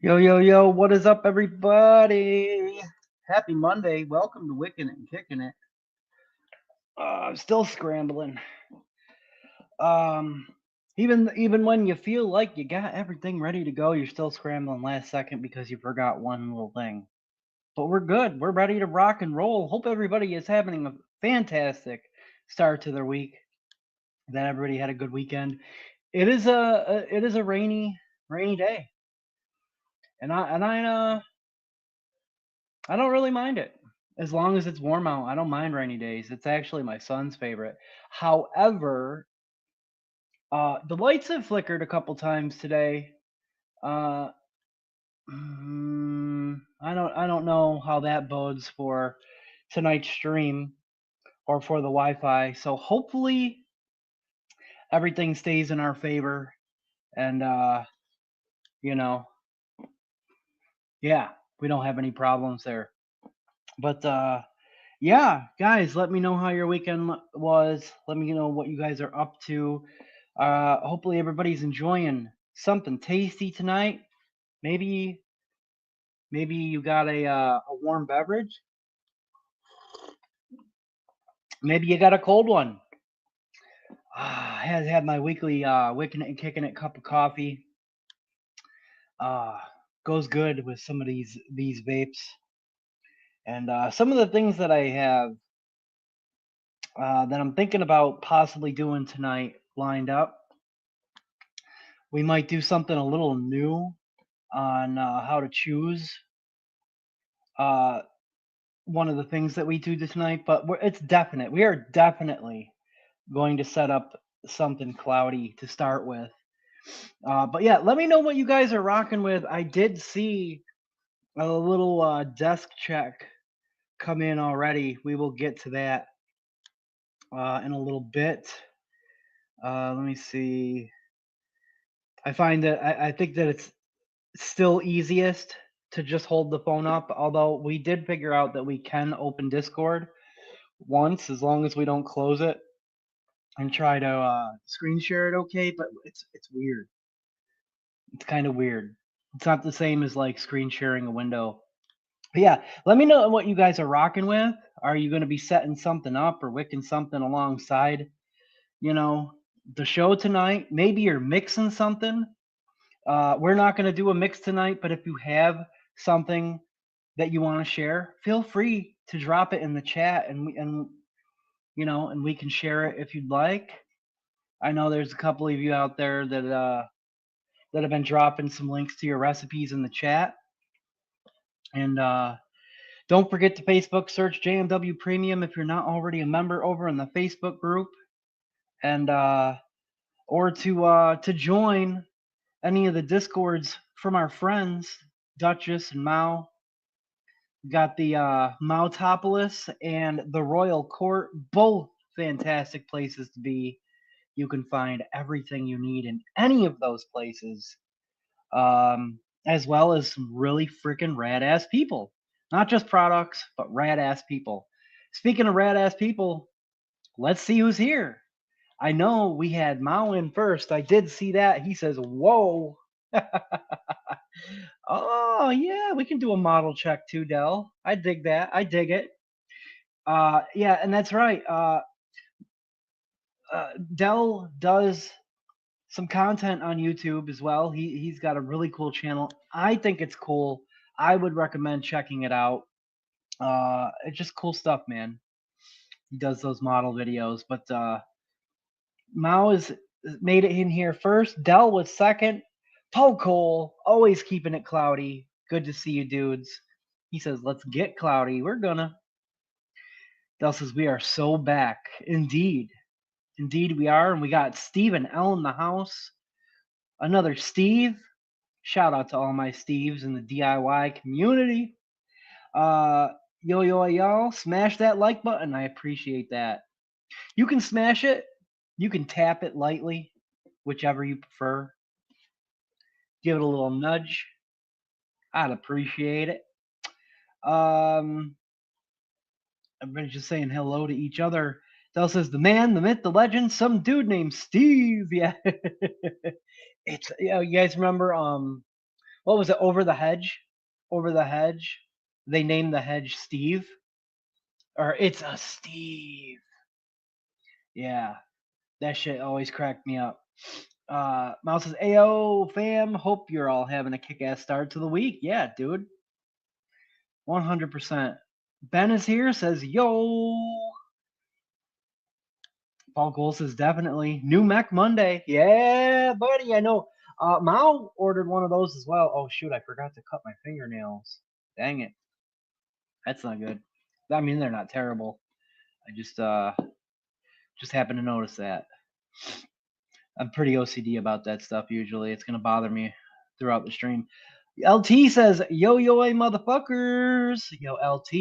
Yo, yo, yo, what is up, everybody? Happy Monday. Welcome to Wickin It and Kicking It. I'm still scrambling. Um, even when you feel like you got everything ready to go, you're still scrambling last second because you forgot one little thing. But we're good. We're ready to rock and roll. Hope everybody is having a fantastic start to their week. That everybody had a good weekend. It is a rainy day, and I don't really mind it. As long as it's warm out, I don't mind rainy days. It's actually my son's favorite. However, the lights have flickered a couple times today. Uh, I don't know how that bodes for tonight's stream or for the Wi-Fi. So hopefully everything stays in our favor, and you know, yeah, we don't have any problems there. But yeah, guys, let me know how your weekend was. Let me know what you guys are up to. Hopefully everybody's enjoying something tasty tonight. Maybe maybe you got a warm beverage. Maybe you got a cold one. I had my weekly wicking it and kicking it cup of coffee. Uh, Goes good with some of these vapes. And some of the things that I have that I'm thinking about possibly doing tonight lined up. We might do something a little new on how to choose uh, one of the things that we do tonight, but it's definite. We are definitely going to set up something cloudy to start with. But yeah, let me know what you guys are rocking with. I did see a little desk check come in already. We will get to that in a little bit. Let me see. I think that it's still easiest to just hold the phone up, although we did figure out that we can open Discord once as long as we don't close it and try to screen share it okay, but it's weird. It's kind of weird. It's not the same as like screen sharing a window. But yeah, let me know what you guys are rocking with. Are you going to be setting something up or wicking something alongside, you know, the show tonight? Maybe you're mixing something. We're not going to do a mix tonight, but if you have something that you want to share, feel free to drop it in the chat, and we can share it if you'd like. I know there's a couple of you out there that have been dropping some links to your recipes in the chat, and don't forget to Facebook search JMW Premium if you're not already a member over in the Facebook group, and or to join any of the discords from our friends Duchess and Mao. We got the Mautopolis and the Royal Court, both fantastic places to be. You can find everything you need in any of those places, as well as some really freaking rad ass people. Not just products, but rad ass people. Speaking of rad ass people, let's see who's here. I know we had Mao in first. I did see that. He says, "Whoa." Oh, yeah, we can do a model check too, Dell. I dig that. I dig it. Yeah, and that's right. Dell does some content on YouTube as well. He's got a really cool channel. I think it's cool. I would recommend checking it out. It's just cool stuff, man. He does those model videos, but Mao is made it in here first. Dell was second. Poe Cole, always keeping it cloudy. Good to see you, dudes. He says, "Let's get cloudy. We're gonna." Dell says, "We are so back." Indeed. Indeed, we are. And we got Stephen L in the house. Another Steve. Shout out to all my Steves in the DIY community. Yo, y'all, smash that like button. I appreciate that. You can smash it. You can tap it lightly, whichever you prefer. Give it a little nudge. I'd appreciate it. Um, Everybody's just saying hello to each other. Del says, "The man, the myth, the legend, some dude named Steve." Yeah. You guys remember What was it? Over the hedge? Over the hedge? They named the hedge Steve? Or it's a Steve. Yeah. That shit always cracked me up. Mouse says, Ayo, fam. Hope you're all having a kick-ass start to the week. Yeah, dude. 100%. Ben is here, says, yo. Paul Cole says, definitely. New Mech Monday. Yeah, buddy, I know. Mao ordered one of those as well. Oh, shoot, I forgot to cut my fingernails. Dang it. That's not good. I mean, they're not terrible. I just happened to notice that. I'm pretty OCD about that stuff usually. It's going to bother me throughout the stream. LT says, yo, motherfuckers. Yo, LT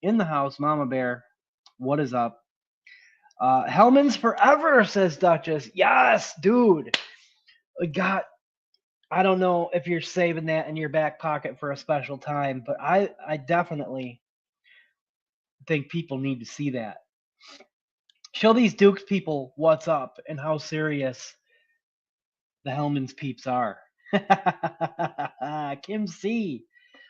in the house, Mama Bear. What is up? Hellman's forever, says Duchess. Yes, dude. I don't know if you're saving that in your back pocket for a special time, but I definitely think people need to see that. Show these Dukes people what's up and how serious the Hellman's peeps are. Kim C.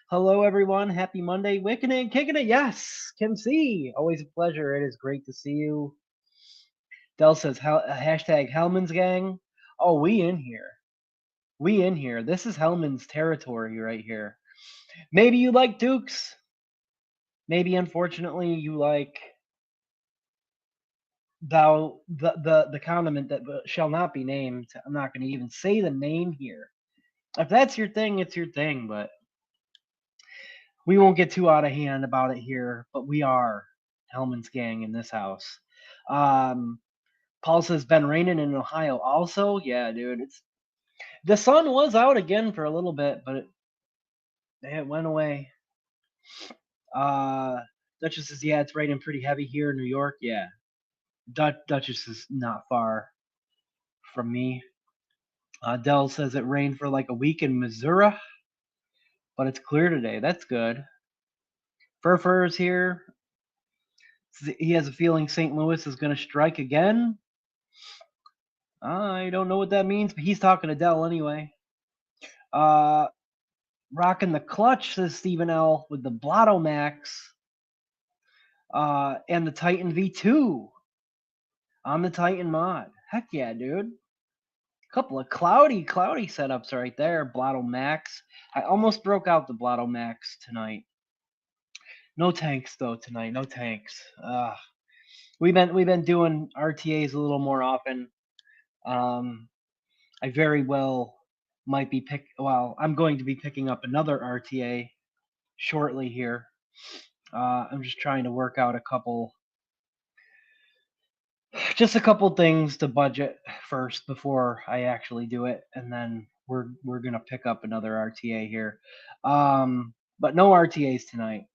Hello, everyone. Happy Monday. Wickin It Kickin It. Yes, Kim C. Always a pleasure. It is great to see you. Dell says, hashtag Hellman's gang. Oh, we in here. We in here. This is Hellman's territory right here. Maybe you like Dukes. Maybe, unfortunately, you like the condiment that shall not be named. I'm not going to even say the name here. If that's your thing, it's your thing, but we won't get too out of hand about it here. But we are Hellman's gang in this house. Paul says, been raining in Ohio also. Yeah, dude, the sun was out again for a little bit, but it went away. Duchess says, yeah, it's raining pretty heavy here in New York. Yeah, Duchess is not far from me. Dell says it rained for like a week in Missouri, but it's clear today. That's good. Fur's here. He has a feeling St. Louis is going to strike again. I don't know what that means, but he's talking to Dell anyway. Rocking the clutch, says Stephen L. with the Blotto Max. And the Titan V2 on the Titan mod. Heck yeah, dude. Couple of cloudy setups right there. Blotto Max. I almost broke out the Blotto Max tonight. No tanks though tonight. No tanks. We've been doing RTAs a little more often. I very well might be I'm going to be picking up another RTA shortly here. I'm just trying to work out a couple things to budget first before I actually do it, and then we're gonna pick up another RTA here. But no RTAs tonight.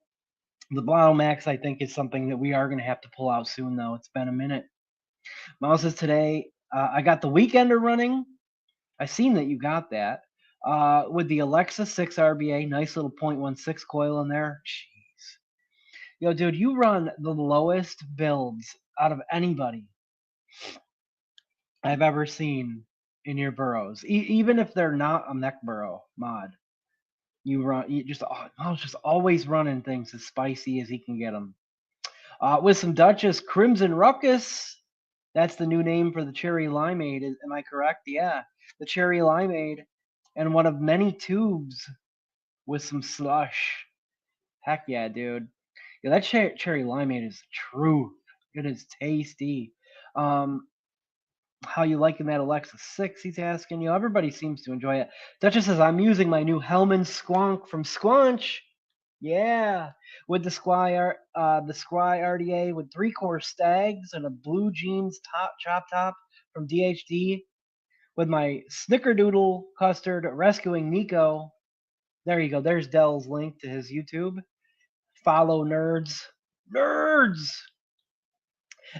The Blotto Max, I think, is something that we are gonna have to pull out soon, though. It's been a minute. Mouse says today, I got the Weekender running. I seen that you got that. With the Alexa 6 RBA, nice little 0.16 coil in there. Jeez. Yo, dude, you run the lowest builds out of anybody I've ever seen in your burrows. Even if they're not a mech burrow mod, you just always running things as spicy as he can get them. With some Duchess Crimson Ruckus. That's the new name for the cherry limeade. Am I correct? Yeah, the cherry limeade, and one of many tubes with some slush. Heck yeah, dude. Yeah, that cherry limeade is truth. It is tasty. How you liking that Alexa 6? He's asking you. Everybody seems to enjoy it. Duchess says, I'm using my new Hellman Squonk from Squanch. Yeah, with the Squire RDA with 3-core stags and a blue jeans chop top from DHD with my Snickerdoodle custard rescuing Nico. There you go. There's Dell's link to his YouTube. Follow nerds.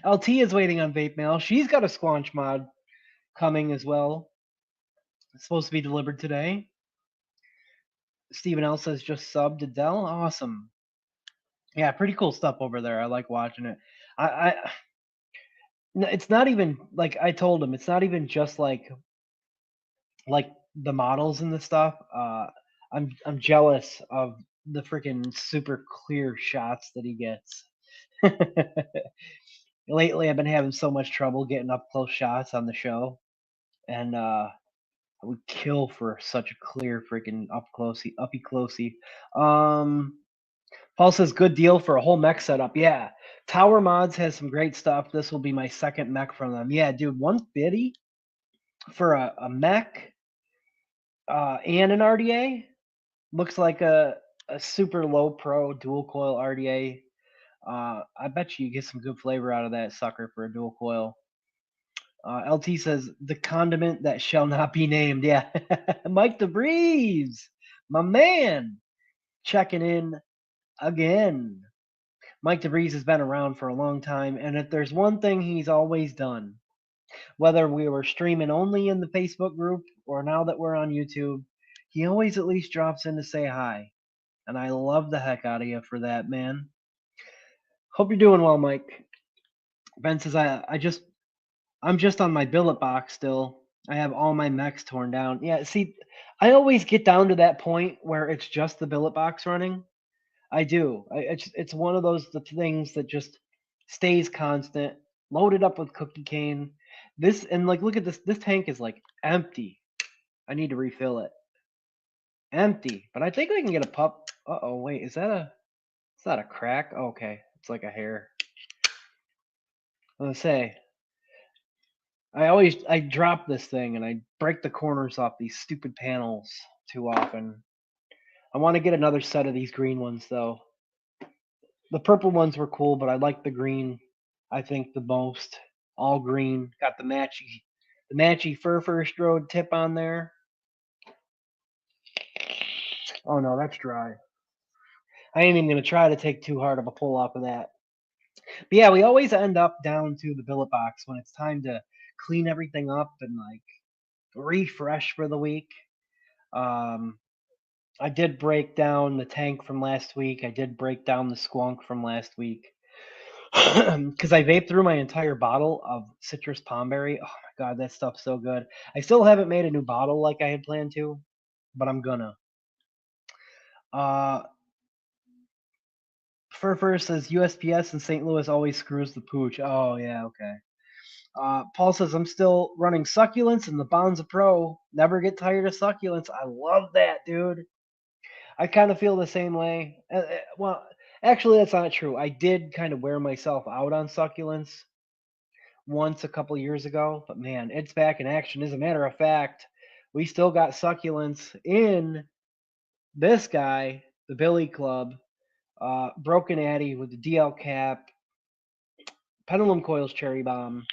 LT is waiting on Vape Mail. She's got a Squanch mod coming as well. It's supposed to be delivered today. Stephen L says just subbed to Dell. Awesome. Yeah, pretty cool stuff over there. I like watching it. It's not even like I told him. It's not even just like the models and the stuff. I'm jealous of the freaking super clear shots that he gets. Lately, I've been having so much trouble getting up close shots on the show, and I would kill for such a clear freaking uppy closey. Paul says good deal for a whole mech setup. Yeah, Tower Mods has some great stuff. This will be my second mech from them. Yeah, dude, 150 for a mech and an RDA looks like a super low pro dual coil RDA. I bet you get some good flavor out of that sucker for a dual coil. LT says the condiment that shall not be named. Yeah, Mike DeBreeze, my man, checking in again. Mike DeBreeze has been around for a long time, and if there's one thing he's always done, whether we were streaming only in the Facebook group or now that we're on YouTube, he always at least drops in to say hi. And I love the heck out of you for that, man. Hope you're doing well, Mike. Ben says I'm just on my billet box still. I have all my mechs torn down. Yeah, see, I always get down to that point where it's just the billet box running. I do. It's one of those the things that just stays constant, loaded up with cookie cane. This and like look at this. This tank is like empty. I need to refill it. Empty. But I think I can get a pup. Uh-oh, wait, is that a it's not a crack? Oh, okay. It's like a hair. Let's say I drop this thing and I break the corners off these stupid panels too often. I want to get another set of these green ones though. The purple ones were cool, but I like the green, I think, the most. All green. Got the matchy fur first road tip on there. Oh no, that's dry. I ain't even gonna try to take too hard of a pull off of that. But yeah, we always end up down to the billet box when it's time to clean everything up and like refresh for the week. I did break down the tank from last week. I did break down the squonk from last week. Because I vaped through my entire bottle of citrus pomberry. Oh my god, that stuff's so good. I still haven't made a new bottle like I had planned to, but I'm gonna. Fur says USPS in St. Louis always screws the pooch. Oh yeah, okay. Paul says I'm still running succulents and the Bonza Pro. Never get tired of succulents. I love that, dude. I kind of feel the same way. Well, actually, that's not true. I did kind of wear myself out on succulents once a couple years ago, but man, it's back in action. As a matter of fact, we still got succulents in this guy, the Billy Club, Broken Addy with the DL cap, Pendulum Coils Cherry Bomb.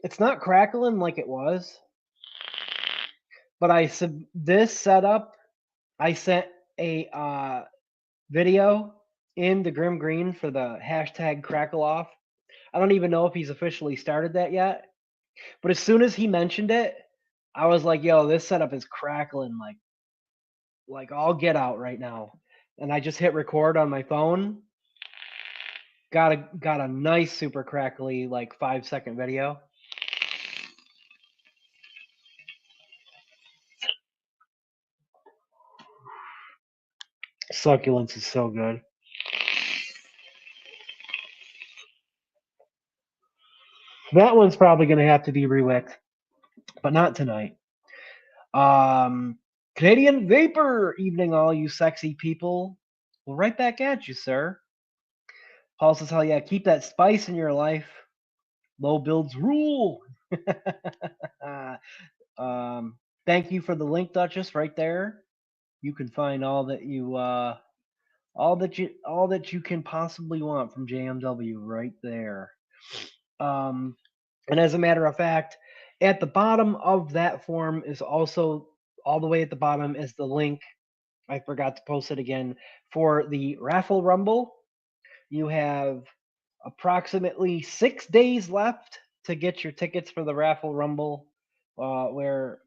It's not crackling like it was, but this setup, I sent a video in the Grim Green for the hashtag crackle off. I don't even know if he's officially started that yet. But as soon as he mentioned it, I was like, yo, this setup is crackling like all get out right now. And I just hit record on my phone. Got a nice super crackly like 5-second video. Succulents is so good. That one's probably gonna have to be rewicked, but not tonight. Canadian Vapor, evening all you sexy people. Well, right back at you, sir. Paul says, hell yeah, keep that spice in your life. Low builds rule. Thank you for the link, Duchess, right there. You can find all that you can possibly want from JMW right there. And as a matter of fact, at the bottom of that form is also all the way at the bottom is the link. I forgot to post it again for the raffle rumble. You have approximately 6 days left to get your tickets for the raffle rumble, where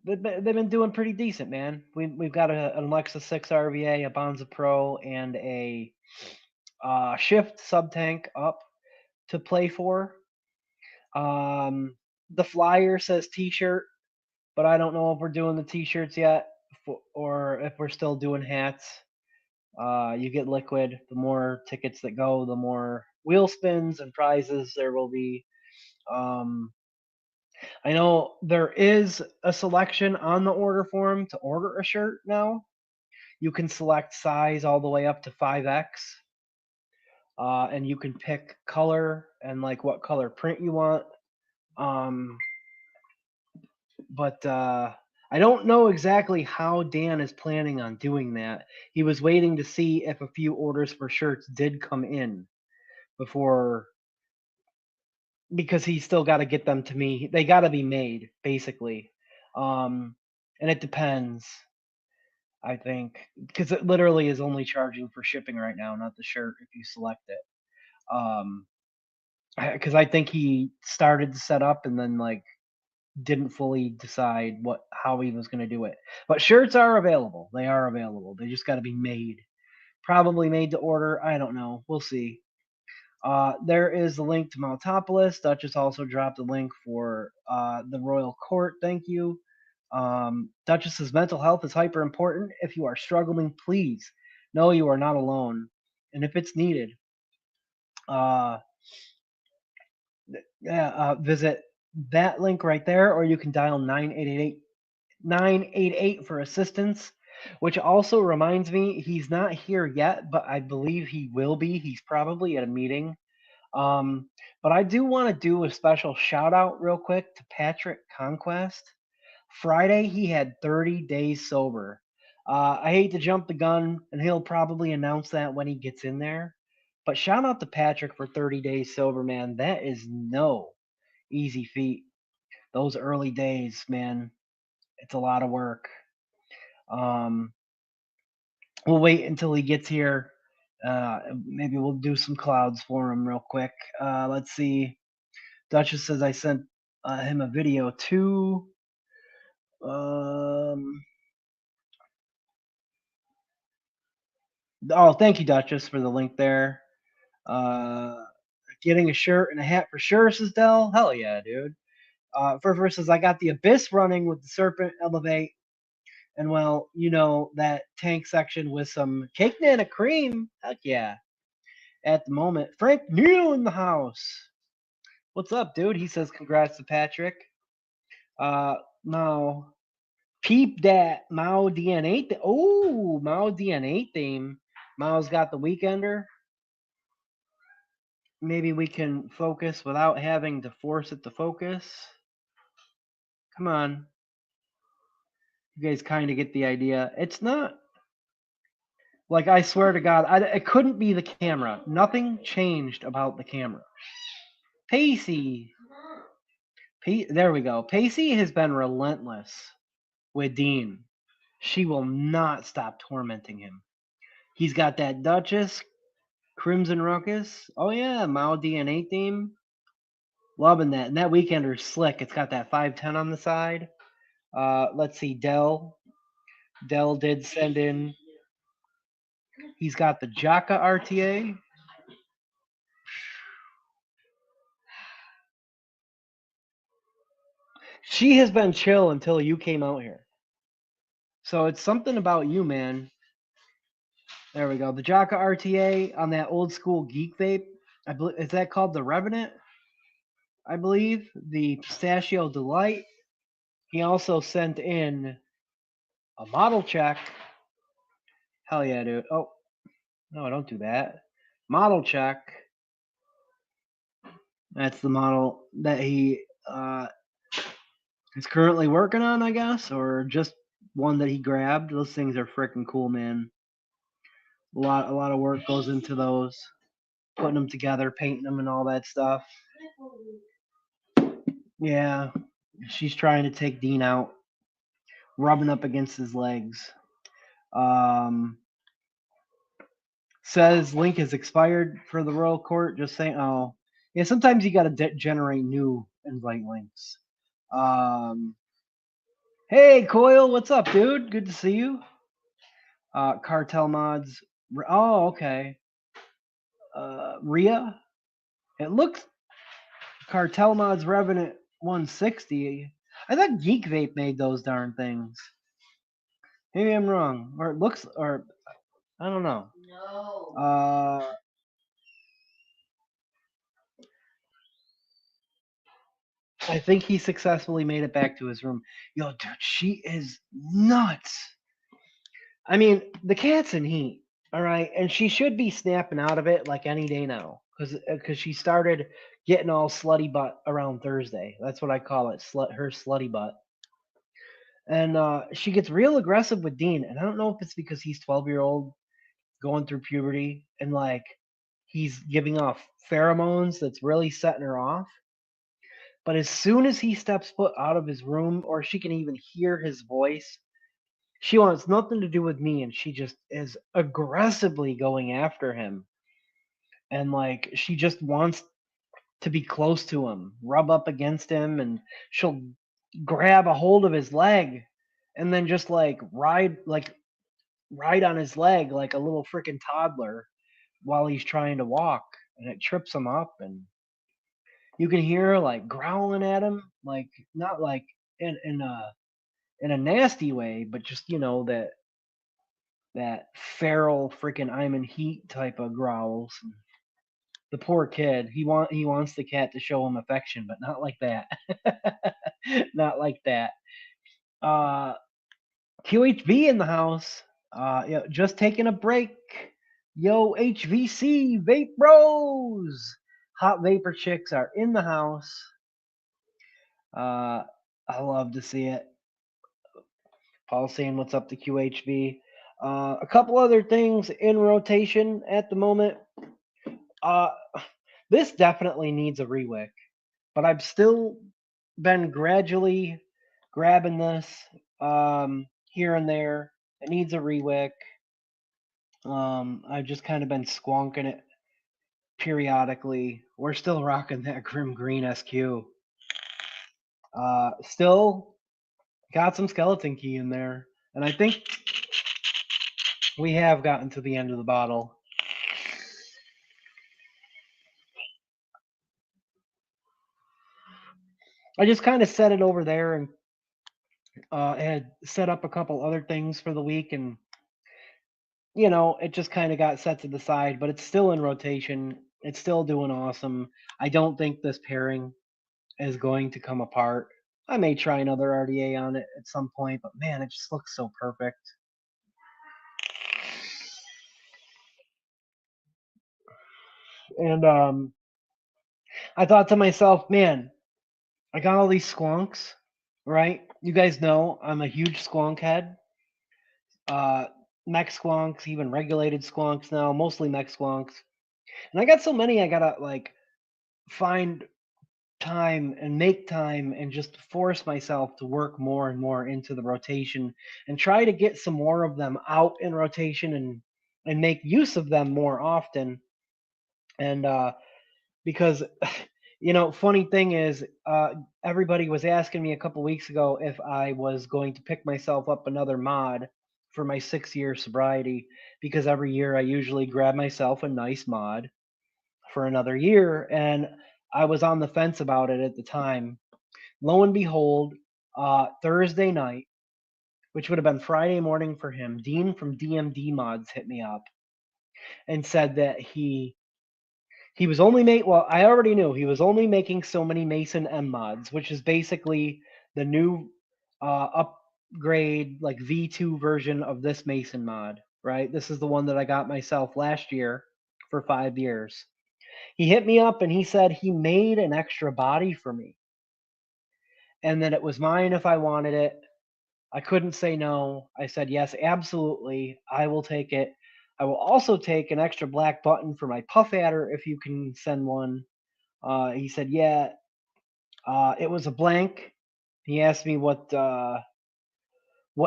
they've been doing pretty decent, man. We've got an Alexa 6 RVA, a Bonza Pro, and a Shift sub tank up to play for. The flyer says t-shirt, but I don't know if we're doing the t-shirts yet or if we're still doing hats. You get liquid. The more tickets that go, the more wheel spins and prizes there will be. I know there is a selection on the order form to order a shirt now. You can select size all the way up to 5X. And you can pick color and like what color print you want. But I don't know exactly how Dan is planning on doing that. He was waiting to see if a few orders for shirts did come in before, because he's still got to get them to me. They got to be made, basically. And it depends, I think, because it literally is only charging for shipping right now, not the shirt if you select it. Because I think he started to set up and then like didn't fully decide how he was going to do it. But shirts are available. They are available. They just got to be made. Probably made to order. I don't know. We'll see. There is the link to Maltopolis. Duchess also dropped a link for the Royal Court. Thank you. Duchess's mental health is hyper important. If you are struggling, please know you are not alone. And if it's needed, visit that link right there, or you can dial 988 for assistance, which also reminds me he's not here yet, but I believe he will be. He's probably at a meeting. But I do want to do a special shout out real quick to Patrick Conquest. Friday, he had 30 days sober. I hate to jump the gun, and he'll probably announce that when he gets in there. But shout out to Patrick for 30 days sober, man. That is no easy feat. Those early days, man, it's a lot of work. We'll wait until he gets here. Maybe we'll do some clouds for him real quick. Let's see. Duchess says I sent him a video too. Oh, thank you, Duchess, for the link there. Getting a shirt and a hat for sure, says Dell. Hell yeah, dude. First says I got the Abyss running with the Serpent Elevate. And well, you know, that tank section with some cake nana cream. Heck yeah. At the moment. Frank Neal in the house. What's up, dude? He says congrats to Patrick. Now, peep that Mao DNA. Oh, Mao DNA theme. Mao's got the Weekender. Maybe we can focus without having to force it to focus. Come on. You guys kind of get the idea. It's not like, I swear to God, it couldn't be the camera. Nothing changed about the camera. Pacey. There we go. Pacey has been relentless with Dean. She will not stop tormenting him. He's got that Duchess, Crimson Ruckus. Oh yeah, Mao DNA theme. Loving that. And that Weekender's slick. It's got that 510 on the side. Let's see, Dell. Dell did send in. He's got the Jaka RTA. She has been chill until you came out here. So it's something about you, man. There we go. The Jaka RTA on that old school geek vape. I believe, is that called the Revenant? I believe the Pistachio Delight. He also sent in a model check. Hell yeah, dude. Oh, no, don't do that. Model check. That's the model that he is currently working on, I guess, or just one that he grabbed. Those things are freaking cool, man. A lot of work goes into those, putting them together, painting them, and all that stuff. Yeah, she's trying to take Dean out, rubbing up against his legs. Says link is expired for the Royal Court. Just saying. Oh, yeah. Sometimes you got to generate new invite links. Hey, Coil, what's up, dude? Good to see you. Cartel mods. Oh, okay. Rhea. It looks Cartel mods Revenant 160. I thought Geek Vape made those darn things. Maybe I'm wrong, or it looks, or I don't know. No. I think he successfully made it back to his room. Yo, dude, she is nuts. I mean, the cat's in heat, all right, and she should be snapping out of it like any day now, because she started getting all slutty butt around Thursday. That's what I call it, her slutty butt. And she gets real aggressive with Dean, and I don't know if it's because he's 12-year-old going through puberty and like he's giving off pheromones that's really setting her off. But as soon as he steps foot out of his room, or she can even hear his voice, she wants nothing to do with me, and she just is aggressively going after him. And like she just wants to be close to him, rub up against him, and she'll grab a hold of his leg and then just like ride on his leg like a little freaking toddler while he's trying to walk, and it trips him up, and you can hear her like growling at him, like not like in a nasty way, but just that feral freaking I'm in heat type of growls. The poor kid, he wants the cat to show him affection, but not like that. Not like that. Uh, QHB in the house. Just taking a break. Yo, HVC Vape Bros. Hot Vapor Chicks are in the house. I love to see it. Paul saying what's up to QHB. A couple other things in rotation at the moment. This definitely needs a rewick, but I've still been gradually grabbing this here and there. It needs a rewick. I've just kind of been squonking it periodically. We're still rocking that Grim Green SQ. Still got some skeleton key in there, and I think we have gotten to the end of the bottle. I just kind of set it over there and had set up a couple other things for the week, and it just kind of got set to the side, but it's still in rotation. It's still doing awesome. I don't think this pairing is going to come apart. I may try another RDA on it at some point, but man, it just looks so perfect. And I thought to myself, man, I got all these squonks, right? You guys know I'm a huge squonk head. Mech squonks, even regulated squonks now, mostly mech squonks. And I got so many, I gotta like find time and make time and just force myself to work more and more into the rotation and try to get some more of them out in rotation and make use of them more often. And because funny thing is, everybody was asking me a couple weeks ago if I was going to pick myself up another mod for my 6-year sobriety, because every year I usually grab myself a nice mod for another year, and I was on the fence about it at the time. Lo and behold, Thursday night, which would have been Friday morning for him, Dean from DMD Mods hit me up and said that he was only I already knew he was only making so many Mason M mods, which is basically the new upgrade, like V2 version of this Mason mod, right? This is the one that I got myself last year for 5 years. He hit me up and he said he made an extra body for me and that it was mine if I wanted it. I couldn't say no. I said, yes, absolutely. I will take it. I will also take an extra black button for my puff adder if you can send one. He said, yeah. It was a blank. He asked me what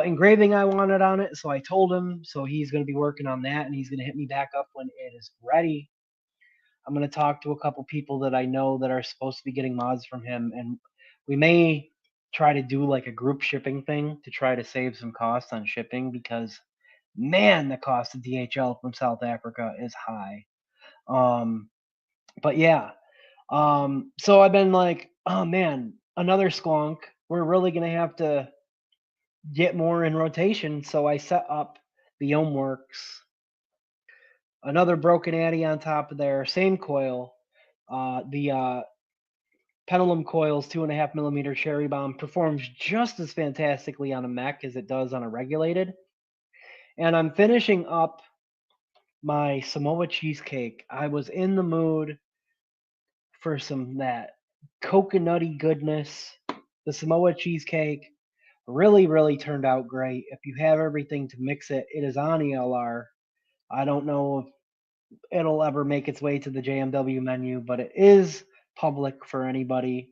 engraving I wanted on it, so I told him. So he's going to be working on that, and he's going to hit me back up when it is ready. I'm going to talk to a couple people that I know that are supposed to be getting mods from him, and we may try to do like a group shipping thing to try to save some costs on shipping, because man, the cost of DHL from South Africa is high. But yeah, so I've been like, oh man, another squonk. We're really going to have to get more in rotation, so I set up the Works. Another broken addy on top of there, same coil. The Pendulum Coils 2.5 millimeter cherry bomb performs just as fantastically on a mech as it does on a regulated. And I'm finishing up my Samoa cheesecake. I was in the mood for some that coconutty goodness. The Samoa cheesecake really turned out great. If you have everything to mix it, it is on ELR. I don't know if it'll ever make its way to the JMW menu, but it is public for anybody.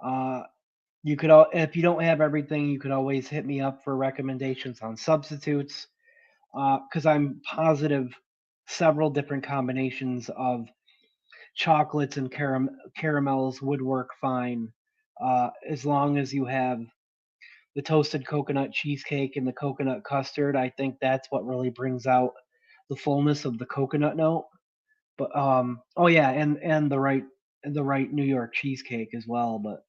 You could, if you don't have everything, you could always hit me up for recommendations on substitutes, because I'm positive several different combinations of chocolates and caramels would work fine, as long as you have the toasted coconut cheesecake and the coconut custard. I think that's what really brings out the fullness of the coconut note. But oh yeah, and the right New York cheesecake as well. But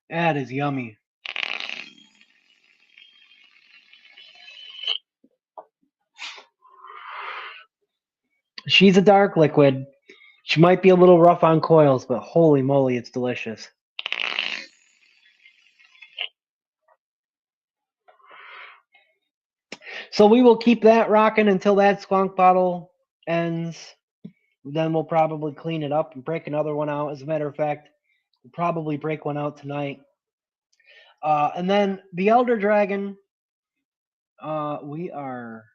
that is yummy. She's a dark liquid. She might be a little rough on coils, but holy moly, it's delicious. So we will keep that rocking until that squonk bottle ends. Then we'll probably clean it up and break another one out. As a matter of fact, we'll probably break one out tonight. And then the Elder Dragon, we are.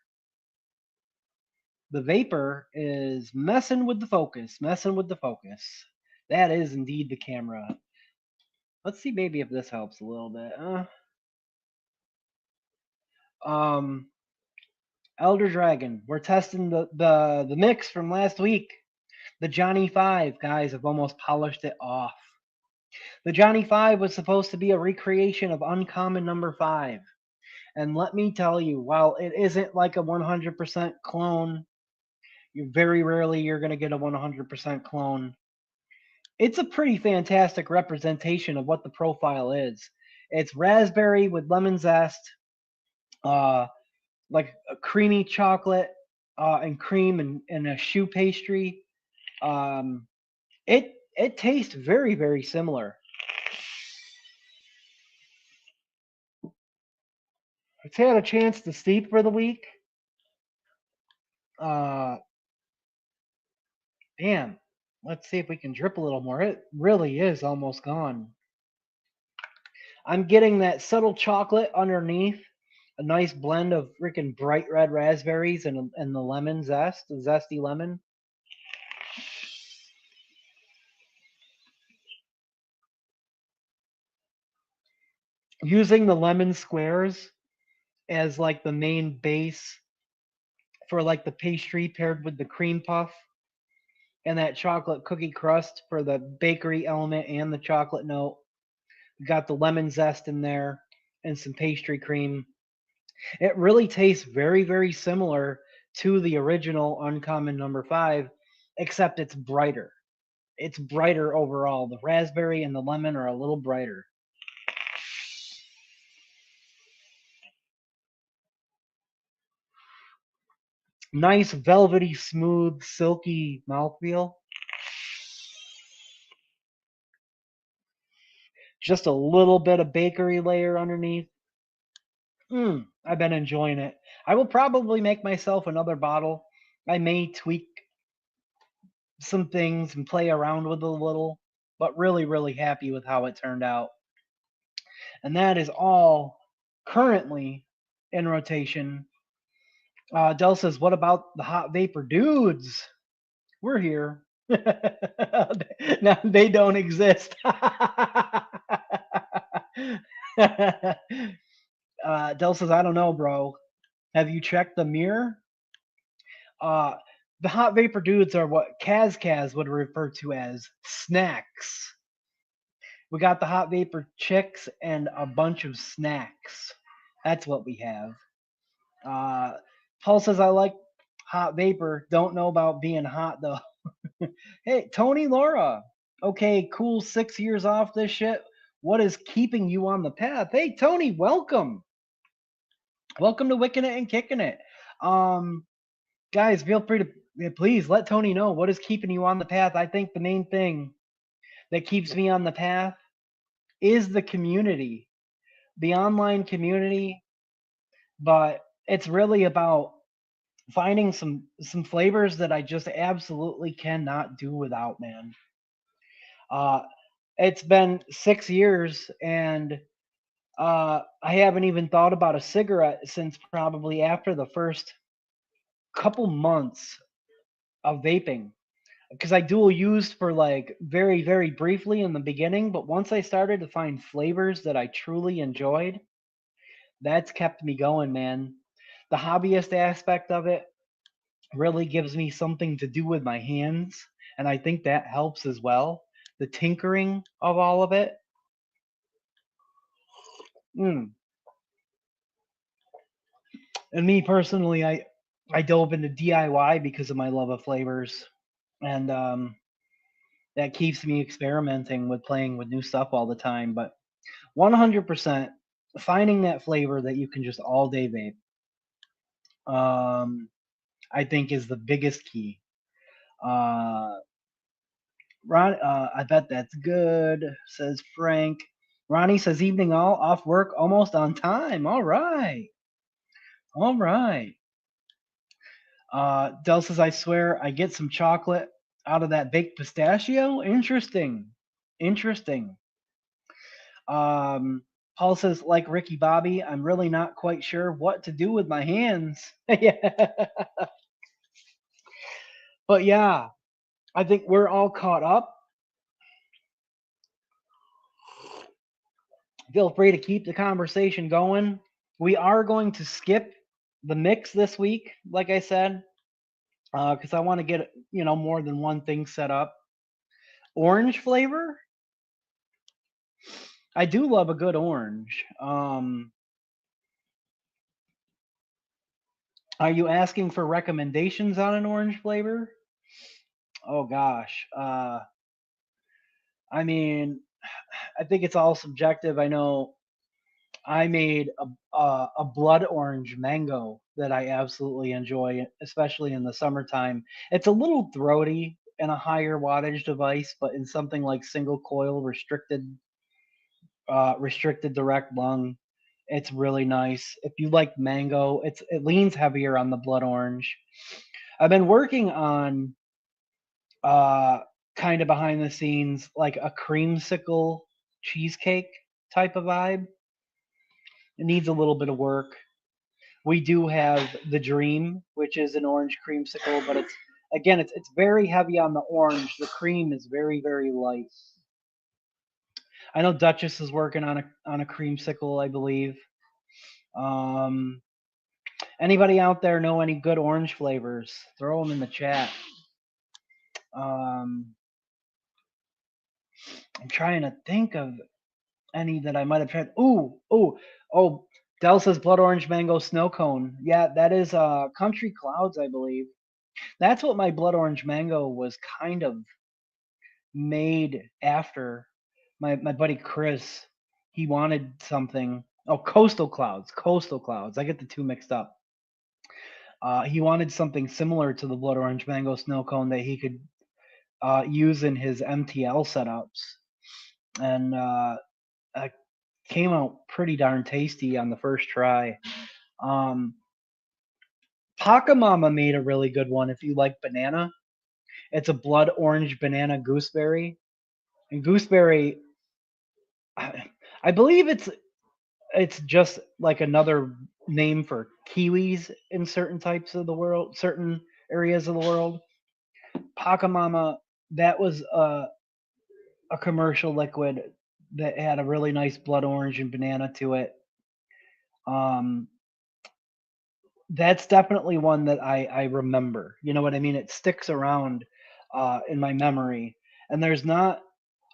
The vapor is messing with the focus, That is indeed the camera. Let's see maybe if this helps a little bit. Elder Dragon. We're testing the mix from last week. The Johnny 5, guys, have almost polished it off. The Johnny 5 was supposed to be a recreation of Uncommon number 5. And let me tell you, while it isn't like a 100% clone, very rarely you're going to get a 100% clone. It's a pretty fantastic representation of what the profile is. It's raspberry with lemon zest, like a creamy chocolate and cream and a choux pastry. It tastes very similar. It's had a chance to steep for the week. Damn, let's see if we can drip a little more. It really is almost gone. I'm getting that subtle chocolate underneath, a nice blend of freaking bright red raspberries and the lemon zest, the zesty lemon. Using the lemon squares as like the main base for like the pastry paired with the cream puff and that chocolate cookie crust for the bakery element and the chocolate note. Got the lemon zest in there and some pastry cream. It really tastes very similar to the original Uncommon number 5, except it's brighter. It's brighter overall. The raspberry and the lemon are a little brighter. Nice velvety, smooth, silky mouthfeel. Just a little bit of bakery layer underneath. I've been enjoying it. I will probably make myself another bottle. I may tweak some things and play around with it a little, but really happy with how it turned out. And that is all currently in rotation. Dell says, what about the hot vapor dudes? We're here. Now they don't exist. Dell says, I don't know, bro. Have you checked the mirror? The hot vapor dudes are what Kaz would refer to as snacks. We got the hot vapor chicks and a bunch of snacks. That's what we have. Paul says, I like Hot vapor. Don't know about being hot though. Hey, Tony Laura. Okay, cool. 6 years off this shit. What is keeping you on the path? Hey, Tony, welcome. Welcome to Wickin It and Kicking It. Um, guys, feel free to please let Tony know what is keeping you on the path. I think the main thing that keeps me on the path is the community, the online community, but it's really about finding some flavors that I just absolutely cannot do without, man. Uh, it's been 6 years, and I haven't even thought about a cigarette since probably after the first couple months of vaping. Because I dual used for like very, very briefly in the beginning, but once I started to find flavors that I truly enjoyed, that's kept me going, man. The hobbyist aspect of it really gives me something to do with my hands, and I think that helps as well. The tinkering of all of it. Mm. And me personally, I dove into DIY because of my love of flavors, and that keeps me experimenting with playing with new stuff all the time. But 100% finding that flavor that you can just all day vape, um, I think is the biggest key. Uh, Ron, I bet that's good, says Frank. Ronnie says, evening all, off work, almost on time. All right. All right. Del says, I swear I get some chocolate out of that baked pistachio. Interesting. Interesting. Um, Paul says, like Ricky Bobby, I'm really not quite sure what to do with my hands. Yeah. But yeah, I think we're all caught up. Feel free to keep the conversation going. We are going to skip the mix this week, like I said, because I want to get more than one thing set up. Orange flavor, I do love a good orange. Are you asking for recommendations on an orange flavor? Oh gosh, I mean, I think it's all subjective. I know I made a blood orange mango that I absolutely enjoy, especially in the summertime. It's a little throaty in a higher wattage device, but in something like single coil restricted direct lung, it's really nice. If you like mango, it leans heavier on the blood orange. I've been working on uh kind of behind the scenes like a creamsicle cheesecake type of vibe. It needs a little bit of work. We do have the Dream, which is an orange creamsicle, but it's very heavy on the orange. The cream is very, very light. I know Duchess is working on a creamsicle, I believe. Um, Anybody out there know any good orange flavors? Throw them in the chat. Um, I'm trying to think of any that I might have tried. Oh. Del says blood orange mango snow cone. Yeah, that is Country Clouds, I believe. That's what my blood orange mango was kind of made after. My buddy Chris, he wanted something. Oh, Coastal Clouds. Coastal Clouds. I get the two mixed up. He wanted something similar to the blood orange mango snow cone that he could use in his MTL setups, and it came out pretty darn tasty on the first try. Um, Pacamama made a really good one if you like banana. It's a blood orange banana gooseberry, and gooseberry, I believe it's just like another name for kiwis in certain types of the world, certain areas of the world. Pacamama, that was a commercial liquid that had a really nice blood orange and banana to it. Um, that's definitely one that I remember. You know what I mean? It sticks around in my memory. And there's not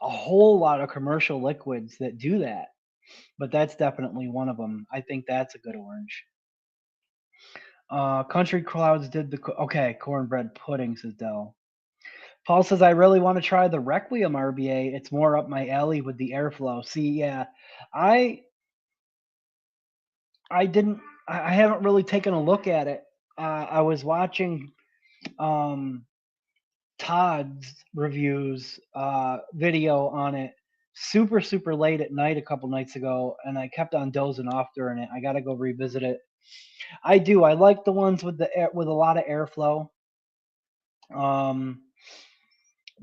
a whole lot of commercial liquids that do that, but that's definitely one of them. I think that's a good orange. Country Clouds did the okay. Cornbread pudding, says Dell. Paul says I really want to try the Requiem RBA. It's more up my alley with the airflow. See, yeah, I didn't. I haven't really taken a look at it. I was watching Todd's reviews video on it super late at night a couple nights ago, and I kept on dozing off during it. I got to go revisit it. I do. I like the ones with the with a lot of airflow.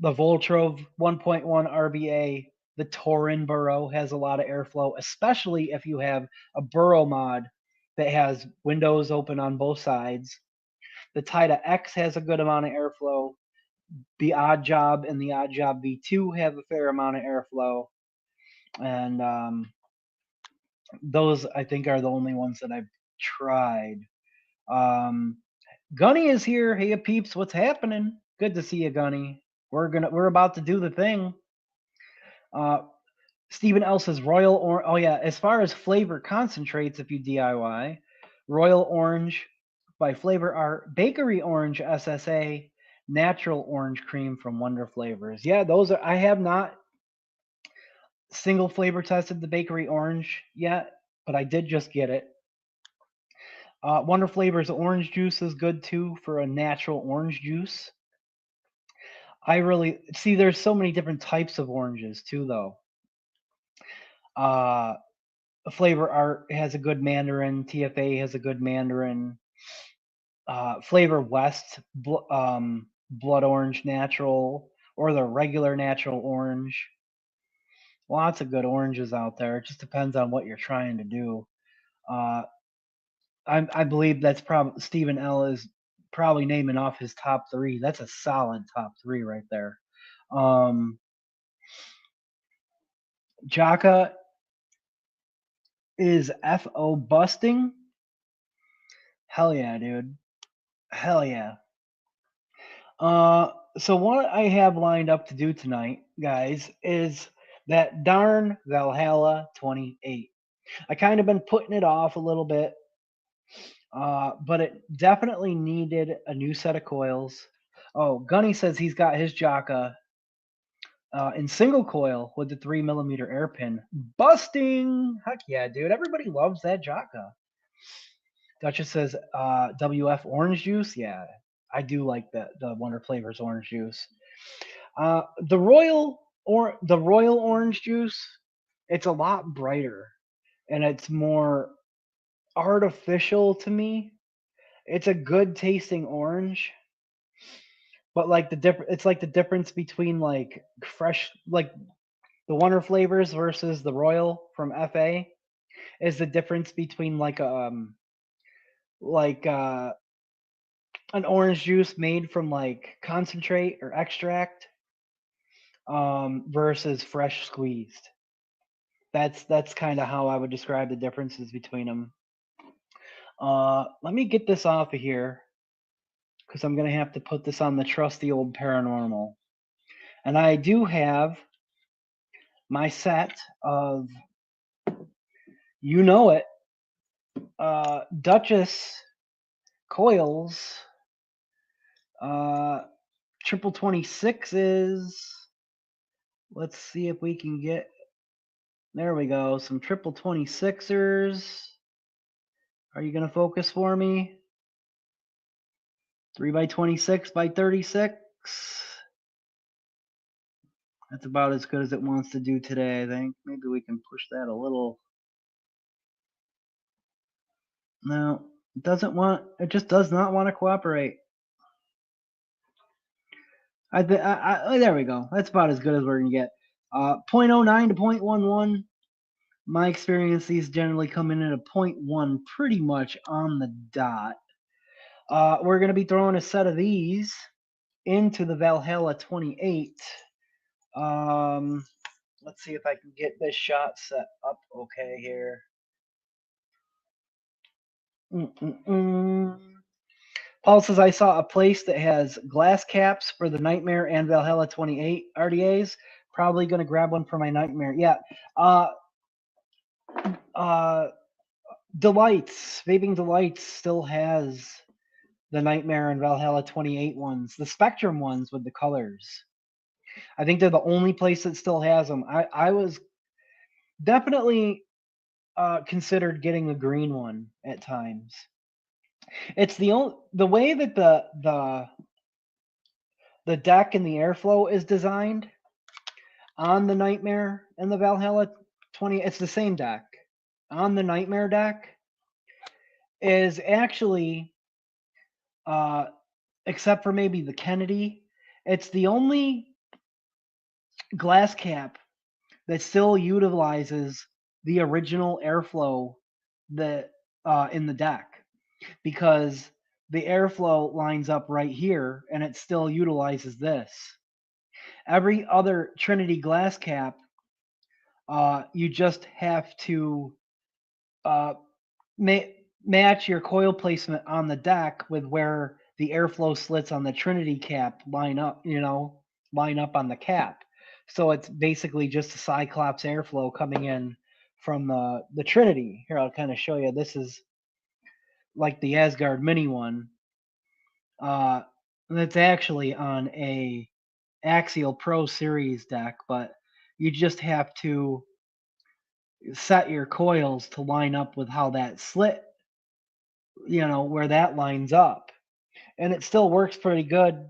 The Voltrove 1.1 RBA, the Torin burrow has a lot of airflow, especially if you have a burrow mod that has windows open on both sides. The Tida X has a good amount of airflow. The Odd Job and the Odd Job V2 have a fair amount of airflow. And those, I think, are the only ones that I've tried. Gunny is here. Hey, peeps, what's happening? Good to see you, Gunny. We're about to do the thing. Stephen L says Royal Orange. Oh yeah, as far as flavor concentrates, if you DIY, Royal Orange by Flavor Art, Bakery Orange SSA, Natural Orange Cream from Wonder Flavors. Yeah, those are. I have not single flavor tested the Bakery Orange yet, but I did just get it. Wonder Flavors orange juice is good too for a natural orange juice. I really see there's so many different types of oranges too, though. Flavor Art has a good mandarin. TFA has a good mandarin. Flavor West, blood orange natural, or the regular natural orange. Lots of good oranges out there. It just depends on what you're trying to do. I believe that's probably Stephen L is probably naming off his top three. That's a solid top three right there. Jaka is FO busting. Hell yeah, dude. Hell yeah. So what I have lined up to do tonight, guys, is that darn Valhalla 28. I kind of been putting it off a little bit, but it definitely needed a new set of coils. Oh, Gunny says he's got his Jaka in single coil with the 3mm air pin. Busting! Heck yeah, dude. Everybody loves that Jaka. Duchess says WF orange juice. Yeah, I do like the Wonder Flavors orange juice. The royal orange juice, it's a lot brighter and it's more artificial to me. It's a good tasting orange, but like it's like the difference between like fresh, like the Wonder Flavors versus the Royal from FA is the difference between like an orange juice made from like concentrate or extract versus fresh squeezed. That's kind of how I would describe the differences between them. Let me get this off of here because I'm gonna have to put this on the trusty old paranormal. And I do have my set of, you know it, Duchess coils, triple 26s. Let's see if we can get, there we go, some triple 26ers. Are you going to focus for me? 3x26 by 36. That's about as good as it wants to do today, I think. Maybe we can push that a little. No, it doesn't want, it just does not want to cooperate. There we go. That's about as good as we're going to get. 0.09 to 0.11. My experience, these generally come in at a 0.1 pretty much on the dot. We're going to be throwing a set of these into the Valhalla 28. Let's see if I can get this shot set up okay here. Paul says, I saw a place that has glass caps for the Nightmare and Valhalla 28 RDAs. Probably going to grab one for my Nightmare. Yeah. Delights, Vaping Delights still has the Nightmare and Valhalla 28 ones, the Spectrum ones with the colors. I think they're the only place that still has them. I was definitely considered getting the green one at times. It's the way that the deck and the airflow is designed on the Nightmare and the Valhalla 20. It's the same deck. On the Nightmare deck is actually, except for maybe the Kennedy, it's the only glass cap that still utilizes the original airflow that in the deck, because the airflow lines up right here and it still utilizes this. Every other Trinity glass cap, you just have to match your coil placement on the deck with where the airflow slits on the Trinity cap line up on the cap. So it's basically just a Cyclops airflow coming in from the Trinity. Here, I'll kind of show you. This is like the Asgard Mini one. That's actually on a Axial Pro Series deck, but you just have to set your coils to line up with how that slit, where that lines up. And it still works pretty good,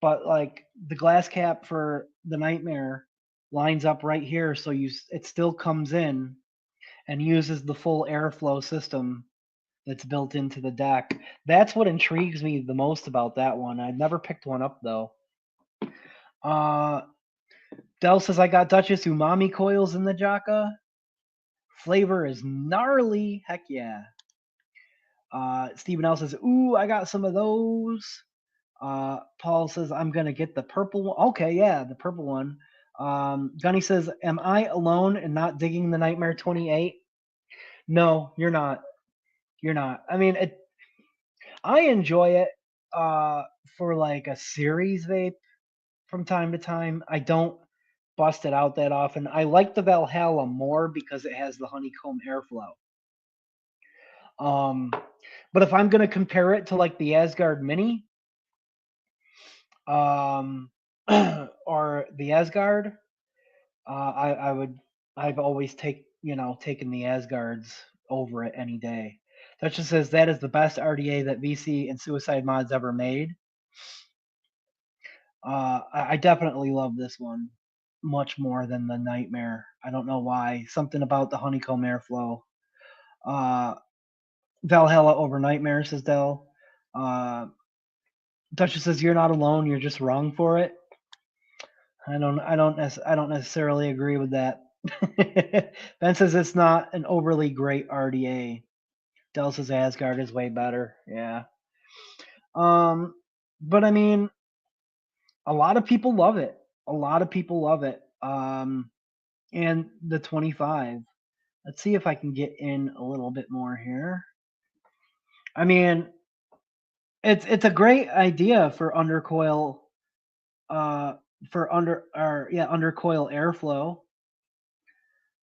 but like the glass cap for the Nightmare lines up right here, so it still comes in and uses the full airflow system that's built into the deck. That's what intrigues me the most about that one. I've never picked one up though. Del says, I got Duchess Umami coils in the Jaka. Flavor is gnarly. Heck yeah. Stephen L says, ooh, I got some of those. Paul says, I'm going to get the purple one. Okay, yeah, the purple one. Gunny says, am I alone and not digging the Nightmare 28? No, you're not. You're not. I mean, I enjoy it for like a series vape from time to time. I don't bust it out that often. I like the Valhalla more because it has the honeycomb airflow. But if I'm going to compare it to like the Asgard Mini, or the Asgard, I've always taken the Asgards over it any day. That just says that is the best RDA that VC and Suicide Mods ever made. I definitely love this one much more than the Nightmare. I don't know why. Something about the honeycomb airflow. Valhalla over Nightmare, says Dell. Duchess says you're not alone. You're just wrong for it. I don't necessarily agree with that. Ben says it's not an overly great RDA. Dell says Asgard is way better. Yeah. But I mean, a lot of people love it. A lot of people love it. And the 25. Let's see if I can get in a little bit more here. I mean, it's a great idea for undercoil undercoil airflow.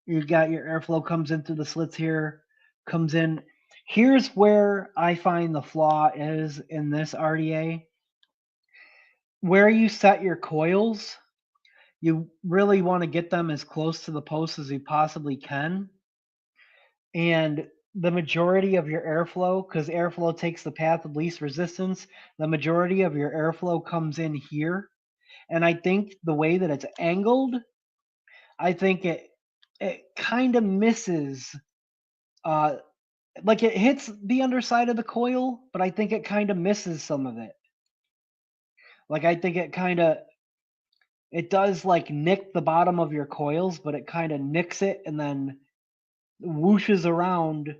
You got your airflow comes in through the slits here, comes in. Here's where I find the flaw is in this RDA. Where you set your coils, you really want to get them as close to the post as you possibly can. And the majority of your airflow, because airflow takes the path of least resistance, the majority of your airflow comes in here. And I think the way that it's angled, I think it kind of misses, like it hits the underside of the coil, but I think it kind of misses some of it. Like I think it does like nick the bottom of your coils, but it kind of nicks it and then whooshes around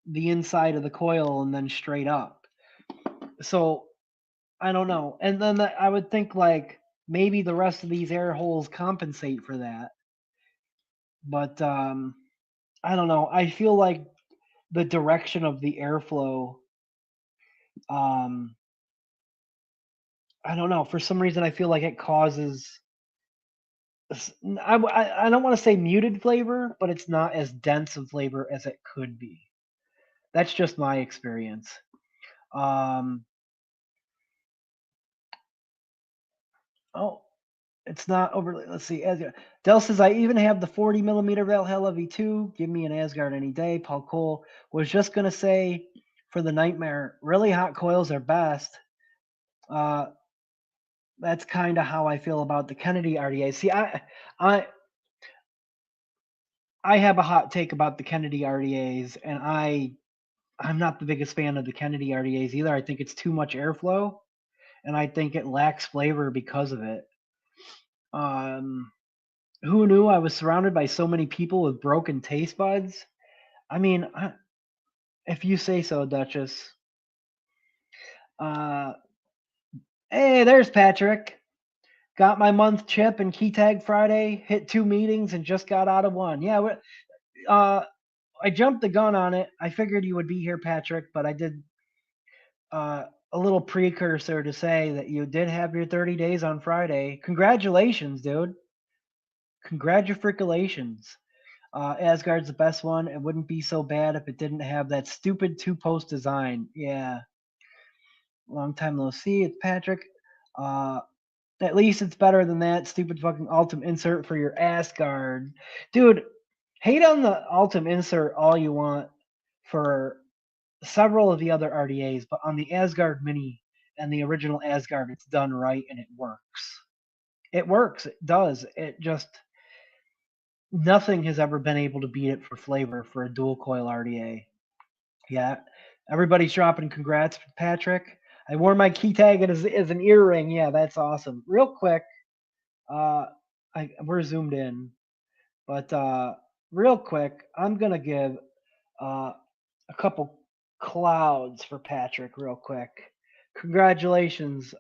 the inside of the coil and then straight up. So I don't know. And then I would think like maybe the rest of these air holes compensate for that. But I don't know. I feel like the direction of the airflow, I don't know. For some reason, I feel like it causes. I don't want to say muted flavor, but it's not as dense of flavor as it could be. That's just my experience. Oh, it's not overly. Let's see. Dell says I even have the 40 millimeter Valhalla V2. Give me an Asgard any day. Paul Cole was just gonna say for the Nightmare, really hot coils are best. That's kind of how I feel about the Kennedy RDA. See, I have a hot take about the Kennedy RDAs, and I'm not the biggest fan of the Kennedy RDAs either. I think it's too much airflow, and I think it lacks flavor because of it. Who knew I was surrounded by so many people with broken taste buds? I mean, if you say so, Duchess. Hey, there's Patrick. Got my month chip and key tag Friday. Hit 2 meetings and just got out of one. Yeah, I jumped the gun on it. I figured you would be here, Patrick, but I did a little precursor to say that you did have your 30 days on Friday. Congratulations, dude. Congratulations. Asgard's the best one. It wouldn't be so bad if it didn't have that stupid 2-post design. Yeah. Long time no see. It's Patrick. At least it's better than that stupid fucking Ultim insert for your Asgard. Dude, hate on the Ultim insert all you want for several of the other RDAs, but on the Asgard Mini and the original Asgard, it's done right and it works. It works. It does. It just nothing has ever been able to beat it for flavor for a dual coil RDA. Yeah, everybody's dropping congrats, Patrick. I wore my key tag as an earring. Yeah, that's awesome. Real quick, uh, we're zoomed in, but real quick, I'm gonna give a couple clouds for Patrick real quick. Congratulations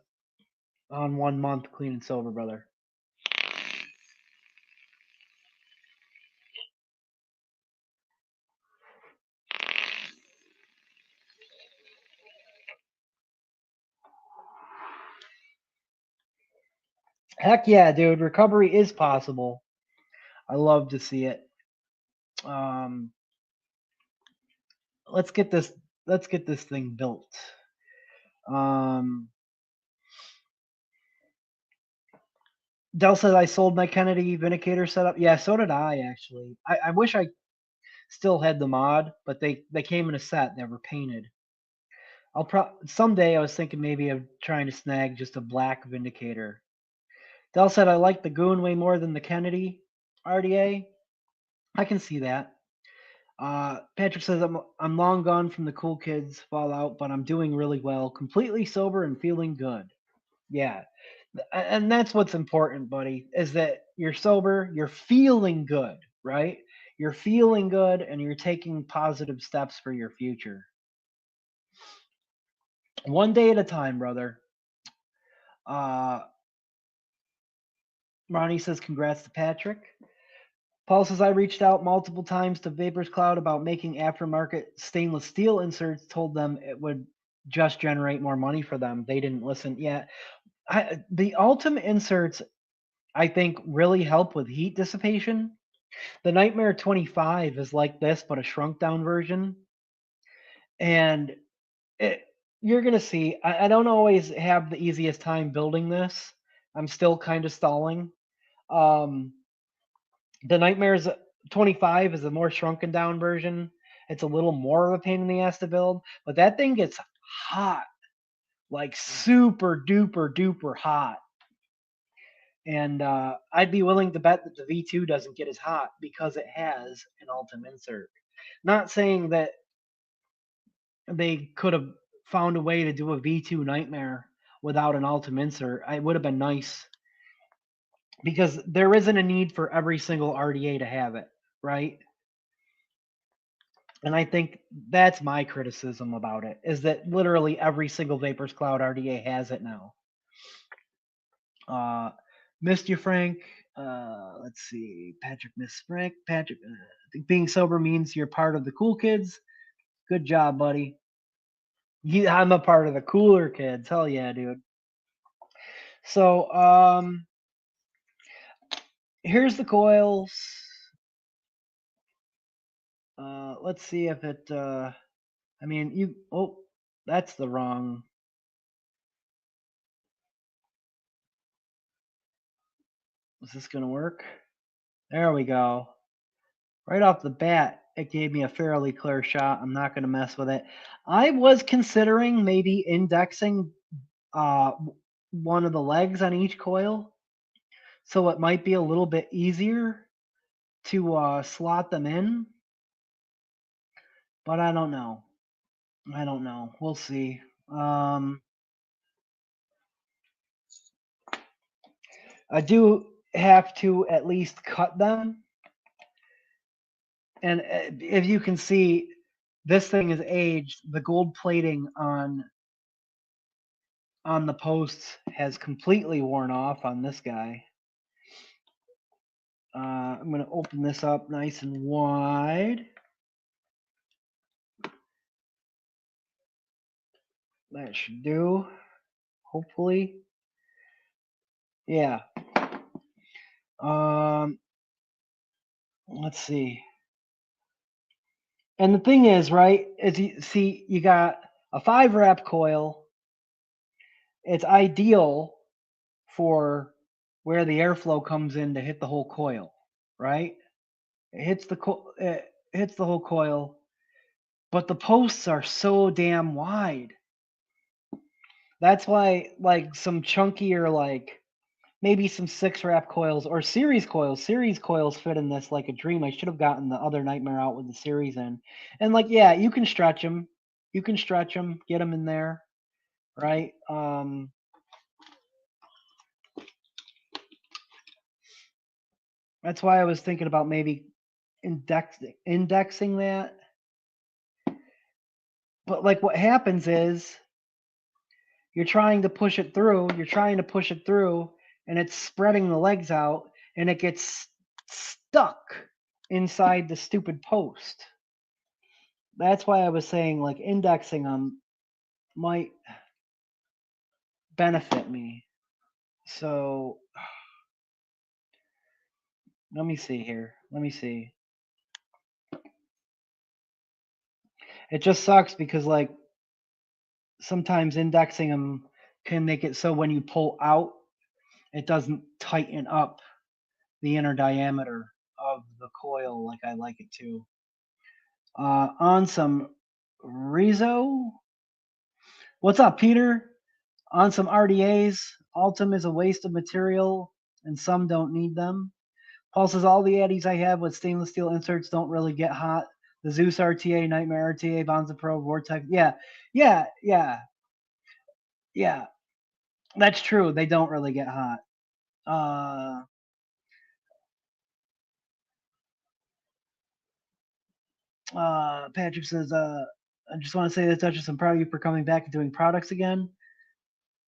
on 1 month clean and sober, brother. Heck yeah, dude. Recovery is possible. I love to see it. Um, let's get this thing built. Um, Dell says I sold my Kennedy Vindicator setup. Yeah, so did I actually. I wish I still had the mod, but they came in a set. They were painted. Someday I was thinking maybe of trying to snag just a black Vindicator. Dell said I like the Goon way more than the Kennedy RDA. I can see that. Patrick says I'm long gone from the cool kids fallout, but I'm doing really well, completely sober and feeling good. Yeah, and that's what's important, buddy, is that you're sober, you're feeling good, right? You're feeling good, and you're taking positive steps for your future. One day at a time, brother. Uh, Ronnie says congrats to Patrick. Paul says I reached out multiple times to Vapors Cloud about making aftermarket stainless steel inserts. Told them it would just generate more money for them. They didn't listen. Yeah, the Ultim inserts I think really help with heat dissipation. The Nightmare 25 is like this, but a shrunk down version. And you're gonna see. I don't always have the easiest time building this. I'm still kind of stalling. Um, the Nightmares 25 is a more shrunken down version. It's a little more of a pain in the ass to build, but that thing gets hot, like super duper duper hot. And I'd be willing to bet that the V2 doesn't get as hot because it has an Ultim insert. Not saying that they could have found a way to do a V2 Nightmare without an Ultim insert. It would have been nice because there isn't a need for every single RDA to have it, right? And I think that's my criticism about it is that literally every single Vapors Cloud RDA has it now. Missed you, Frank. Let's see. Patrick missed Frank. Patrick, I think being sober means you're part of the cool kids. Good job, buddy. I'm a part of the cooler kids. Hell yeah, dude. So, here's the coils. Let's see if it. I mean, oh, that's the wrong. Is this going to work? There we go. Right off the bat, it gave me a fairly clear shot. I'm not going to mess with it. I was considering maybe indexing one of the legs on each coil, so it might be a little bit easier to slot them in. But I don't know. I don't know. We'll see. I do have to at least cut them. And if you can see, this thing is aged. The gold plating on the posts has completely worn off on this guy. I'm going to open this up nice and wide. That should do, hopefully. Yeah. Let's see. And the thing is, right, is you see, you got a 5-wrap coil. It's ideal for where the airflow comes in to hit the whole coil, right? It hits the whole coil, but the posts are so damn wide. That's why, like, some chunkier, like maybe some 6-wrap coils or series coils. Series coils fit in this like a dream. I should have gotten the other Nightmare out with the series in. And like, yeah, you can stretch them. You can stretch them, get them in there, right? That's why I was thinking about maybe indexing that. But like, what happens is you're trying to push it through. And it's spreading the legs out, and it gets stuck inside the stupid post. That's why I was saying, like, indexing them might benefit me. So let me see here. Let me see. It just sucks because, like, sometimes indexing them can make it so when you pull out, it doesn't tighten up the inner diameter of the coil like I like it to. On some Rizzo. What's up, Peter? On some RDAs, Altum is a waste of material, and some don't need them. Paul says all the Addies I have with stainless steel inserts don't really get hot. The Zeus RTA, Nightmare RTA, Bonza Pro, Vortex. Yeah. That's true. They don't really get hot. Patrick says, I just want to say this, Duchess, I'm proud of you for coming back and doing products again.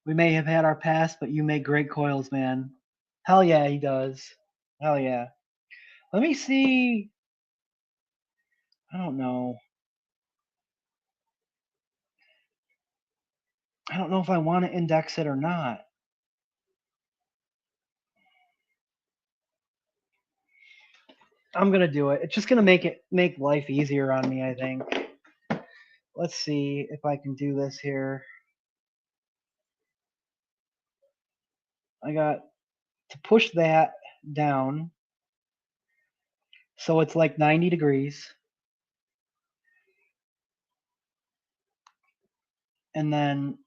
We may have had our past, but you make great coils, man. Hell yeah, he does. Hell yeah. Let me see. I don't know. I don't know if I want to index it or not. I'm gonna do it. It's just gonna make life easier on me, I think. Let's see if I can do this here. I got to push that down so it's like 90 degrees. And then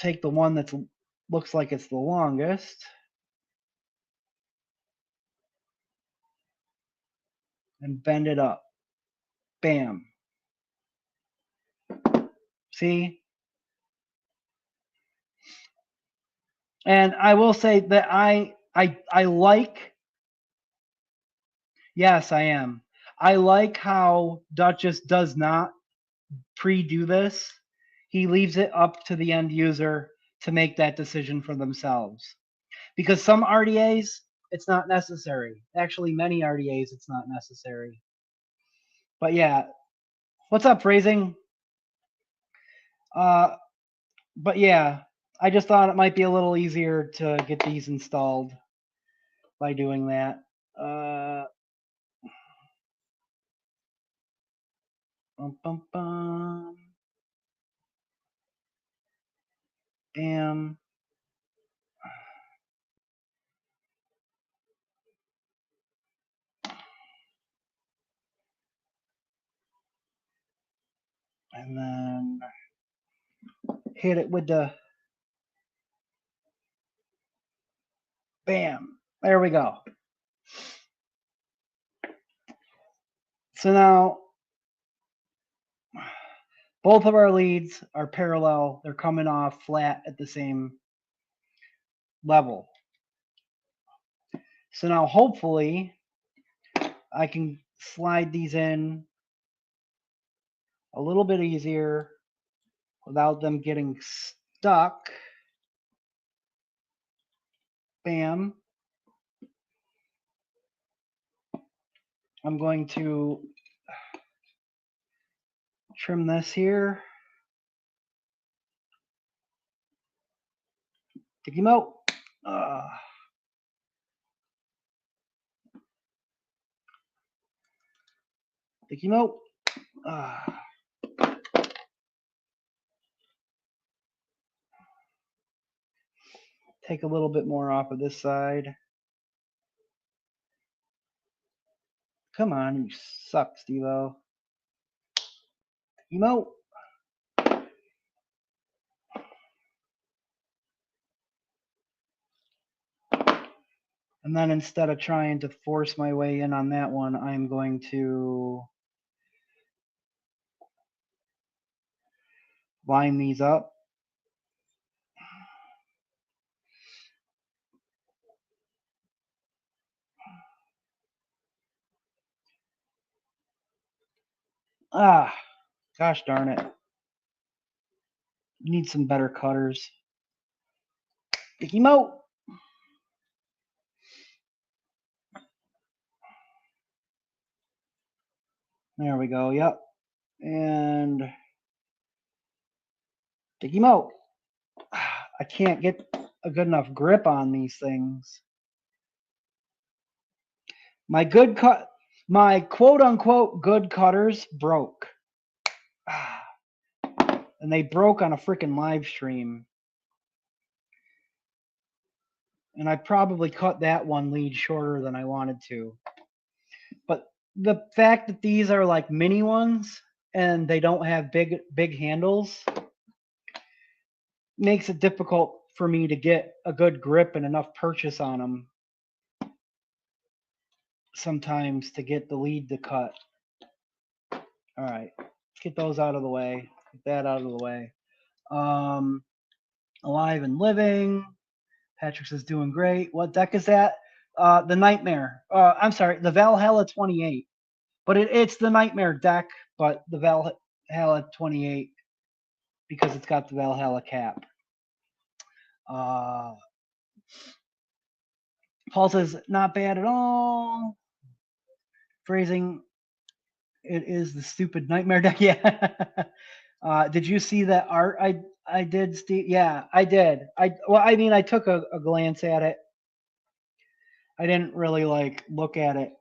take the one that looks like it's the longest and bend it up. Bam. See? And I will say that I like, yes, I am. I like how Duchess does not pre-do this. He leaves it up to the end user to make that decision for themselves. Because some RDAs, it's not necessary. Actually, many RDAs, it's not necessary. But yeah, what's up, Phrasing? But yeah, I just thought it might be a little easier to get these installed by doing that. Bum, bum, bum. Bam. And then hit it with the bam. There we go. So now both of our leads are parallel. They're coming off flat at the same level. So now hopefully I can slide these in a little bit easier without them getting stuck. Bam. I'm going to trim this here. Take him out. Take him out. Take a little bit more off of this side. Come on, you suck, Steve-O. Take him out. And then instead of trying to force my way in on that one, I'm going to line these up. Gosh darn it. You need some better cutters. Take him out. There we go. Yep. And take him out. I can't get a good enough grip on these things. My quote unquote good cutters broke. And they broke on a freaking live stream. And I probably cut that one lead shorter than I wanted to. But the fact that these are like mini ones and they don't have big handles makes it difficult for me to get a good grip and enough purchase on them sometimes to get the lead to cut. All right, let's get those out of the way. Get that out of the way. Alive and living. Patrick says doing great. What deck is that? The Nightmare. I'm sorry, the Valhalla 28. But it's the Nightmare deck, but the Valhalla 28 because it's got the Valhalla cap. Paul says not bad at all. Phrasing, it is the stupid Nightmare deck. Yeah. Did you see that art I did, Steve? Yeah, I did. I mean, I took a glance at it. I didn't really like look at it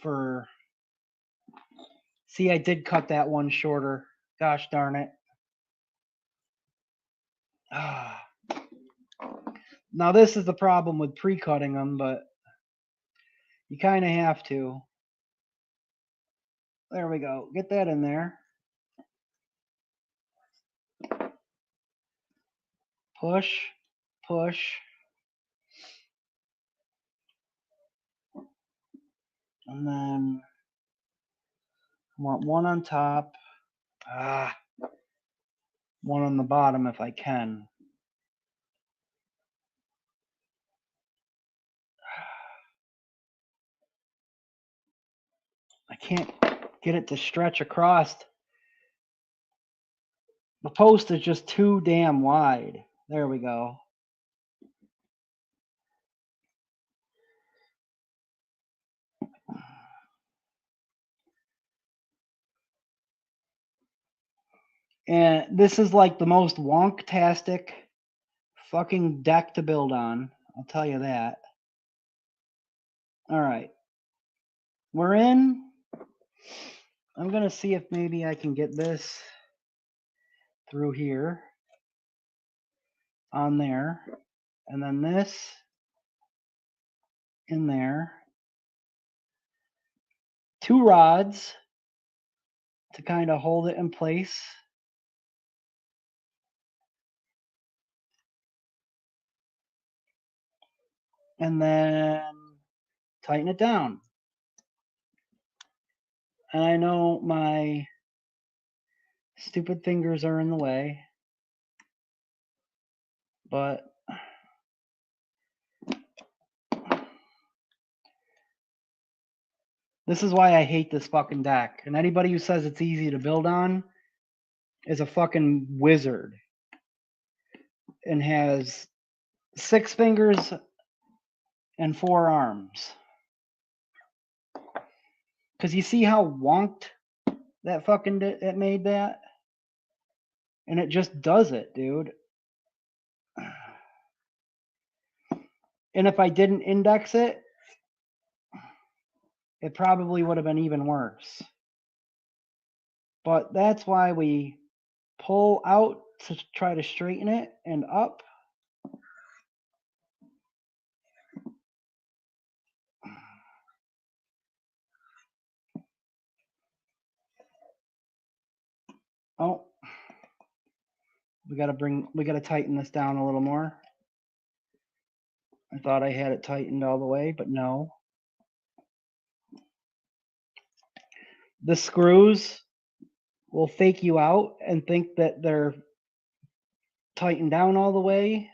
for. See, I did cut that one shorter. Gosh darn it. Now this is the problem with pre-cutting them, but you kind of have to. There we go. Get that in there. Push, push. And then I want one on top. One on the bottom if I can. I can't get it to stretch across. The post is just too damn wide. There we go. And this is like the most wonktastic fucking deck to build on. I'll tell you that. All right. We're in. I'm going to see if maybe I can get this through here on there. And then this in there. 2 rods to kind of hold it in place. And then tighten it down. And I know my stupid fingers are in the way, but this is why I hate this fucking deck. And anybody who says it's easy to build on is a fucking wizard and has 6 fingers and 4 arms. Because you see how wonked that fucking it made that? And it just does it, dude. And if I didn't index it, it probably would have been even worse. But that's why we pull out to try to straighten it and up. Oh, we gotta tighten this down a little more. I thought I had it tightened all the way, but no. The screws will fake you out and think that they're tightened down all the way,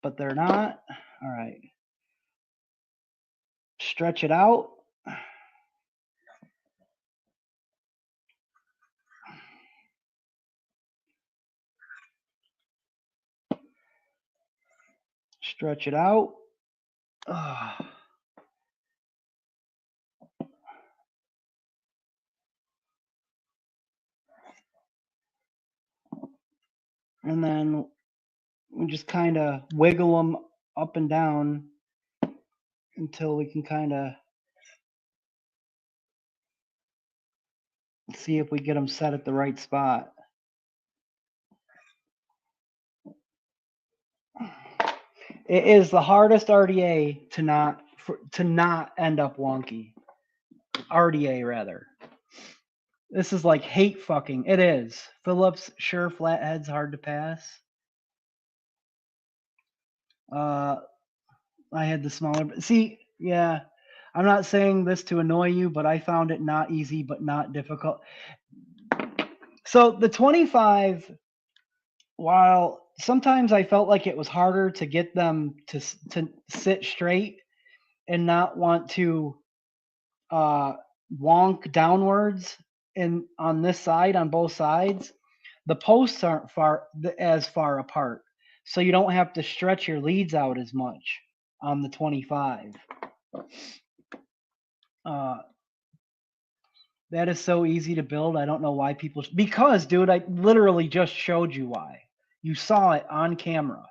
but they're not. All right. Stretch it out. Stretch it out. And then we just kind of wiggle them up and down until we can kind of see if we get them set at the right spot. It is the hardest RDA to not end up wonky. RDA rather. This is like hate fucking. It is. Phillips, sure, flathead's hard to pass. I had the smaller. See, yeah. I'm not saying this to annoy you, but I found it not easy, but not difficult. So the 25, while sometimes I felt like it was harder to get them to sit straight and not want to wonk downwards and on this side, on both sides, the posts aren't as far apart. So you don't have to stretch your leads out as much on the 25. That is so easy to build. I don't know why people... Because, dude, I literally just showed you why. You saw it on camera.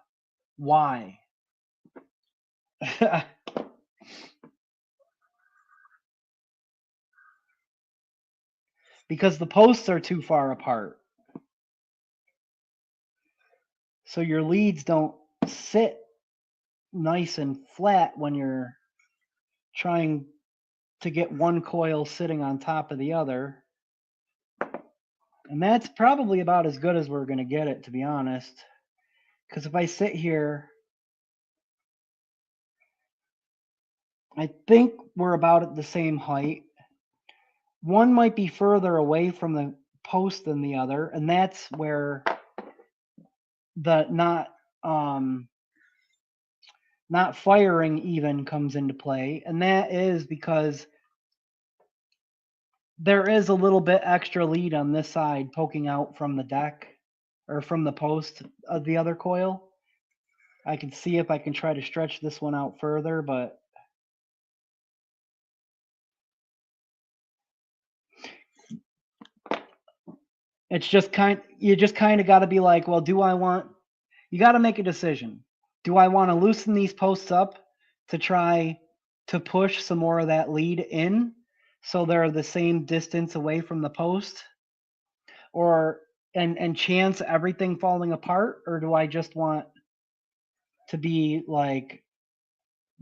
Why? Because the posts are too far apart. So your leads don't sit nice and flat when you're trying to get one coil sitting on top of the other. And that's probably about as good as we're going to get it, to be honest. Because if I sit here, I think we're about at the same height. One might be further away from the post than the other, and that's where the not firing even comes into play. And that is because there is a little bit extra lead on this side poking out from the deck or from the post of the other coil. I can see if I can try to stretch this one out further, but It's just you just kind of got to be like, well, you got to make a decision. Do I want to loosen these posts up to try to push some more of that lead in so they're the same distance away from the post, or and chance everything falling apart, or do I just want to be like,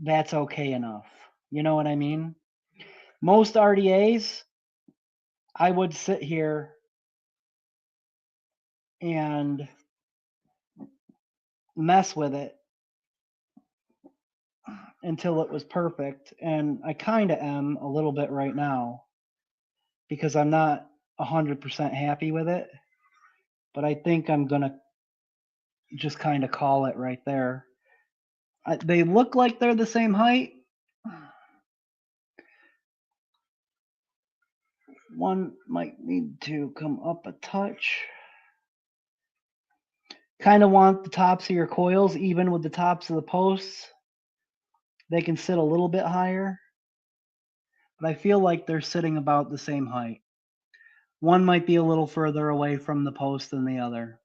that's okay enough? You know what I mean? Most RDAs, I would sit here and mess with it until it was perfect, and I kind of am a little bit right now because I'm not 100% happy with it, but I think I'm gonna just kind of call it right there. They look like they're the same height. One might need to come up a touch. Kind of want the tops of your coils even with the tops of the posts. They can sit a little bit higher, but I feel like they're sitting about the same height. One might be a little further away from the post than the other.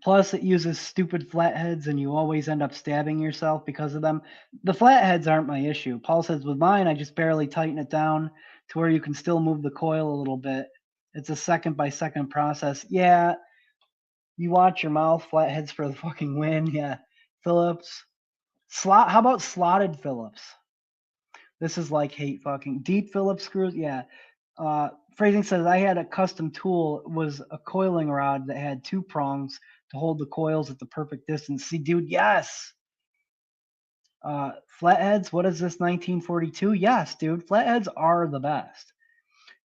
Plus, it uses stupid flatheads, and you always end up stabbing yourself because of them. The flatheads aren't my issue. Paul says, with mine, I just barely tighten it down to where you can still move the coil a little bit. It's a second-by-second process. Yeah, you watch your mouth. Flatheads for the fucking win. Yeah, Phillips. How about slotted Phillips? This is like hate fucking. Deep Phillips screws. Yeah. Phrasing says, I had a custom tool. It was a coiling rod that had 2 prongs to hold the coils at the perfect distance. See, dude, yes. Flatheads, what is this, 1942? Yes, dude, flatheads are the best.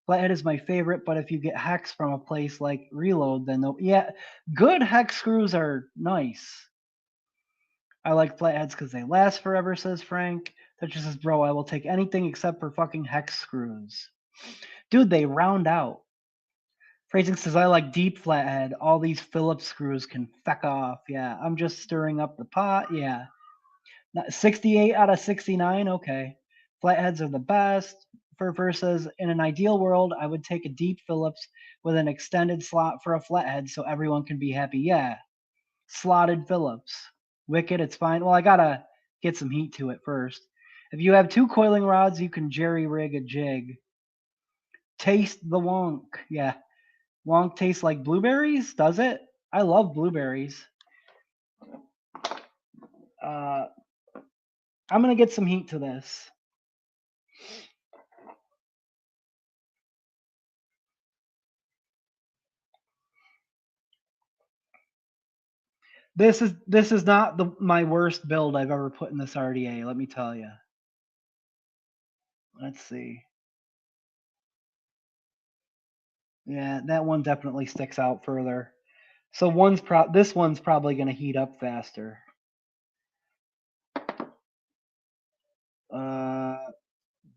Flathead is my favorite, but if you get hex from a place like Reload, then yeah, good hex screws are nice. I like flatheads because they last forever, says Frank. That just says, bro, I will take anything except for fucking hex screws. Dude, they round out. Phrasing says, I like deep flathead. All these Phillips screws can feck off. Yeah, I'm just stirring up the pot. Yeah. 68 out of 69. Okay. Flatheads are the best. Fur says, in an ideal world, I would take a deep Phillips with an extended slot for a flathead so everyone can be happy. Yeah. Slotted Phillips. Wicked, it's fine. Well, I gotta get some heat to it first. If you have 2 coiling rods, you can jerry rig a jig. Taste the wonk. Yeah. Wonk tastes like blueberries? Does it? I love blueberries. I'm going to get some heat to this. This is not my worst build I've ever put in this RDA, let me tell you. Let's see. Yeah, that one definitely sticks out further. So this one's probably going to heat up faster.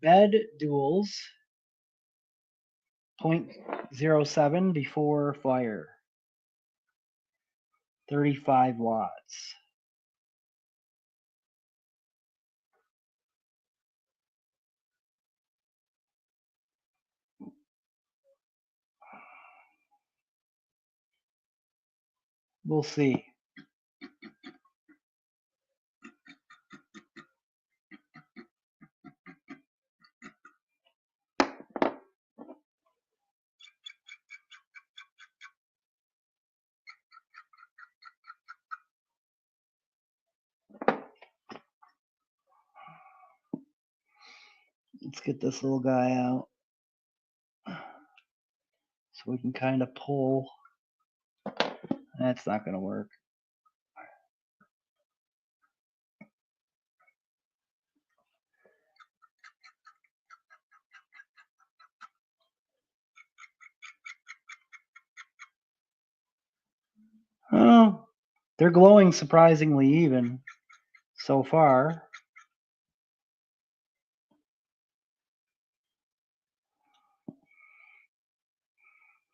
Bed duals 0.07 before fire. 35 watts. We'll see. Let's get this little guy out so we can kind of pull. That's not going to work. Oh, they're glowing surprisingly even so far.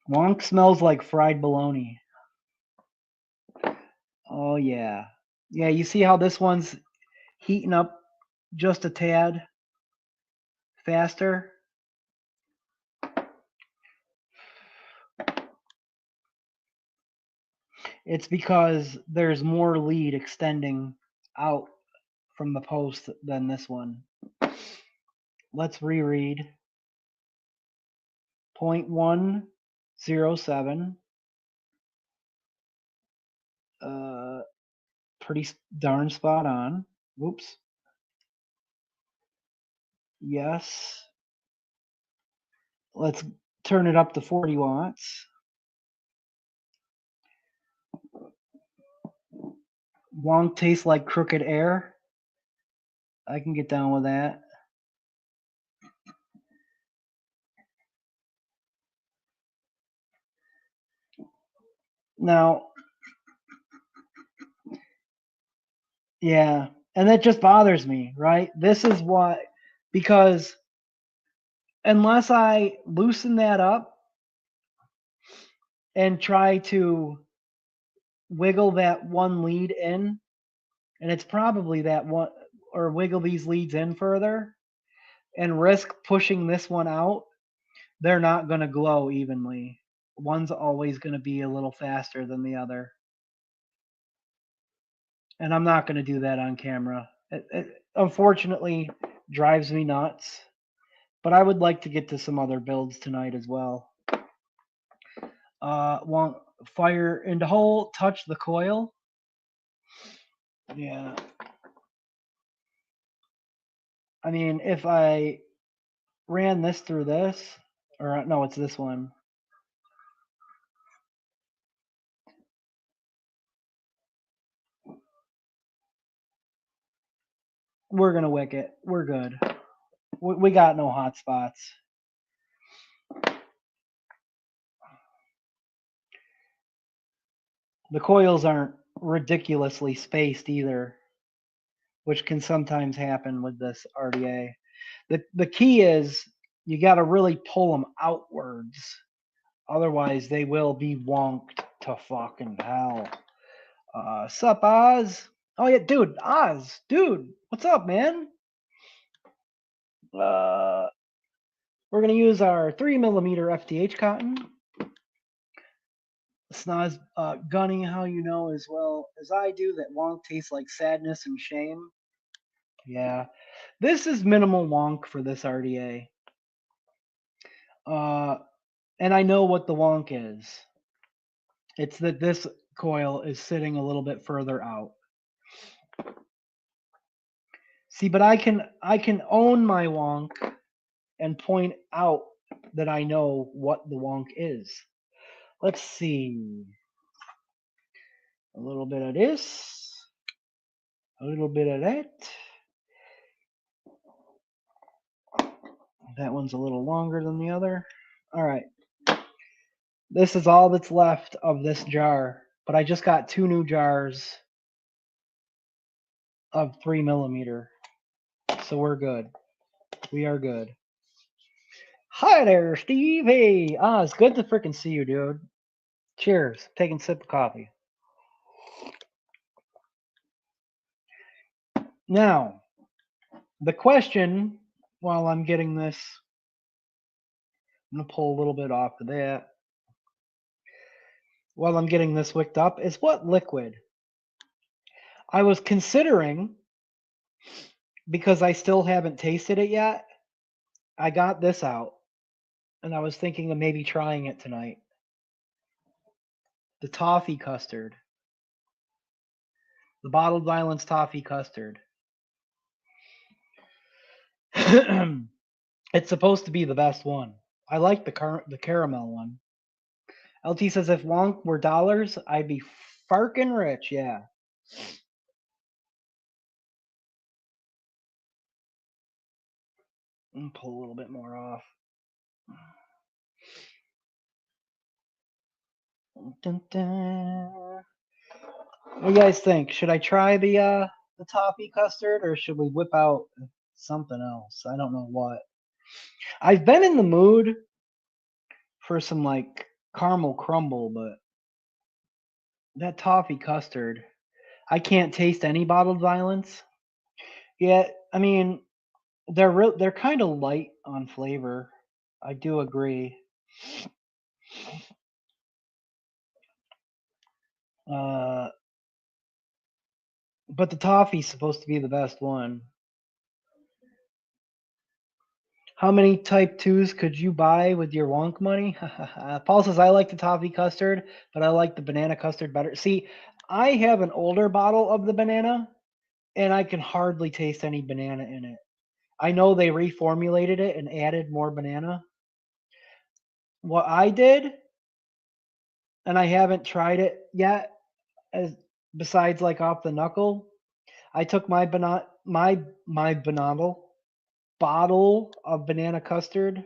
Wonk smells like fried bologna. Oh, yeah. Yeah, you see how this one's heating up just a tad faster? It's because there's more lead extending out from the post than this one. Let's reread. 0.107. Pretty darn spot on. Whoops. Yes. Let's turn it up to 40 watts. Wonk tastes like crooked air. I can get down with that. Now, yeah, and that just bothers me, right? This is what, because unless I loosen that up and try to wiggle that one lead in, and it's probably that one, or wiggle these leads in further and risk pushing this one out, they're not going to glow evenly. One's always going to be a little faster than the other. And I'm not going to do that on camera. It unfortunately drives me nuts. But I would like to get to some other builds tonight as well. Want fire into hole, touch the coil. Yeah. I mean, if I ran this through this, or no, it's this one. We're going to wick it. We're good. We got no hot spots. The coils aren't ridiculously spaced either, which can sometimes happen with this RDA. The key is you got to really pull them outwards. Otherwise, they will be wonked to fucking hell. Sup, Oz? Oh, yeah, dude, Oz. Dude, what's up, man? We're going to use our 3mm FTH cotton. Snoz, Gunny, how you know as well as I do that wonk tastes like sadness and shame? Yeah. This is minimal wonk for this RDA. And I know what the wonk is. It's that this coil is sitting a little bit further out. See, but I can own my wonk and point out that I know what the wonk is. Let's see. A little bit of this. A little bit of that. That one's a little longer than the other. All right. This is all that's left of this jar, but I just got 2 new jars of 3mm. So we're good. We are good. Hi there, Steve. Hey, it's good to freaking see you, dude. Cheers. Taking a sip of coffee. Now, the question, while I'm getting this, I'm going to pull a little bit off of that. While I'm getting this wicked up, is what liquid? I was considering, because I still haven't tasted it yet, I got this out, and I was thinking of maybe trying it tonight. The toffee custard. The bottled violence toffee custard. It's supposed to be the best one. I like the caramel one. LT says if wonk were dollars, I'd be farkin' rich. Yeah. Pull a little bit more off. Dun, dun. What do you guys think? Should I try the toffee custard, or should we whip out something else? I don't know what. I've been in the mood for some like caramel crumble, but that toffee custard, I can't taste any bottled violence. Yeah, I mean, they're kind of light on flavor. I do agree. But the toffee's supposed to be the best one. How many type 2s could you buy with your wonk money? Paul says, I like the toffee custard, but I like the banana custard better. See, I have an older bottle of the banana, and I can hardly taste any banana in it. I know they reformulated it and added more banana. What I did, and I haven't tried it yet, as besides like off the knuckle, I took my bottle of banana custard,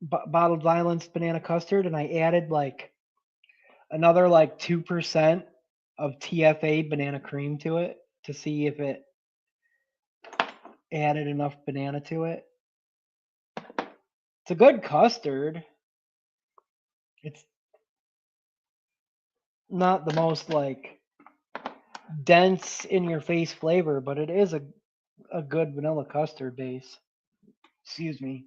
bottled Violence banana custard, and I added like another like 2% of TFA banana cream to it to see if it added enough banana to it. It's a good custard. It's not the most like dense in your face flavor, but it is a good vanilla custard base. Excuse me.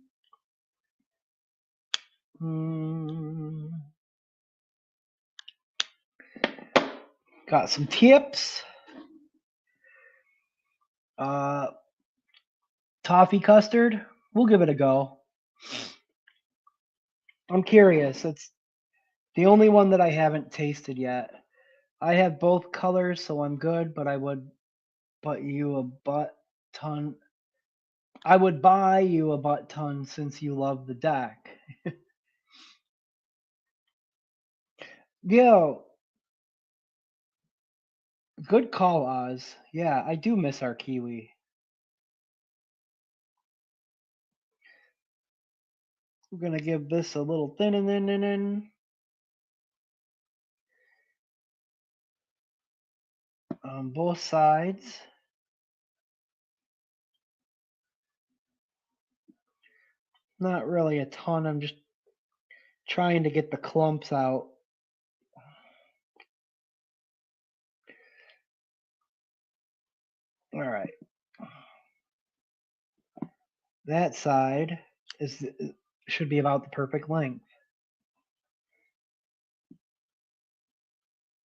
Got some tips. Toffee custard. We'll give it a go. I'm curious. It's the only one that I haven't tasted yet. I have both colors, so I'm good, but I would buy you a butt ton since you love the deck. Yo, good call, Oz. Yeah, I do miss our kiwi. We're gonna give this a little thin on both sides. Not really a ton. I'm just trying to get the clumps out. All right. That side should be about the perfect length.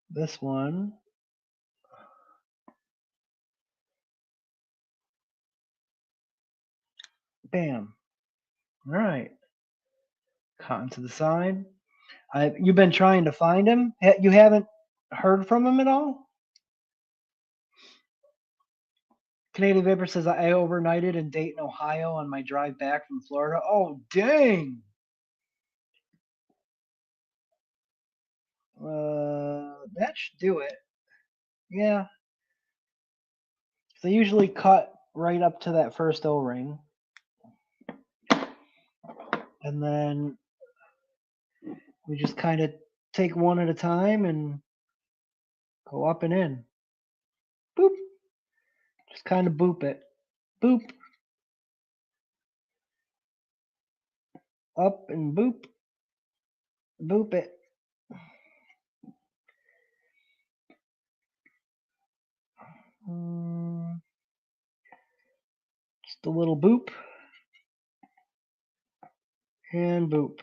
This one. Bam. All right. Cotton to the side. You've been trying to find him? You haven't heard from him at all? Canadian Vapor says, I overnighted in Dayton, Ohio on my drive back from Florida. Oh, dang. That should do it. Yeah. They usually cut right up to that first O-ring. And then we just kind of take one at a time and go up and in. Boop. Just kind of boop it. Boop. Up and boop. Boop it. Just a little boop. And boop.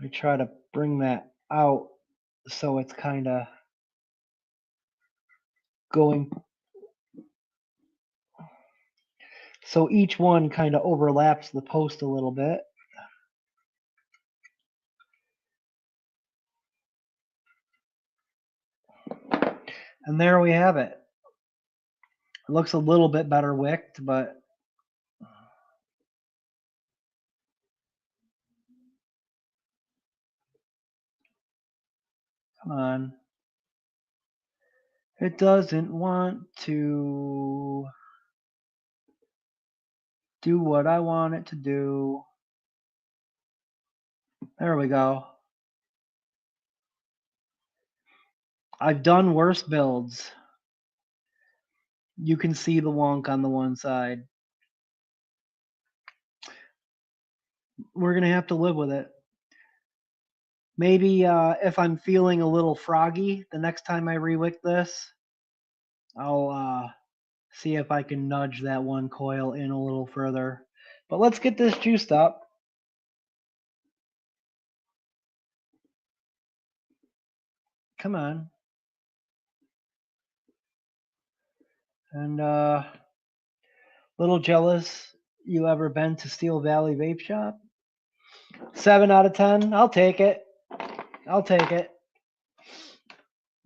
I try to bring that out so it's kind of going. So each one kind of overlaps the post a little bit. And there we have it. It looks a little bit better wicked, but come on. It doesn't want to do what I want it to do. There we go. I've done worse builds. You can see the wonk on the one side. We're going to have to live with it. Maybe if I'm feeling a little froggy, the next time I rewick this, I'll See if I can nudge that one coil in a little further. But let's get this juiced up. Come on. And little jealous you ever been to Steel Valley Vape Shop? 7 out of 10. I'll take it. I'll take it.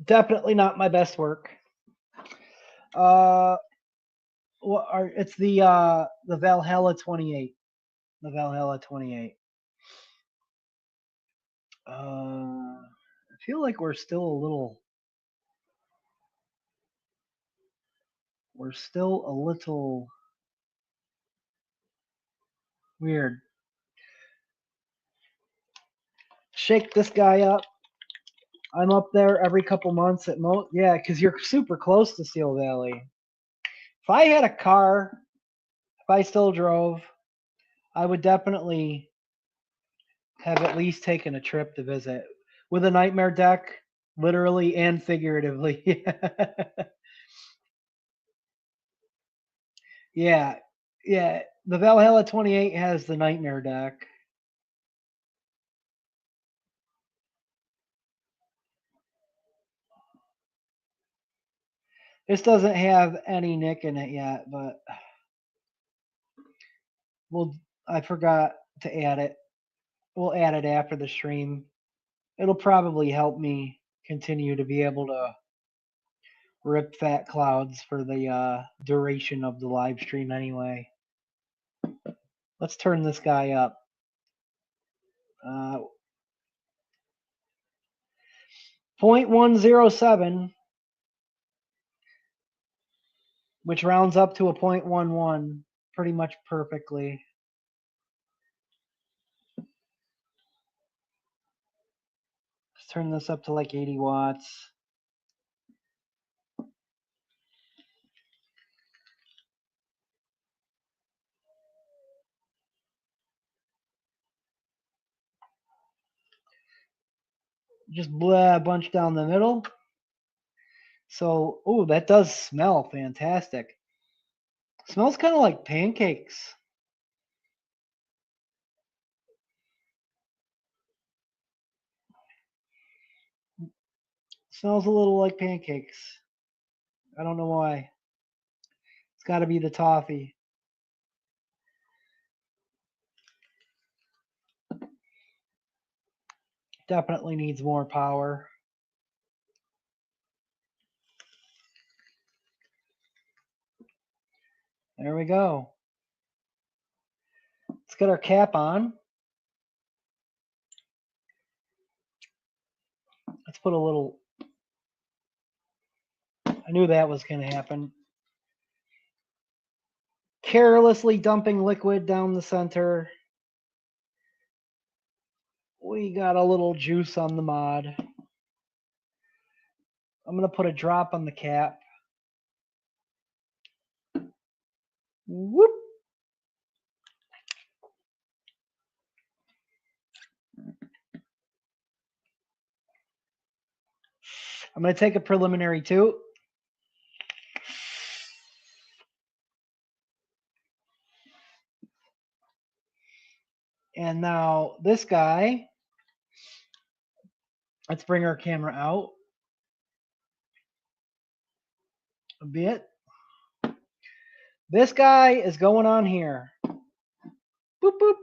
Definitely not my best work. It's the Valhalla 28. The Valhalla 28. I feel like we're still a little weird. Shake this guy up. I'm up there every couple months at most. Yeah, because you're super close to Steel Valley. If I had a car, if I still drove, I would definitely have at least taken a trip to visit with a nightmare deck, literally and figuratively. Yeah, yeah. The Valhalla 28 has the nightmare deck. This doesn't have any nick in it yet, but I forgot to add it. We'll add it after the stream. It'll probably help me continue to be able to rip fat clouds for the duration of the live stream anyway. Let's turn this guy up. 0.107, which rounds up to a 0.11 pretty much perfectly. Let's turn this up to like 80 watts. Just blah, bunch down the middle. So, oh, that does smell fantastic. Smells kind of like pancakes. Smells a little like pancakes. I don't know why. It's got to be the toffee. Definitely needs more power. There we go. Let's get our cap on. Let's put a little. I knew that was going to happen. Carelessly dumping liquid down the center. We got a little juice on the mod. I'm going to put a drop on the cap. Whoop. I'm going to take a preliminary too. And now this guy, let's bring our camera out a bit. This guy is going on here. Boop, boop.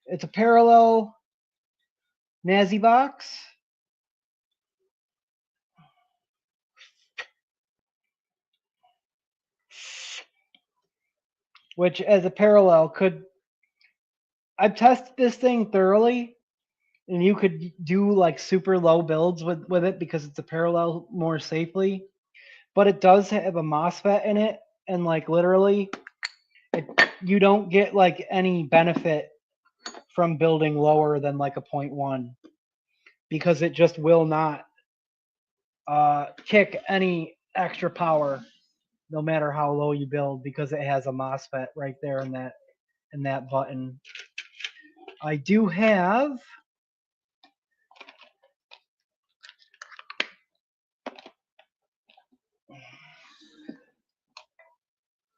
It's a parallel Nazi box. Which as a parallel could, I've tested this thing thoroughly, and you could do like super low builds with it because it's a parallel more safely. But it does have a MOSFET in it, and like literally, you don't get like any benefit from building lower than like a 0.1 because it just will not kick any extra power no matter how low you build because it has a MOSFET right there in that button. I do have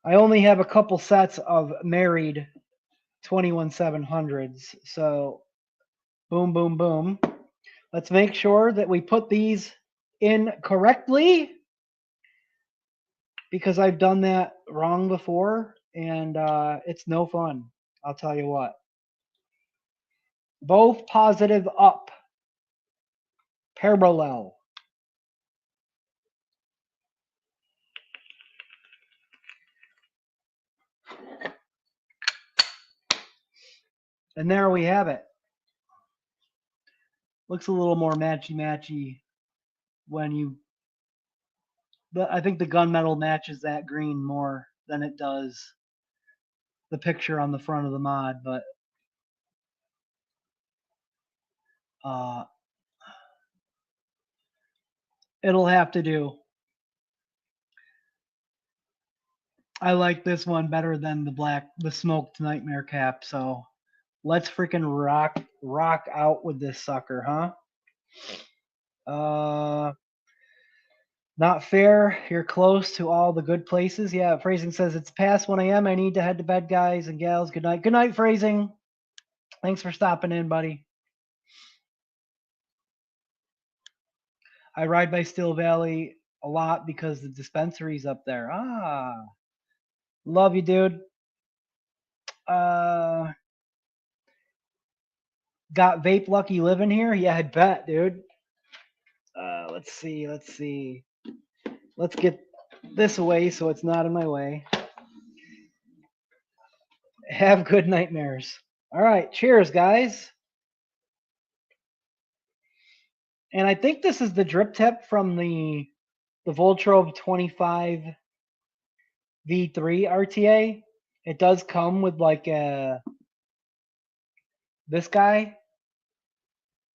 I only have a couple sets of married 21700s. So boom, boom, boom. Let's make sure that we put these in correctly, because I've done that wrong before, and it's no fun. I'll tell you what. Both positive up. Parallel. And there we have it. Looks a little more matchy-matchy when you... But I think the gunmetal matches that green more than it does the picture on the front of the mod, but it'll have to do. I like this one better than the smoked nightmare cap, so let's freaking rock out with this sucker, huh? Not fair. You're close to all the good places. Yeah, Phrasing says it's past 1 a.m. I need to head to bed, guys and gals. Good night. Good night, Phrasing. Thanks for stopping in, buddy. I ride by Still Valley a lot because the dispensary's up there. Ah, love you, dude. Got Vape Lucky living here? Yeah, I bet, dude. Let's see. Let's get this away so it's not in my way. Have good nightmares. All right, cheers, guys. And I think this is the drip tip from the Voltrobe 25 V3 RTA. It does come with like this guy,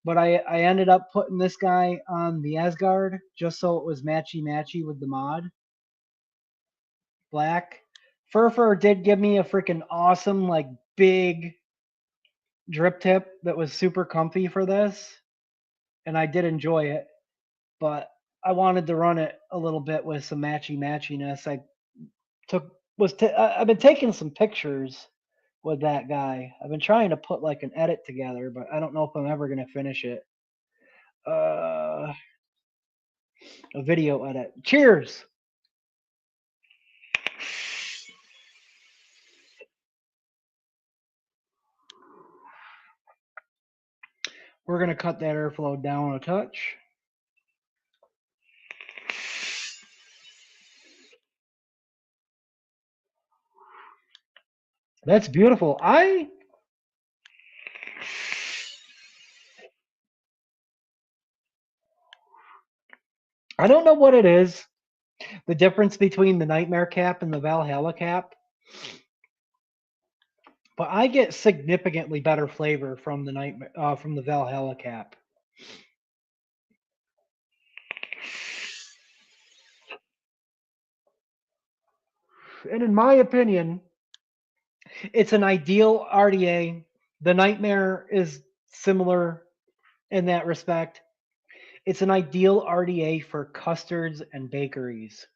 but I ended up putting this guy on the Asgard just so it was matchy with the mod. Black. Furfur did give me a freaking awesome, like, big drip tip that was super comfy for this, and I did enjoy it, but I wanted to run it a little bit with some matchiness. I've been taking some pictures with that guy. I've been trying to put like an edit together, but I don't know if I'm ever gonna finish it. A video edit. Cheers. We're gonna cut that airflow down a touch. That's beautiful. I don't know what it is. The difference between the Nightmare cap and the Valhalla cap, but I get significantly better flavor from the Valhalla cap. And in my opinion, it's an ideal RDA. The Nightmare is similar in that respect. It's an ideal RDA for custards and bakeries.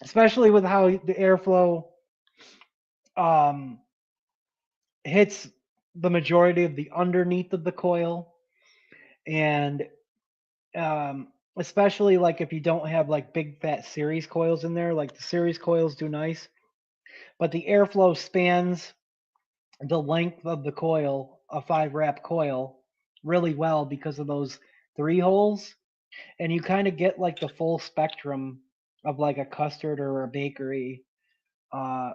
Especially with how the airflow hits the majority of the underneath of the coil, and especially like if you don't have like big fat series coils in there, like the series coils do nice, but the airflow spans the length of the coil, a 5-wrap coil, really well because of those 3 holes, and you kind of get like the full spectrum of like a custard or a bakery. I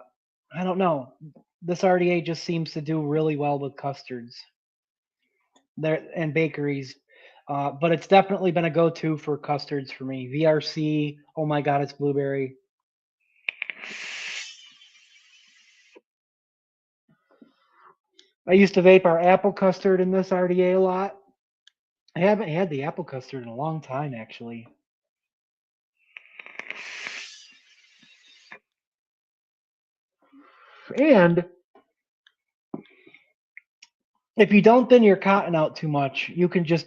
don't know. This RDA just seems to do really well with custards there and bakeries. But it's definitely been a go-to for custards for me. VRC, oh my god, it's blueberry. I used to vape our apple custard in this RDA a lot. I haven't had the apple custard in a long time, actually. And if you don't thin your cotton out too much, you can just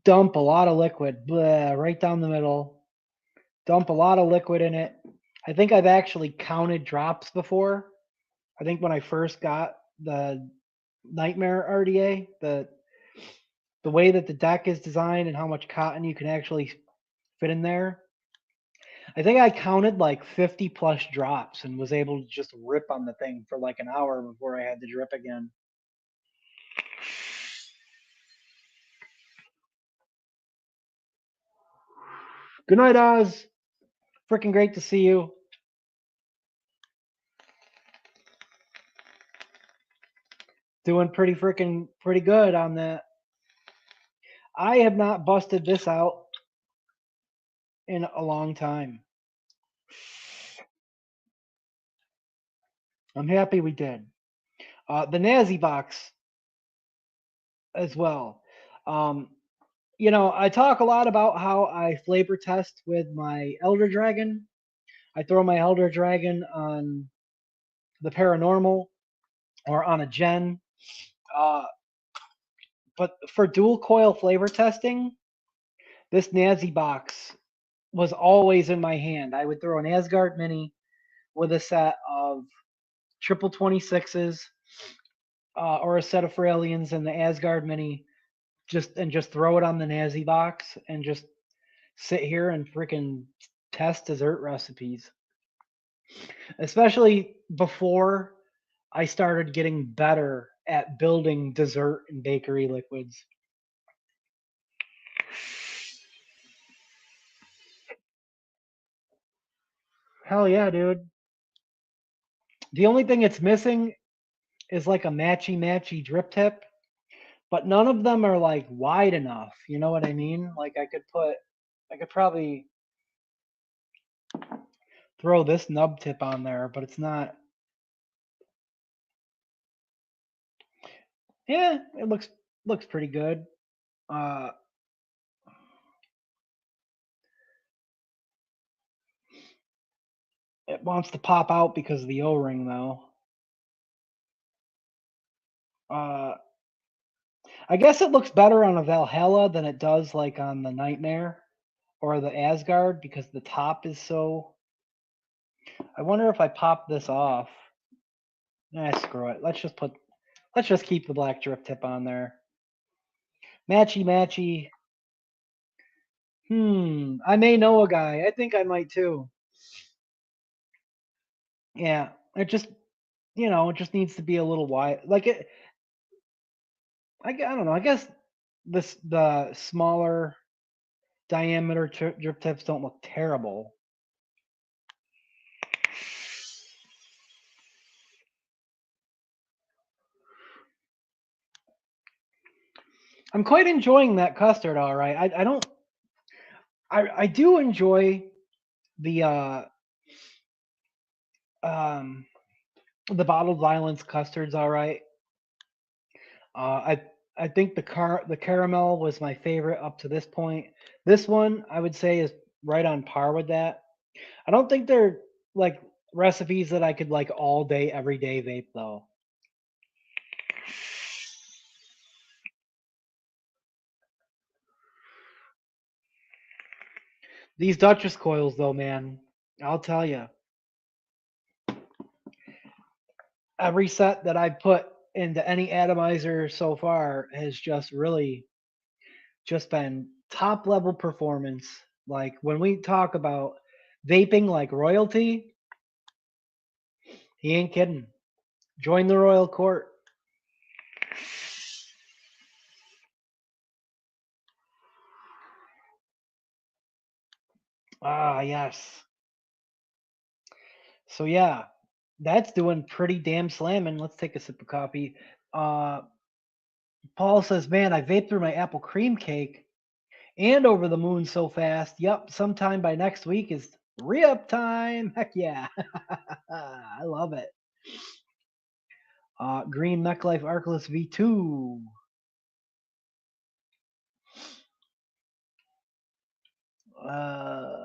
dump a lot of liquid, right down the middle. Dump a lot of liquid in it. I think I've actually counted drops before. I think when I first got the Nightmare RDA, the way that the deck is designed and how much cotton you can actually fit in there, I think I counted like 50 plus drops and was able to just rip on the thing for like an hour before I had to drip again. Good night, Oz. Freaking great to see you. Doing pretty good on that. I have not busted this out in a long time. I'm happy we did. The Nazi box as well. Um, I talk a lot about how I flavor test with my Elder Dragon. I throw my Elder Dragon on the paranormal or on a gen. Uh, but for dual coil flavor testing, this Nazi box was always in my hand. I would throw an Asgard Mini with a set of triple 26s or a set of Frailians and the Asgard Mini, just throw it on the Nazi box and just sit here and freaking test dessert recipes. Especially before I started getting better at building dessert and bakery liquids. Hell yeah, dude. The only thing it's missing is like a matchy drip tip, but none of them are like wide enough. You know what I mean? Like I could probably throw this nub tip on there, but it's not. Yeah, it looks pretty good. Uh, it wants to pop out because of the O-ring though. Uh, I guess it looks better on a Valhalla than it does like on the Nightmare or the Asgard because the top is so. I wonder if I pop this off. Screw it. Let's just keep the black drip tip on there. Matchy. I may know a guy. I think I might too. Yeah, it just it just needs to be a little wide. Like it, I don't know. I guess the smaller diameter drip tips don't look terrible. I'm quite enjoying that custard. All right, I don't. I do enjoy the um the bottled violence custards. All right. I think the caramel was my favorite up to this point. This one I would say is right on par with that. I don't think they're like recipes that I could like all day every day vape though. These Duchess coils though, man, I'll tell you, every set that I've put into any atomizer so far has just really just been top level performance. Like when we talk about vaping like royalty, he ain't kidding. Join the royal court. Ah, yes. So yeah, that's doing pretty damn slamming. Let's take a sip of coffee. Uh, Paul says, "Man, I vaped through my apple cream cake and over the moon so fast. Yep, sometime by next week is re-up time. Heck yeah, I love it." Green Mech Life Arcless V2. Uh,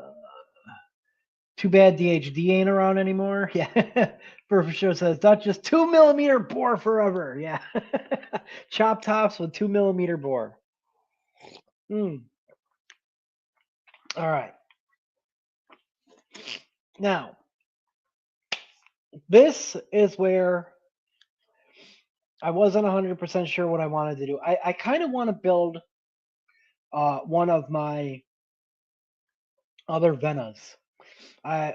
Too bad DHD ain't around anymore. Yeah. For sure says Duchess 2 millimeter bore forever. Yeah. Chop tops with 2 millimeter bore. Mm. All right. Now, this is where I wasn't 100% sure what I wanted to do. I kind of want to build one of my other Venas.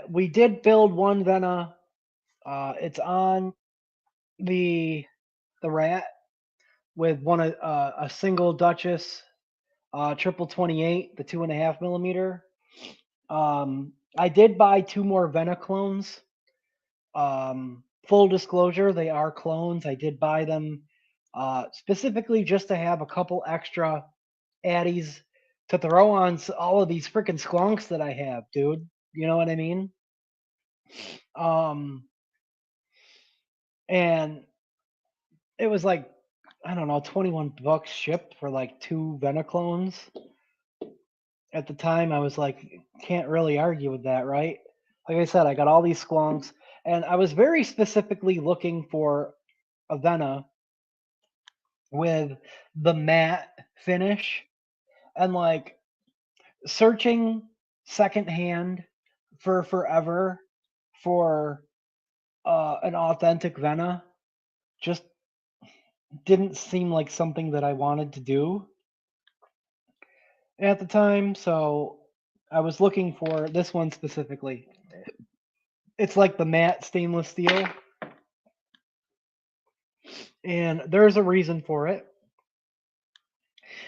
We did build one Vena. It's on the rat with a single Duchess, triple 28, the 2.5 millimeter. I did buy two more Vena clones. Full disclosure, they are clones. I did buy them specifically just to have a couple extra addies to throw on all of these freaking squonks that I have, dude. You know what I mean? Um, and it was like, I don't know, $21 shipped for like two Vena clones. At the time, I was like, can't really argue with that, right? Like I said, I got all these squonks, and I was very specifically looking for a Vena with the matte finish, and like searching secondhand for forever for an authentic Vena just didn't seem like something that I wanted to do at the time. So I was looking for this one specifically. It's like the matte stainless steel, and there's a reason for it.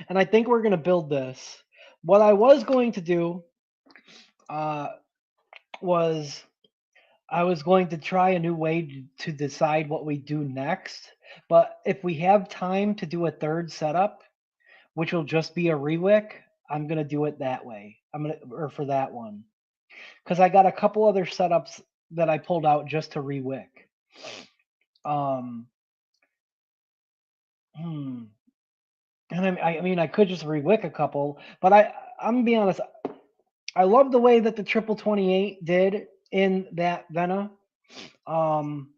And I think we're going to build this. What I was going to do uh, was I was going to try a new way to decide what we do next. But if we have time to do a third setup, which will just be a rewick, I'm gonna do it that way. Or for that one, because I got a couple other setups that I pulled out just to rewick. Um, hmm. And I mean, I could just rewick a couple, but I'm gonna be honest. I love the way that the triple 28 did in that Vena. Um,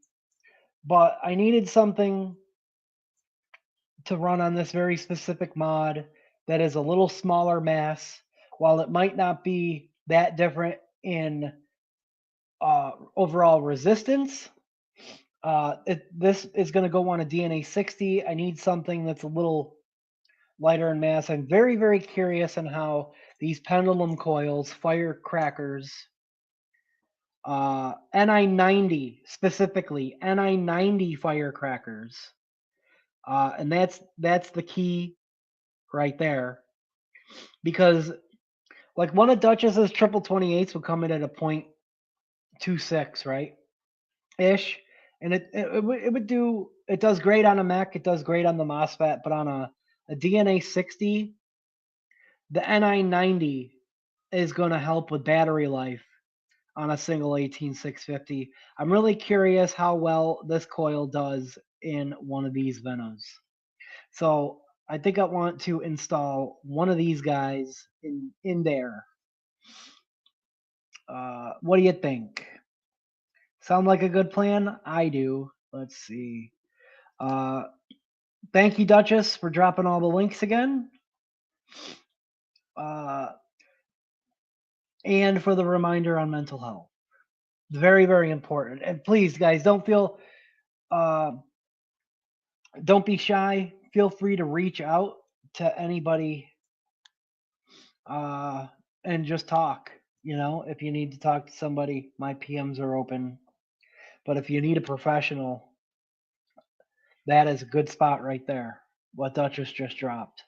but I needed something to run on this very specific mod that is a little smaller mass. While it might not be that different in overall resistance, this is going to go on a DNA 60. I need something that's a little lighter in mass. I'm very, very curious on how these pendulum coils, firecrackers, NI90 specifically, NI90 firecrackers, and that's the key right there, because like one of Duchess's triple 28s would come in at a 0.26, right? Ish. And it would do, it does great on a Mech, it does great on the MOSFET, but on a DNA 60, the NI90 is going to help with battery life on a single 18650. I'm really curious how well this coil does in one of these Venos. So I think I want to install one of these guys in there. What do you think? Sound like a good plan? I do. Let's see. Uh, thank you, Duchess, for dropping all the links again. And for the reminder on mental health. Very, very important. And please, guys, don't be shy. Feel free to reach out to anybody and just talk. You know, if you need to talk to somebody, my PMs are open. But if you need a professional, that is a good spot right there. What Duchess just dropped.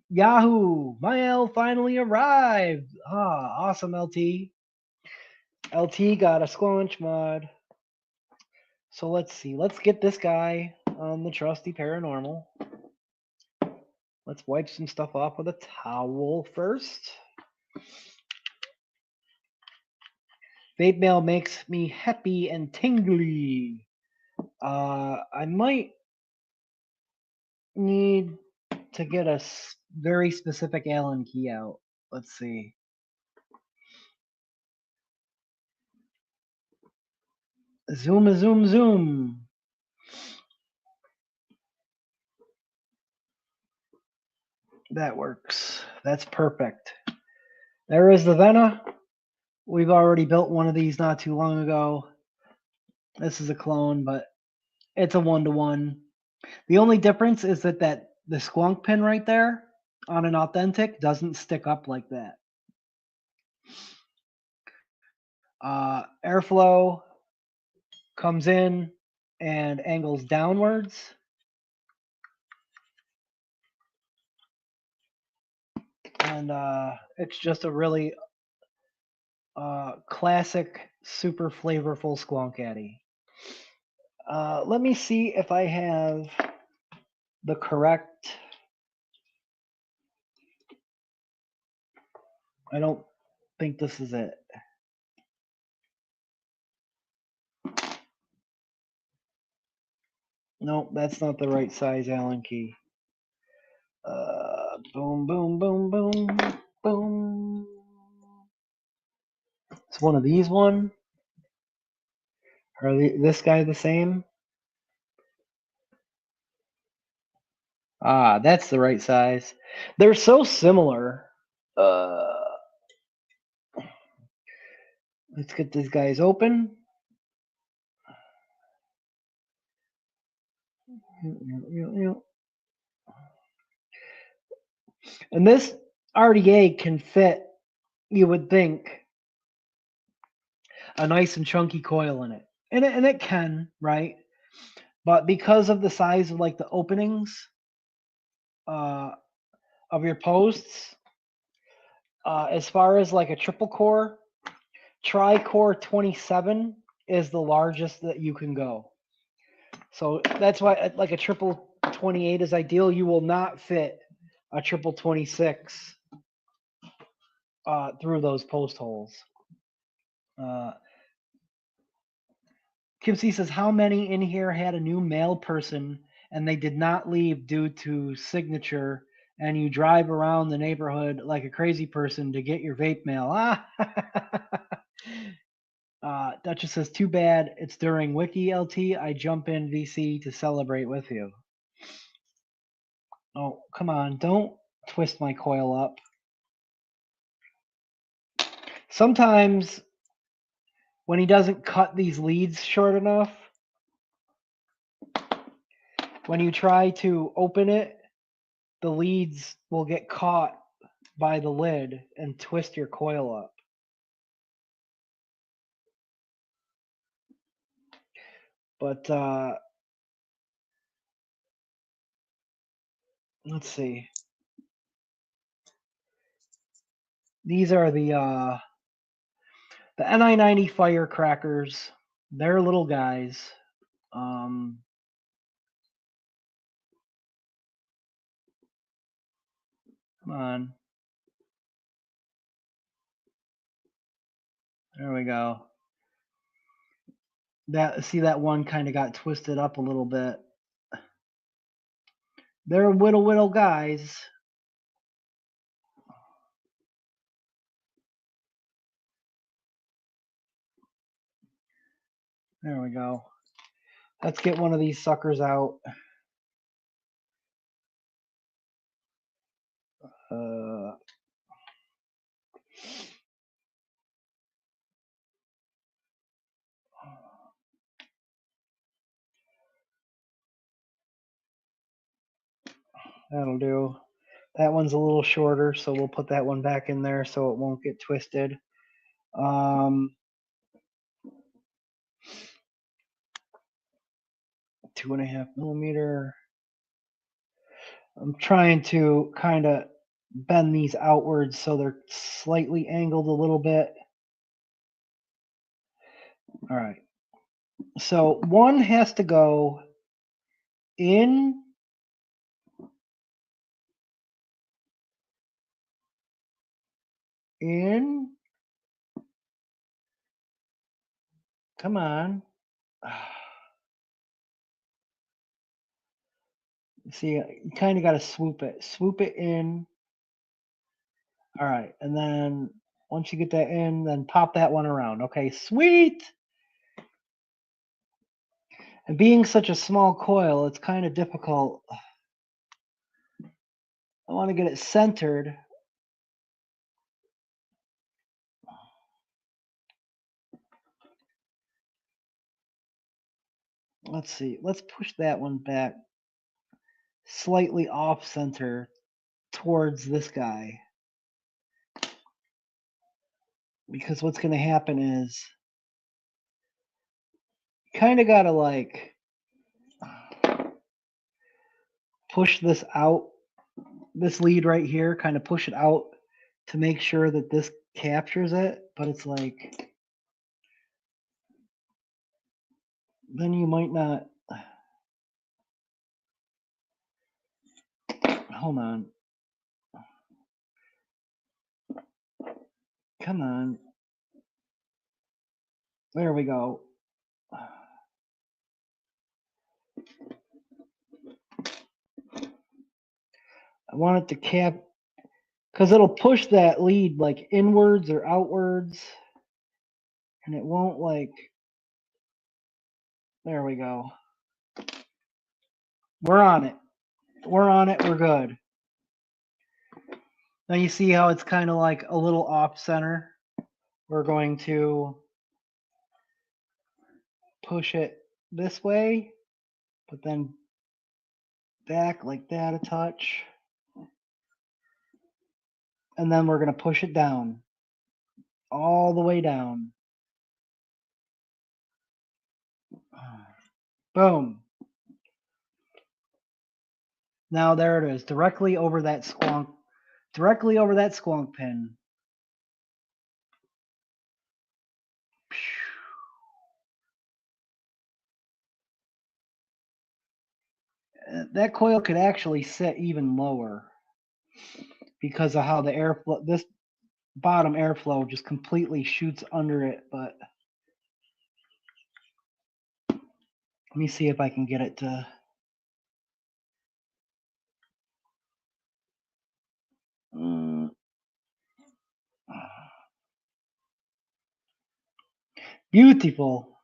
Yahoo! My L finally arrived. Ah, awesome, LT. LT got a squanch mod. So let's see. Let's get this guy on the trusty paranormal. Let's wipe some stuff off with a towel first. Vape mail makes me happy and tingly. I might need to get a very specific Allen key out. Let's see. Zoom, zoom, zoom. That works. That's perfect. There is the Vena. We've already built one of these not too long ago. This is a clone, but it's a 1-to-1. The only difference is that the squonk pin right there on an authentic doesn't stick up like that. Airflow comes in and angles downwards. And it's just a really classic, super flavorful squonk caddy. Let me see if I have the correct. I don't think this is it. Nope, that's not the right size Allen key. Boom, boom, boom, boom, boom. It's one of these one. Are this guy the same? Ah, that's the right size. They're so similar. Let's get these guys open. And this RDA can fit, you would think, a nice and chunky coil in it. And it can, right? But because of the size of like the openings of your posts, as far as like a triple core, tri-core 27 is the largest that you can go. So that's why like a triple 28 is ideal. You will not fit a triple 26 through those post holes. Kim C says, how many in here had a new mail person and they did not leave due to signature, and you drive around the neighborhood like a crazy person to get your vape mail? Duchess says, too bad it's during Wiki LT. I jump in VC to celebrate with you. Oh, come on. Don't twist my coil up. Sometimes when he doesn't cut these leads short enough, when you try to open it, the leads will get caught by the lid and twist your coil up. But let's see. These are the NI90 firecrackers. They're little guys. Come on. There we go. See that one kind of got twisted up a little bit. They're whittle guys. There we go. Let's get one of these suckers out. That'll do. That one's a little shorter, so we'll put that one back in there so it won't get twisted. 2.5 millimeter. I'm trying to kind of bend these outwards so they're slightly angled a little bit. All right. So one has to go in. Come on. See, you kind of got to swoop it. Swoop it in. All right. And then once you get that in, then pop that one around. Okay, sweet. And being such a small coil, it's kind of difficult I want to get it centered. Let's see. Let's push that one back slightly off center towards this guy. Because what's going to happen is you kind of got to like push this out, this lead right here, kind of push it out to make sure that this captures it. But it's like, then you might not. Hold on. Come on. There we go. I want it to cap, because it'll push that lead like inwards or outwards, and it won't like, there we go. We're on it. We're on it. We're good. Now you see how it's kind of like a little off center. We're going to push it this way, but then back like that a touch. And then we're going to push it down, all the way down. Boom. Now there it is, directly over that squonk pin. That coil could actually sit even lower because of how the airflow, this bottom airflow just completely shoots under it. But let me see if I can get it to. Beautiful.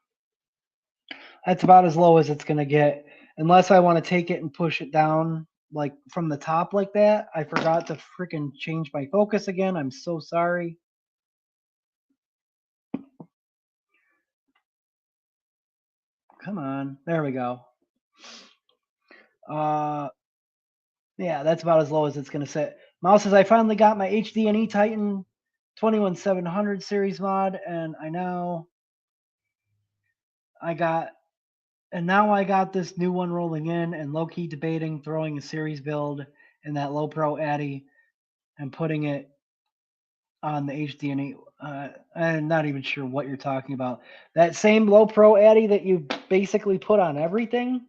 That's about as low as it's going to get, unless I want to take it and push it down like from the top like that. I forgot to freaking change my focus again. I'm so sorry. Come on. There we go. Yeah, that's about as low as it's going to sit. Mouse says, I finally got my HD and Titan 21700 series mod, and now I got this new one rolling in, and low-key debating throwing a series build in that low pro Addy and putting it on the HD&E. I'm not even sure what you're talking about. That same low pro Addy that you basically put on everything.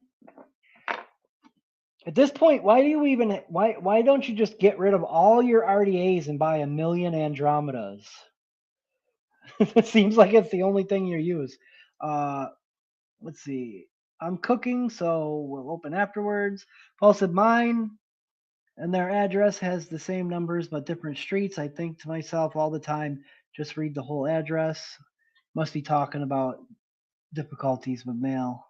At this point, why don't you just get rid of all your RDAs and buy 1,000,000 Andromedas? It seems like it's the only thing you use. Let's see. I'm cooking, so we'll open afterwards. Paul said mine and their address has the same numbers but different streets. I think to myself all the time, just read the whole address. Must be talking about difficulties with mail.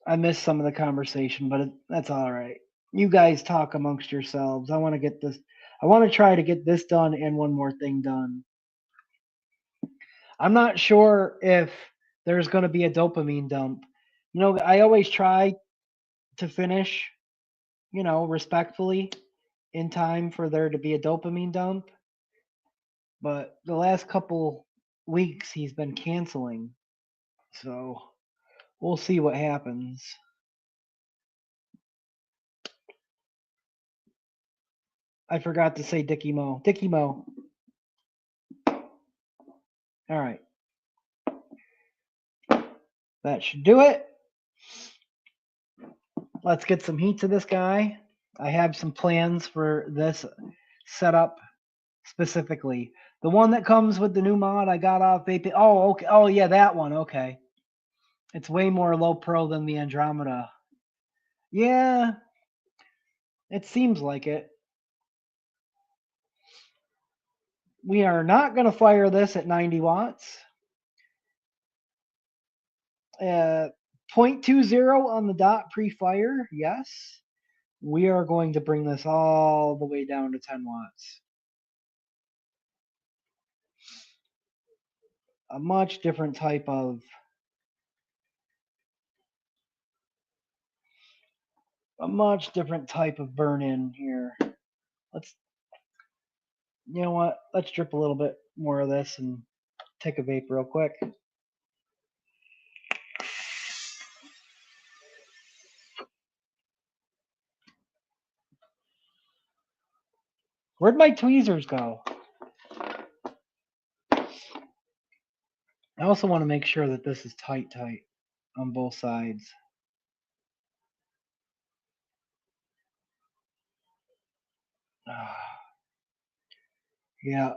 I missed some of the conversation, but that's all right. You guys talk amongst yourselves. I want to get this. I want to try to get this done and one more thing done. I'm not sure if there's going to be a dopamine dump. You know, I always try to finish, respectfully in time for there to be a dopamine dump. But the last couple weeks he's been canceling. So we'll see what happens. I forgot to say Dickie Mo. Dickie Mo. All right. That should do it. Let's get some heat to this guy. I have some plans for this setup specifically. The one that comes with the new mod I got off Vaping. Oh, okay. Oh, yeah, that one. Okay. It's way more low pro than the Andromeda. Yeah, it seems like it. We are not going to fire this at 90 watts. 0.20 on the dot pre-fire, yes. We are going to bring this all the way down to 10 watts. A much different type of burn-in here. You know what? Let's drip a little bit more of this and take a vape real quick. Where'd my tweezers go? I also want to make sure that this is tight on both sides. Yeah.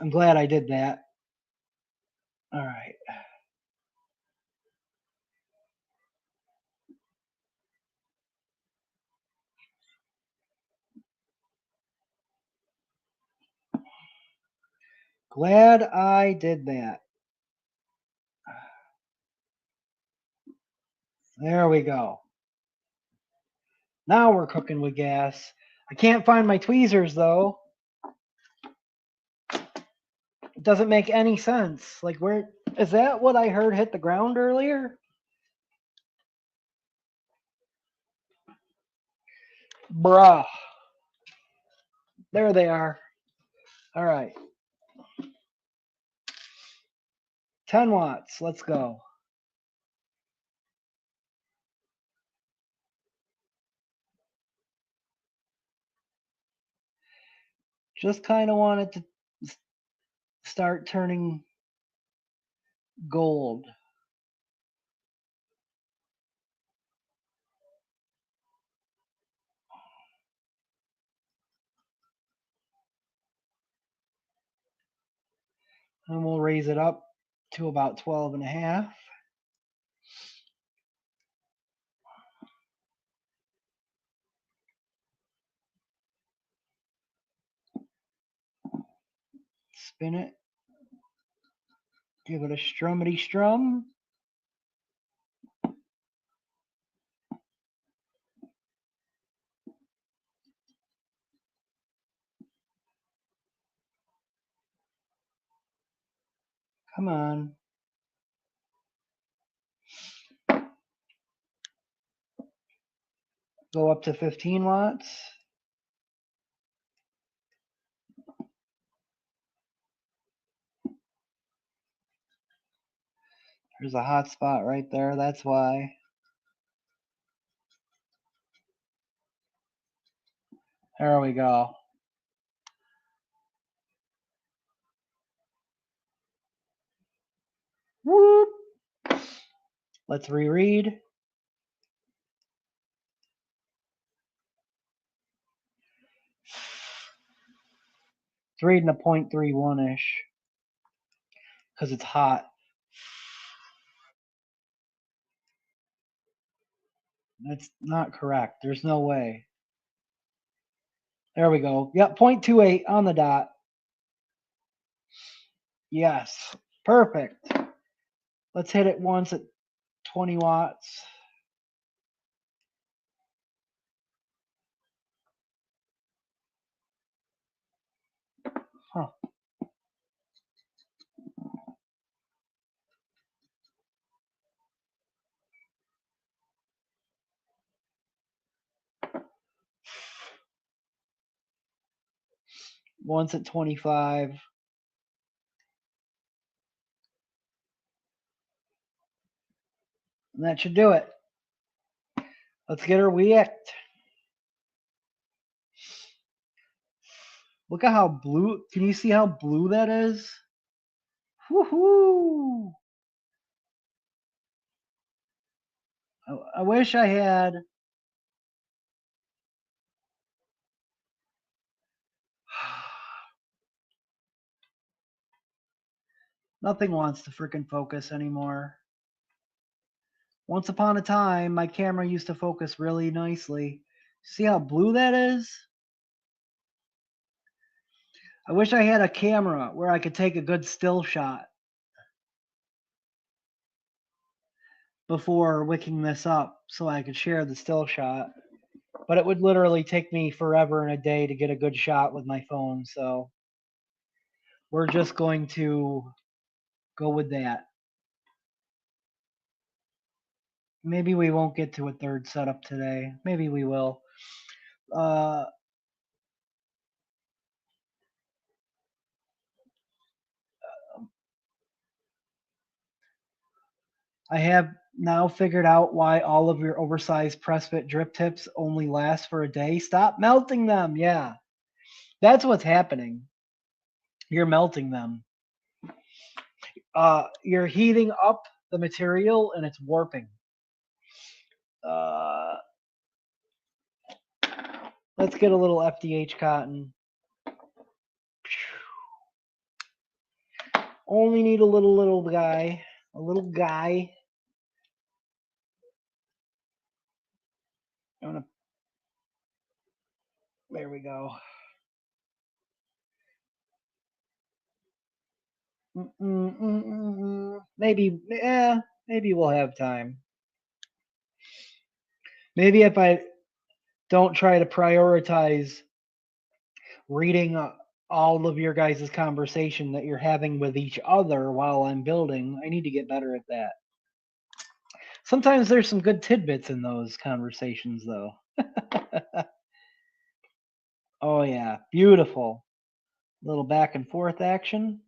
I'm glad I did that. All right. Glad I did that. There we go. Now we're cooking with gas. I can't find my tweezers though. It doesn't make any sense. Like, where is that? What I heard hit the ground earlier? Bruh. There they are. All right. 10 watts. Let's go. Just kind of wanted to start turning gold. And we'll raise it up to about 12 and a half. Spin it. Give it a strummity strum. Come on. Go up to 15 watts. There's a hot spot right there. That's why. There we go. Whoop. Let's reread. It's reading a 0.31-ish because it's hot. That's not correct. There's no way. There we go. Yep, 0.28 on the dot. Yes, perfect. Let's hit it once at 20 watts. Huh. Once at 25. And that should do it. Let's get her wicked. Look at how blue. Can you see how blue that is? Woohoo! I wish I had. Nothing wants to freaking focus anymore. Once upon a time, my camera used to focus really nicely. See how blue that is? I wish I had a camera where I could take a good still shot. before wicking this up so I could share the still shot. But it would literally take me forever and a day to get a good shot with my phone, so we're just going to go with that. Maybe we won't get to a third setup today. Maybe we will. I have now figured out why all of your oversized press fit drip tips only last for a day. Stop melting them. Yeah, that's what's happening. You're melting them. You're heating up the material and it's warping. Uh, let's get a little FDH cotton. Only need a little guy. A little guy. There we go. Maybe, maybe we'll have time. Maybe if I don't try to prioritize reading all of your guys' conversation that you're having with each other while I'm building, I need to get better at that. Sometimes there's some good tidbits in those conversations, though. Oh, yeah. Beautiful. Little back and forth action.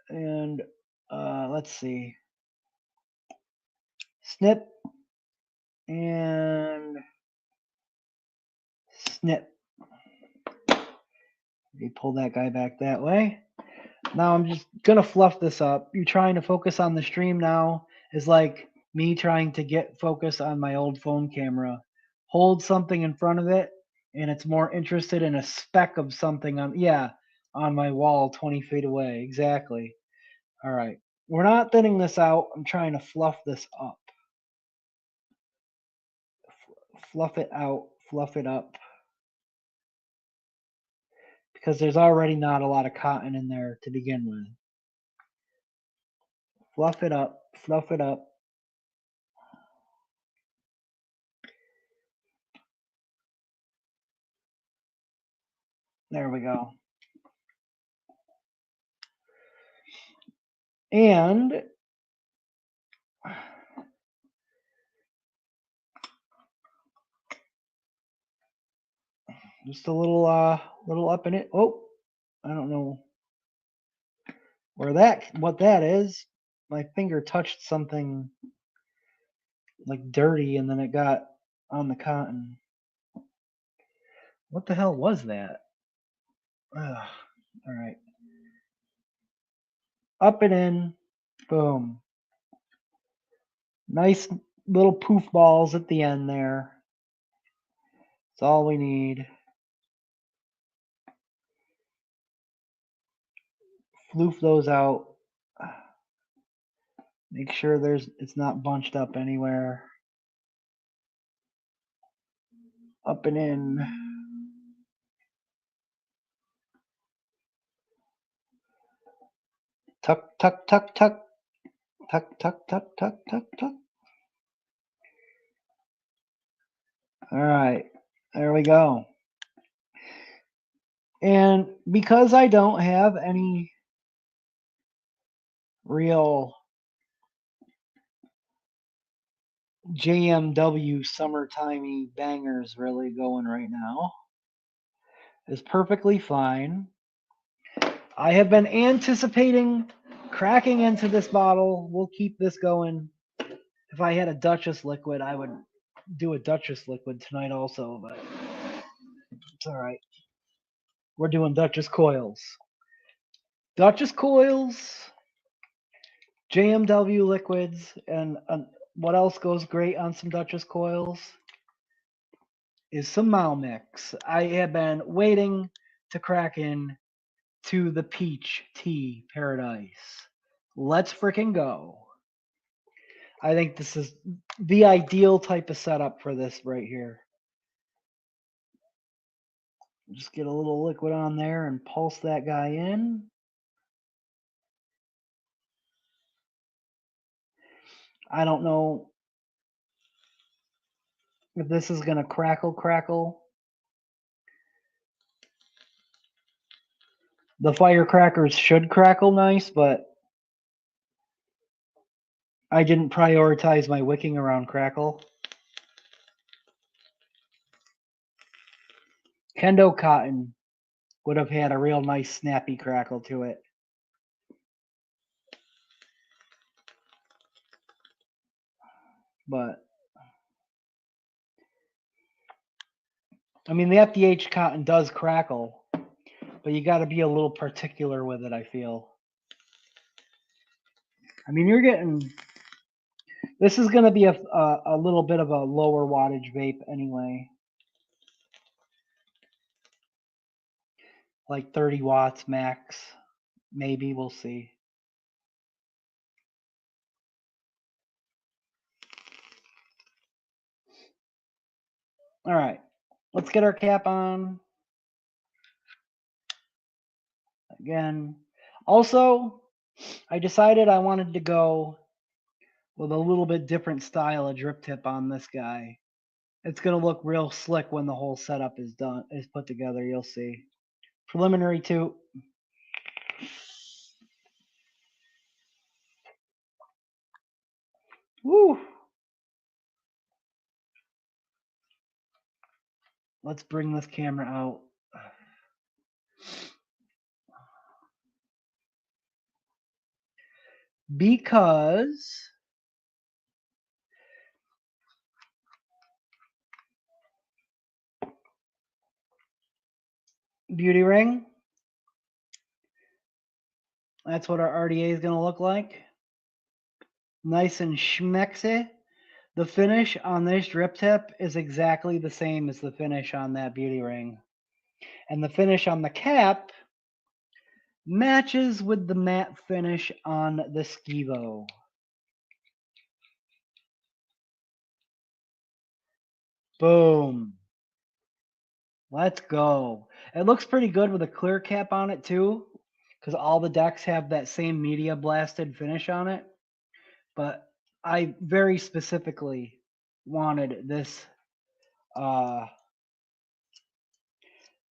And let's see. Snip and snip. You pull that guy back that way. Now I'm just gonna fluff this up. You trying to focus on the stream now is like me trying to get focus on my old phone camera. Hold something in front of it, and it's more interested in a speck of something on my wall 20 feet away. Exactly. All right. We're not thinning this out. I'm trying to fluff this up. Fluff it out. Fluff it up. Because there's already not a lot of cotton in there to begin with. Fluff it up. Fluff it up. There we go. And just a little up in it. Oh, I don't know what that is. My finger touched something like dirty and then it got on the cotton. What the hell was that? Ugh. All right. Up and in. Boom. Nice little poof balls at the end there. That's all we need. Floof those out. Make sure it's not bunched up anywhere. Up and in. Tuck, tuck, tuck, tuck. Tuck, tuck, tuck, tuck, tuck, tuck. All right. There we go. And because I don't have any real JMW summertimey bangers really going right now, is perfectly fine. I have been anticipating cracking into this bottle. We'll keep this going. If I had a Duchess liquid, I would do a Duchess liquid tonight also, but it's all right. We're doing Duchess coils. Duchess coils, JMW liquids, and what else goes great on some Duchess coils is some Malmix. I have been waiting to crack in to the peach tea paradise. Let's freaking go. I think this is the ideal type of setup for this right here. Just get a little liquid on there and pulse that guy in. I don't know if this is going to crackle. The firecrackers should crackle nice, but I didn't prioritize my wicking around crackle. Kendo cotton would have had a real nice snappy crackle to it. But I mean, the FDH cotton does crackle, but you got to be a little particular with it, I feel. I mean, you're getting, this is going to be a little bit of a lower wattage vape anyway. Like 30 watts max. Maybe, we'll see. All right, let's get our cap on. Again. Also, I decided I wanted to go with a little bit different style of drip tip on this guy. It's going to look real slick when the whole setup is put together, you'll see. Preliminary 2. Woo! Let's bring this camera out. Because beauty ring. That's what our RDA is going to look like. Nice and schmexy. The finish on this drip tip is exactly the same as the finish on that beauty ring. And the finish on the cap matches with the matte finish on the Skivo. Boom. Let's go. It looks pretty good with a clear cap on it too, because all the decks have that same media blasted finish on it. But I very specifically wanted this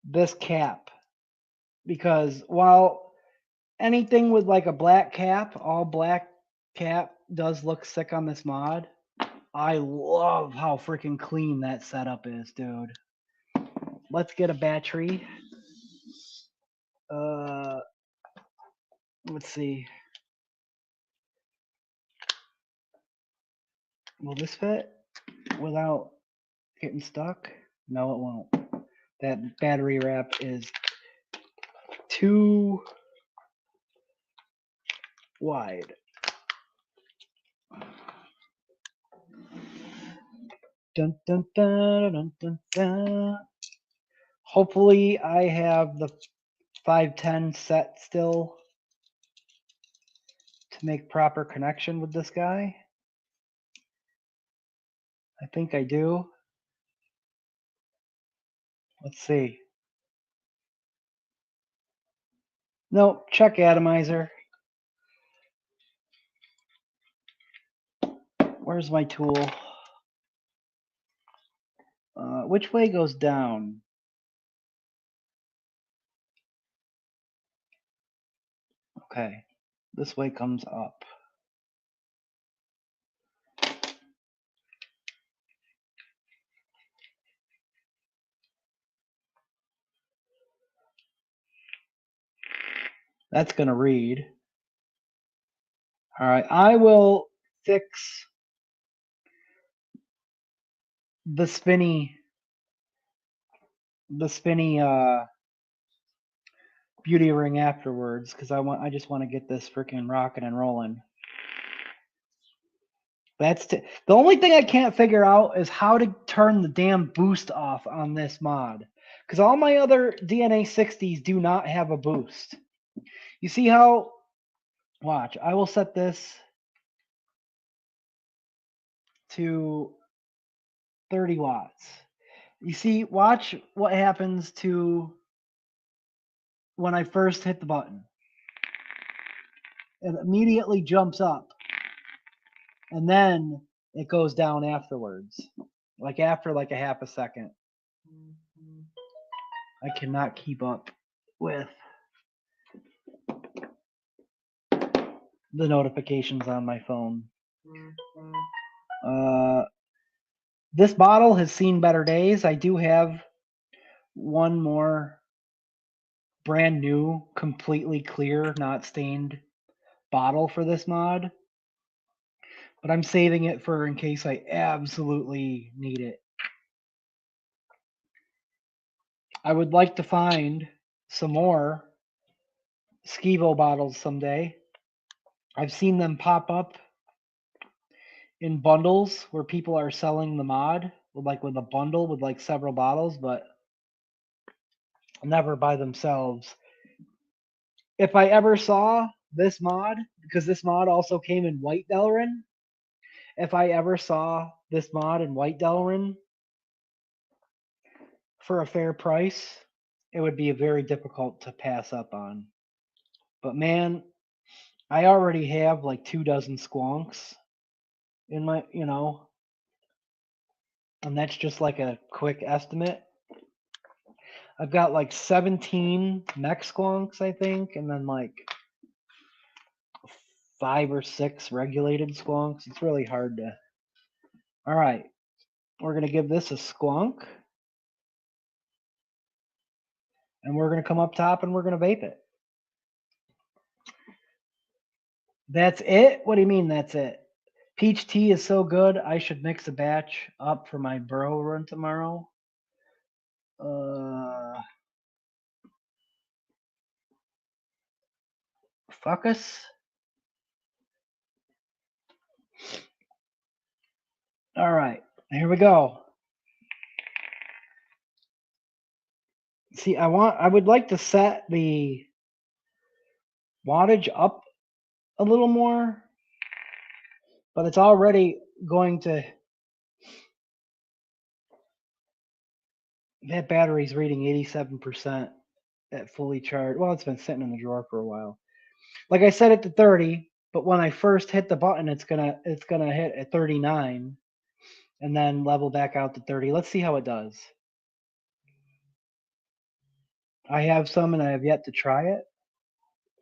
this cap, because while anything with like a black cap, all black cap does look sick on this mod, I love how freaking clean that setup is, dude. Let's get a battery. Let's see. Will this fit without getting stuck? No, it won't. That battery wrap is too wide. Dun, dun, dun, dun, dun, dun. Hopefully I have the 510 set still to make proper connection with this guy. I think I do. Let's see. Nope, check atomizer. Where's my tool? Which way goes down? Okay, this way comes up. That's going to read. All right, I will fix the spinny beauty ring afterwards, because I just want to get this freaking rocking and rolling. That's the only thing I can't figure out is how to turn the damn boost off on this mod, because all my other DNA 60s do not have a boost. You see how? Watch, I will set this to 30 watts. You see, watch what happens to when I first hit the button. It immediately jumps up, and then it goes down afterwards, like after like a half a second. I cannot keep up with the notifications on my phone. This bottle has seen better days. I do have one more brand new, completely clear, not stained bottle for this mod, but I'm saving it for in case I absolutely need it. I would like to find some more Skevo bottles someday. I've seen them pop up in bundles where people are selling the mod with a bundle with like several bottles, but never by themselves. If I ever saw this mod, because this mod also came in white Delrin, if I ever saw this mod in white Delrin for a fair price, it would be very difficult to pass up on. But man, I already have like 24 squonks in my, and that's just like a quick estimate. I've got like 17 mech squonks, I think, and then like 5 or 6 regulated squonks. It's really hard to. All right, we're gonna give this a squonk, and we're gonna come up top and we're gonna vape it. That's it? What do you mean that's it? Peach tea is so good, I should mix a batch up for my bro run tomorrow. Fuck us. All right, here we go. See, I would like to set the wattage up a little more, but it's already going to. That battery's reading 87% at fully charged. Well, it's been sitting in the drawer for a while. Like I set it to 30, but when I first hit the button, it's gonna hit at 39, and then level back out to 30. Let's see how it does. I have some, and I have yet to try it.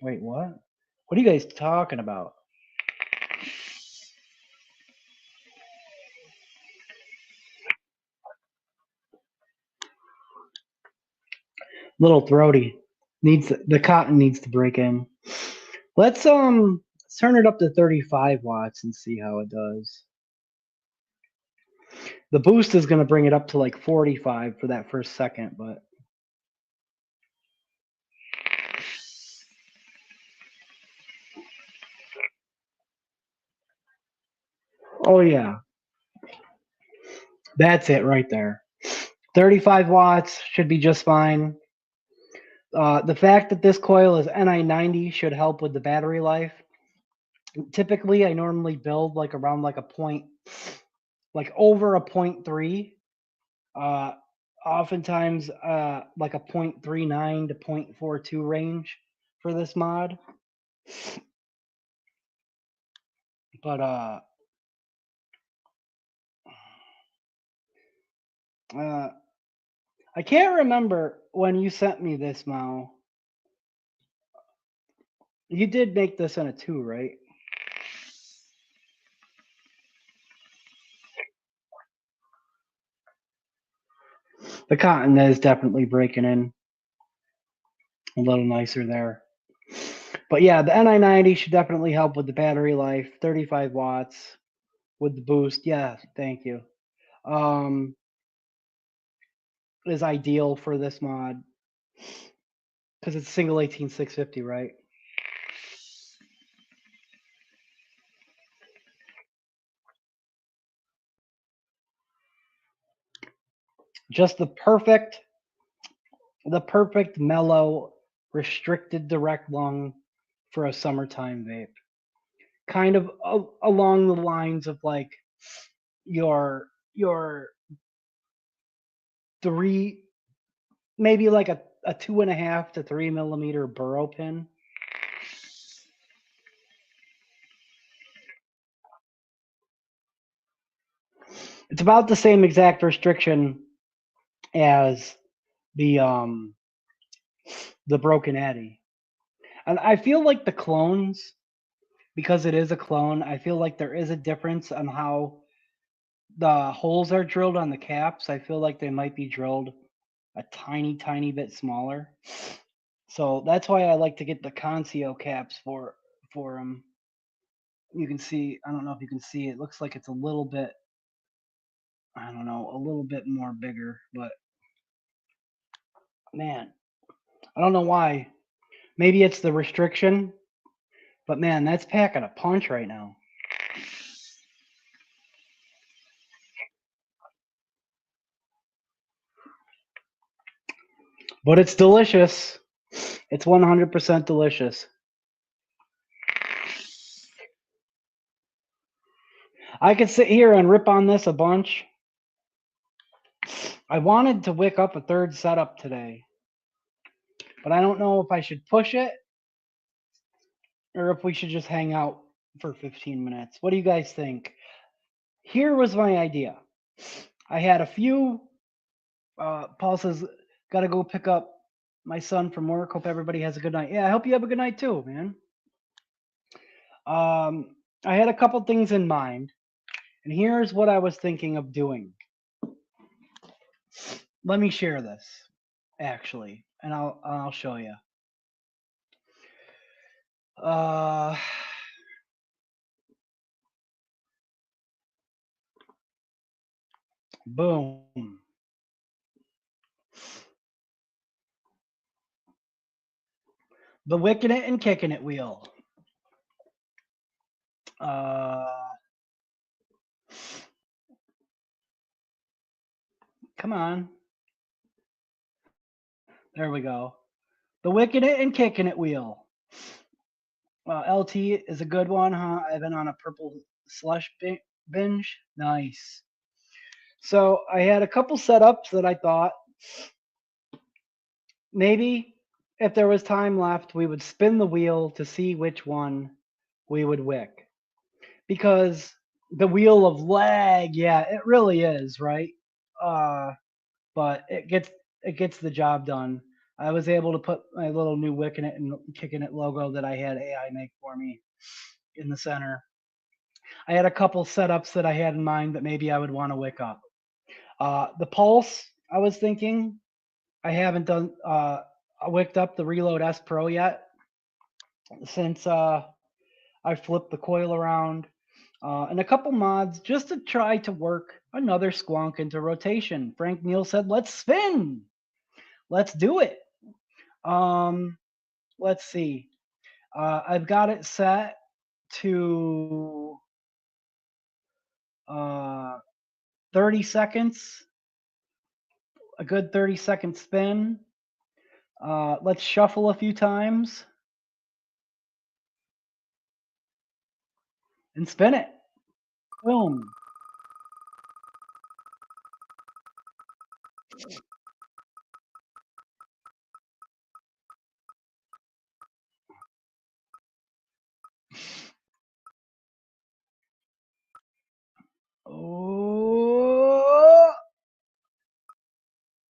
Wait, what? What are you guys talking about? Little throaty. The cotton needs to break in. Let's turn it up to 35 watts and see how it does. The boost is going to bring it up to like 45 for that first second, but oh yeah, that's it right there. 35 watts should be just fine. The fact that this coil is NI90 should help with the battery life. Typically, I normally build like around like a point, like over a 0.3. Oftentimes, like a 0.39 to 0.42 range for this mod. But I can't remember when you sent me this, Mao. You did make this in a 2, right? The cotton is definitely breaking in a little nicer there. But yeah, the NI90 should definitely help with the battery life. 35 watts with the boost. Yeah, thank you. Is ideal for this mod because it's single 18650, right? Just the perfect mellow, restricted direct lung for a summertime vape. Kind of along the lines of like your maybe like a 2.5 to 3 millimeter burrow pin. It's about the same exact restriction as the broken Addy. And I feel like the clones, because it is a clone, I feel like there is a difference on how the holes are drilled on the caps. I feel like they might be drilled a tiny bit smaller. So that's why I like to get the Concio caps for them. You can see, I don't know if you can see, it looks like it's a little bit, I don't know, a little bit more bigger, but man, I don't know why. Maybe it's the restriction, but man, that's packing a punch right now. But it's delicious. It's 100% delicious. I could sit here and rip on this a bunch. I wanted to wick up a third setup today, but I don't know if I should push it or if we should just hang out for 15 minutes. What do you guys think? Here was my idea. I had a few. Paul says, got to go pick up my son from work. Hope everybody has a good night. Yeah, I hope you have a good night too, man. I had a couple things in mind, and here's what I was thinking of doing. Let me share this, actually, and I'll show you. Boom. The Wickin It and Kickin It wheel. Come on. There we go. The Wickin It and Kickin It wheel. LT is a good one, huh? I've been on a purple slush binge. Nice. So I had a couple setups that I thought maybe if there was time left, we would spin the wheel to see which one we would wick. Because the wheel of lag, yeah, it really is, right? But it gets the job done. I was able to put my little new Wickin It and Kickin It logo that I had AI make for me in the center. I had a couple setups that I had in mind that maybe I would want to wick up. The Pulse, I was thinking, I haven't done wicked up the Reload S Pro yet since I flipped the coil around. And a couple mods just to try to work another squonk into rotation. Frank Neal said, let's spin. Let's do it. Let's see. I've got it set to 30 seconds, a good 30-second spin. Let's shuffle a few times and spin it. Boom. Oh,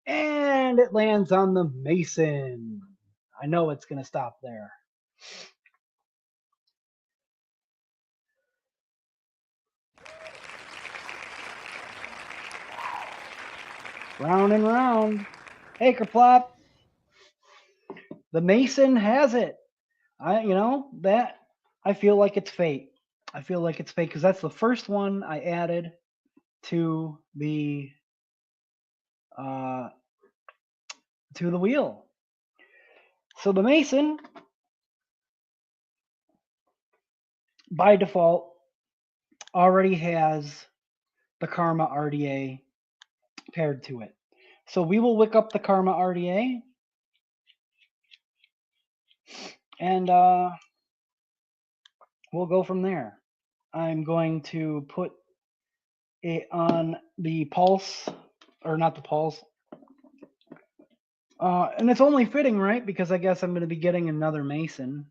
and it lands on the Mason. I know it's going to stop there. Round and round. Hey, Kerplop. The Mason has it. I feel like it's fate. I feel like it's fate because that's the first one I added to the wheel. So the Mason, by default, already has the Karma RDA paired to it. So we will wick up the Karma RDA and we'll go from there. I'm going to put it on the Pulse, or not the Pulse, And it's only fitting, right? Because I guess I'm going to be getting another Mason.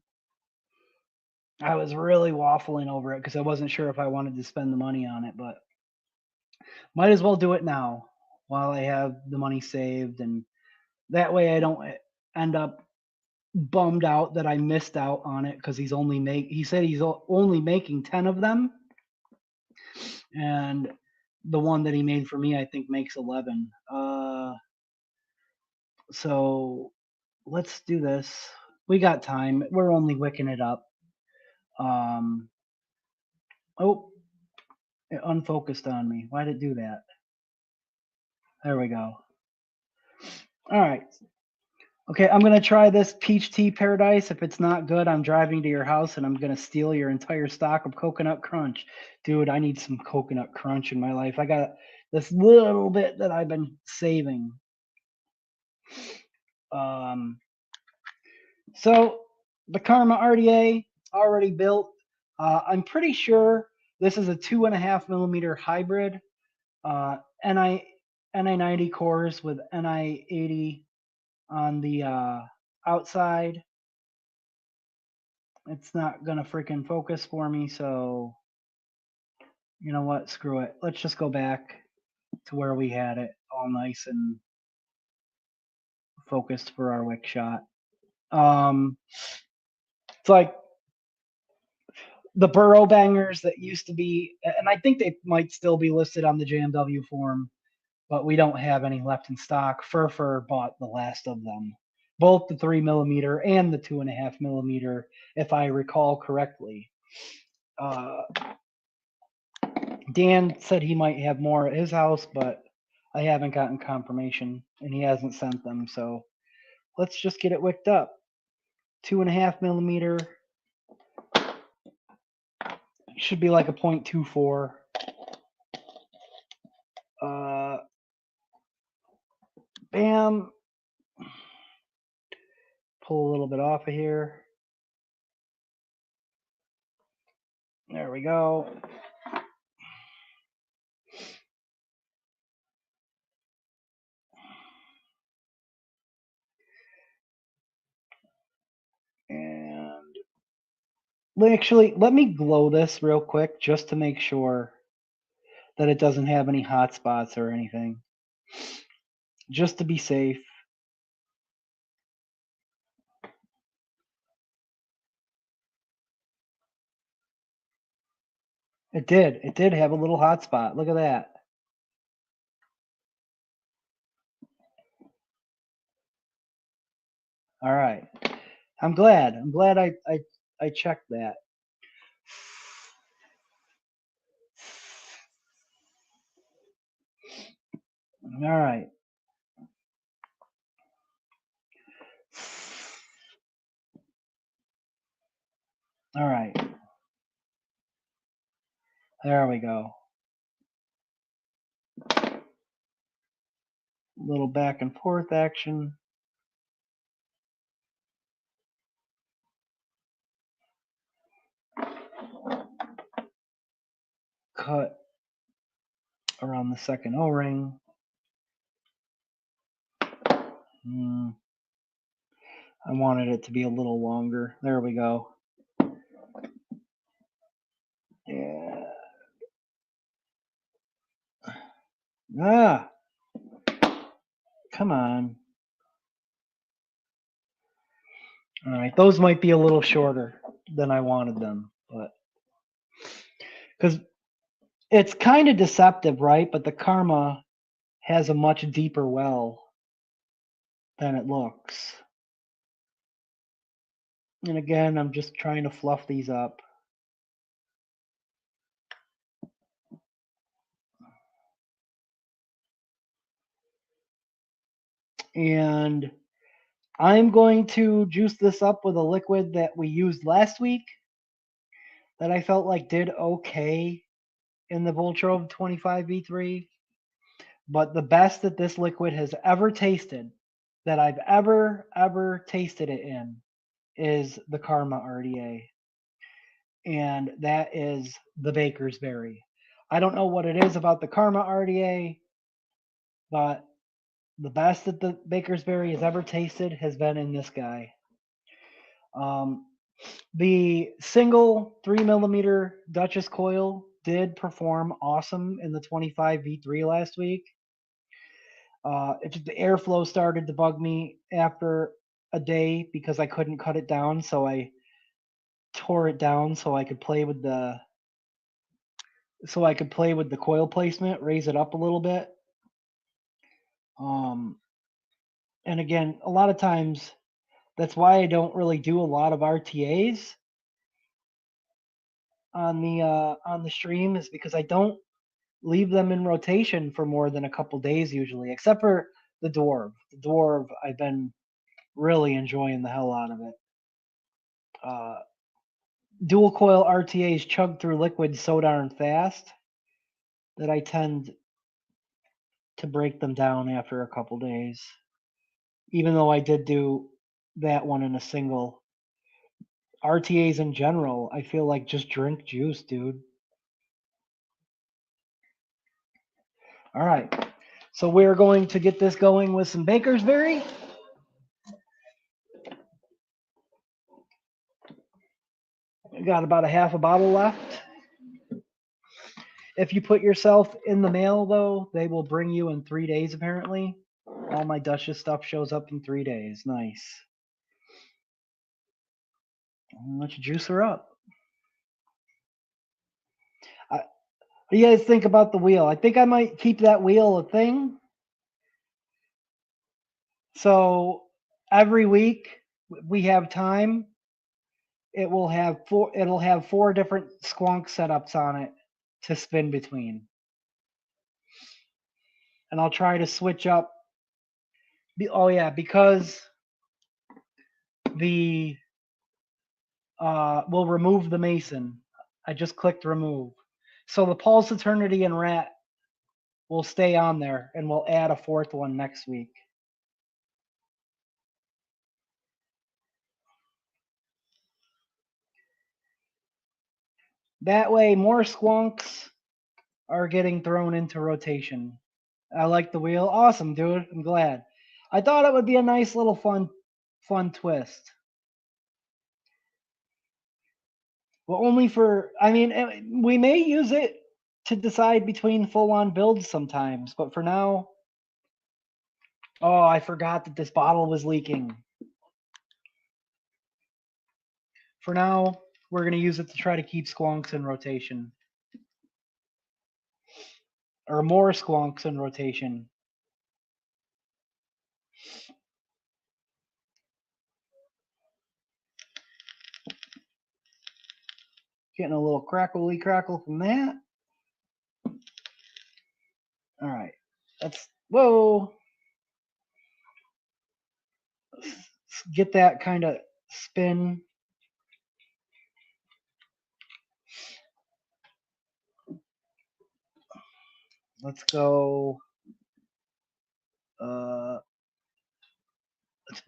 I was really waffling over it because I wasn't sure if I wanted to spend the money on it, but might as well do it now while I have the money saved, and that way I don't end up bummed out that I missed out on it because he said he's only making 10 of them, and the one that he made for me I think makes 11. So let's do this. We got time. We're only wicking it up. Um, oh, it unfocused on me. Why did it do that? There we go. All right. Okay, I'm gonna try this peach tea paradise. If it's not good, I'm driving to your house and I'm gonna steal your entire stock of coconut crunch. Dude, I need some coconut crunch in my life. I got this little bit that I've been saving. Um, so the Karma RDA already built. I'm pretty sure this is a 2.5 millimeter hybrid. NI 90 cores with NI 80 on the outside. It's not gonna freaking focus for me, so you know what? Screw it. Let's just go back to where we had it all nice and focused for our wick shot. It's like the burrow bangers that used to be, and I think they might still be listed on the JMW forum, but we don't have any left in stock. Furfur bought the last of them, both the 3 millimeter and the 2.5 millimeter, if I recall correctly. Dan said he might have more at his house, but I haven't gotten confirmation, and he hasn't sent them. So let's just get it wicked up. 2.5 millimeter should be like a 0.24. Bam. Pull a little bit off of here. There we go. And actually, let me glow this real quick just to make sure that it doesn't have any hot spots or anything. Just to be safe. It did. It did have a little hot spot. Look at that. All right. I'm glad. I'm glad I checked that. All right. All right. There we go. A little back and forth action. Cut around the second O-ring. I wanted it to be a little longer. There we go. Yeah. Ah. Come on. All right. Those might be a little shorter than I wanted them, but because it's kind of deceptive, right? But the Karma has a much deeper well than it looks. And again, I'm just trying to fluff these up. And I'm going to juice this up with a liquid that we used last week that I felt like did okay in the Voltrove 25V3. But the best that this liquid has ever tasted, that I've ever tasted it in, is the Karma RDA. And that is the Baker's Berry. I don't know what it is about the Karma RDA, but The best that the Bakersberry has ever tasted has been in this guy. The single 3mm Duchess coil did perform awesome in the 25 V3 last week. The airflow started to bug me after a day because I couldn't cut it down, so I tore it down so I could play with the coil placement, raise it up a little bit. And again, a lot of times that's why I don't really do a lot of RTAs on the stream, is because I don't leave them in rotation for more than a couple days usually, except for the Dwarf. The Dwarf, I've been really enjoying the hell out of it. Dual coil RTAs chug through liquid so darn fast that I tend to break them down after a couple days. Even though I did do that one in a single. RTAs in general, I feel like just drink juice, dude. All right. So we're going to get this going with some Bakersberry. We got about a half a bottle left. If you put yourself in the mail, though, they will bring you in 3 days, apparently. All my Duchess stuff shows up in 3 days. Nice. Let's juice her up. What do you guys think about the wheel? I think I might keep that wheel a thing. So every week we have time. It'll have 4 different squonk setups on it to spin between. And I'll try to switch up. Oh yeah, because we'll remove the Mason. I just clicked remove. So the Pulse Eternity and Rat will stay on there, and we'll add a 4th one next week. That way, more squonks are getting thrown into rotation. I like the wheel. Awesome, dude. I'm glad. I thought it would be a nice little fun twist. Well, only for, I mean, we may use it to decide between full-on builds sometimes, but for now, oh, I forgot that this bottle was leaking. For now, we're going to use it to try to keep squonks in rotation. Or more squonks in rotation. Getting a little crackly crackle from that. All right. Whoa. Let's get that kind of spin. Let's go. Let's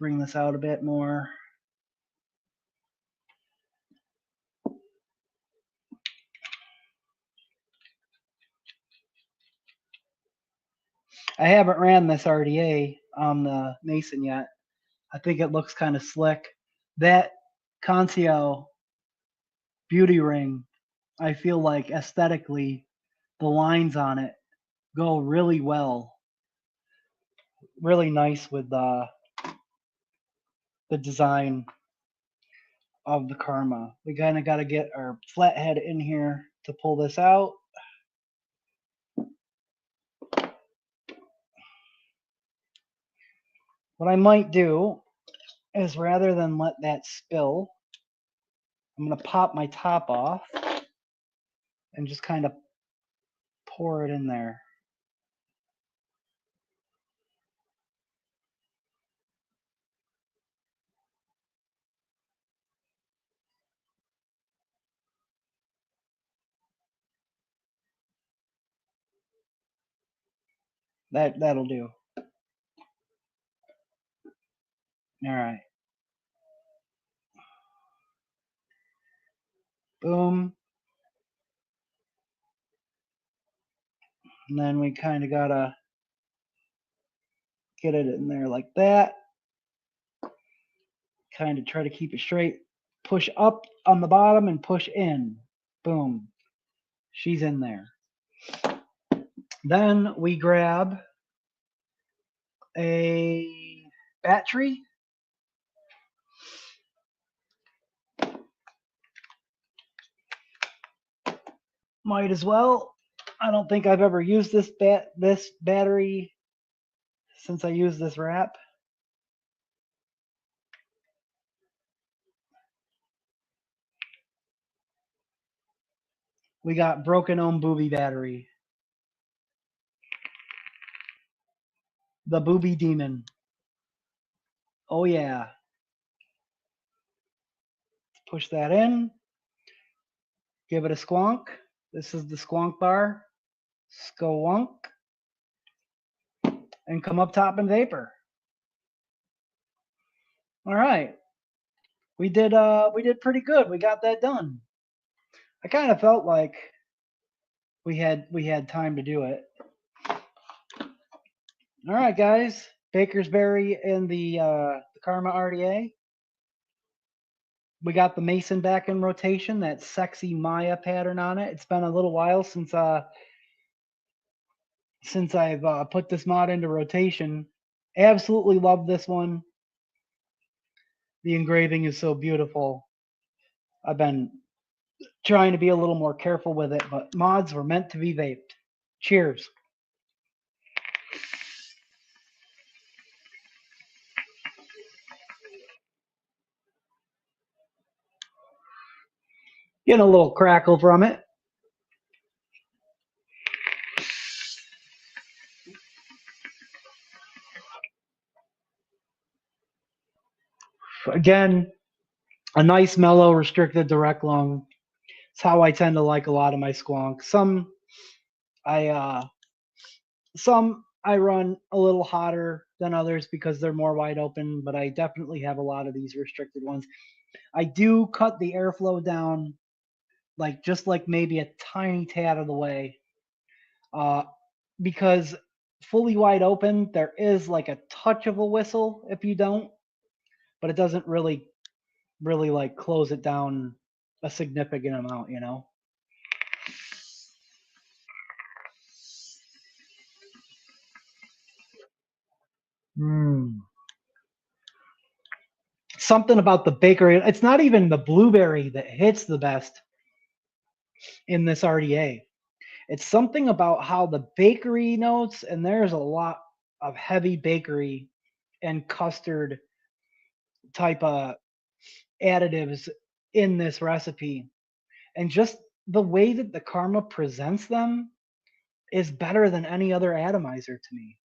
bring this out a bit more. I haven't ran this RDA on the Mason yet. I think it looks kind of slick. That Conseil beauty ring, I feel like aesthetically, the lines on it go really well. Really nice with the design of the Karma. We kind of got to get our flathead in here to pull this out. What I might do is, rather than let that spill, I'm going to pop my top off and just kind of pour it in there. That'll do. All right. Boom. And then we kind of got to get it in there like that. Kind of try to keep it straight. Push up on the bottom and push in. Boom. She's in there. Then we grab a battery. Might as well. I don't think I've ever used this battery since I used this wrap. We got Broken Ohm Booby battery. The Booby Demon. Oh yeah. Push that in. Give it a squonk. This is the squonk bar. Squonk. And come up top in vapor. All right. We did pretty good. We got that done. I kind of felt like we had time to do it. All right, guys. Bakersberry and the Karma RDA. We got the Mason back in rotation, that sexy Maya pattern on it. It's been a little while since I've put this mod into rotation. Absolutely love this one. The engraving is so beautiful. I've been trying to be a little more careful with it, but mods were meant to be vaped. Cheers. Getting a little crackle from it. Again, a nice mellow restricted direct lung. It's how I tend to like a lot of my squonks. Some I run a little hotter than others because they're more wide open, but I definitely have a lot of these restricted ones. I do cut the airflow down, like just like maybe a tiny tad of the way, because fully wide open there is like a touch of a whistle if you don't, but it doesn't really like close it down a significant amount, you know. Something about the bakery. It's not even the blueberry that hits the best in this RDA. It's something about how the bakery notes, and there's a lot of heavy bakery and custard type of additives in this recipe. And just the way that the Karma presents them is better than any other atomizer to me.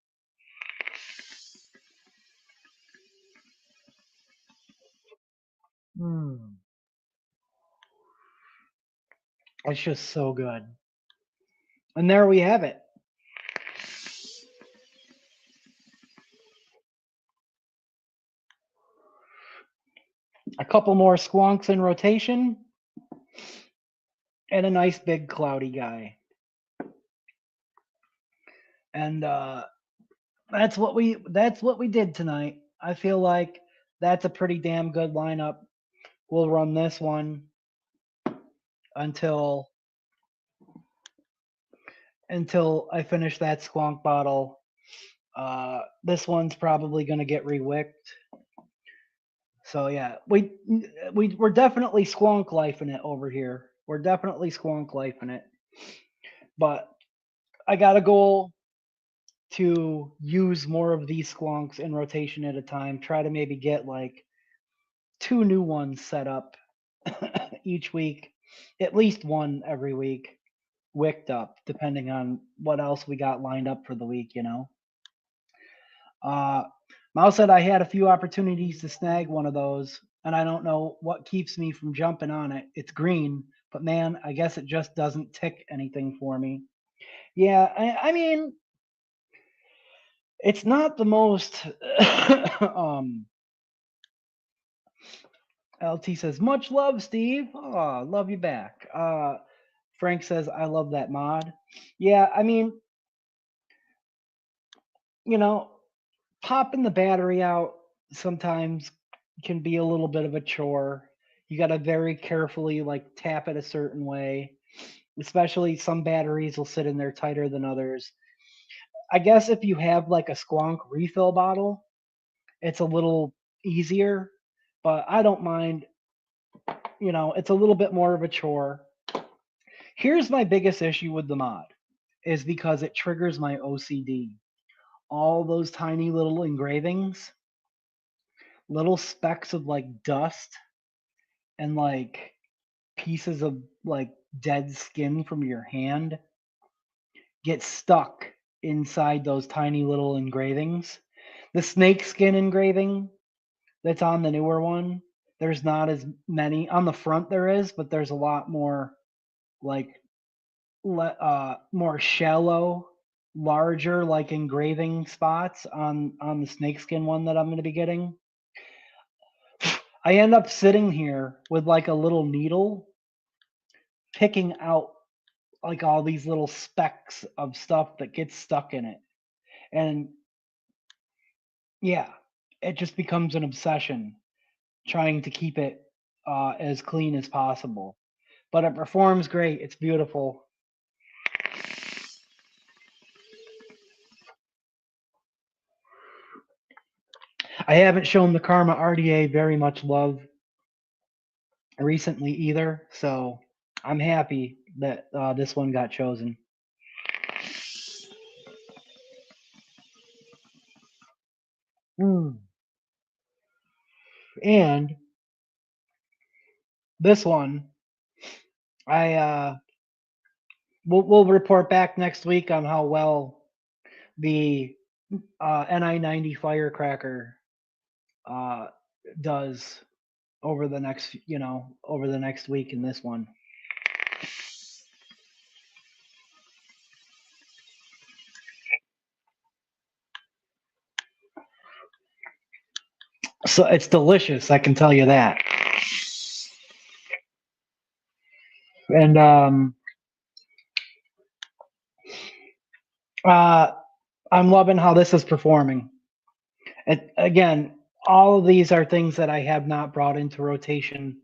It's just so good. And there we have it. A couple more squonks in rotation and a nice big cloudy guy. And that's what we did tonight. I feel like that's a pretty damn good lineup. We'll run this one until I finish that squonk bottle. This one's probably going to get rewicked. So yeah, we're definitely squonk lifing it over here. We're definitely squonk lifing it. But I got a goal to use more of these squonks in rotation at a time. Try to maybe get like 2 new ones set up each week, at least one every week, wicked up, depending on what else we got lined up for the week, you know. Mouse said I had a few opportunities to snag one of those, and I don't know what keeps me from jumping on it. It's green, but man, I guess it just doesn't tick anything for me. Yeah, I mean, it's not the most LT says, much love, Steve. Oh, love you back. Frank says, I love that mod. Yeah, I mean, you know, Popping the battery out sometimes can be a little bit of a chore. You got to very carefully like tap it a certain way. Especially some batteries will sit in there tighter than others. I guess if you have like a squonk refill bottle, it's a little easier, but I don't mind. It's a little bit more of a chore. Here's my biggest issue with the mod is because it triggers my OCD. All those tiny little engravings, little specks of like dust and like pieces of like dead skin from your hand get stuck inside those tiny little engravings. The snake skin engraving that's on the newer one, there's not as many on the front. There is, but there's a lot more like more shallow, larger like engraving spots on the snakeskin one that I'm going to be getting. I end up sitting here with like a little needle picking out like all these little specks of stuff that gets stuck in it. And yeah, it just becomes an obsession trying to keep it as clean as possible. But it performs great. It's beautiful. I haven't shown the Karma RDA very much love recently either, so I'm happy that this one got chosen. And this one, we'll report back next week on how well the NI90 firecracker does over the next week in this one. So it's delicious, I can tell you that. And I'm loving how this is performing. Again, all of these are things that I have not brought into rotation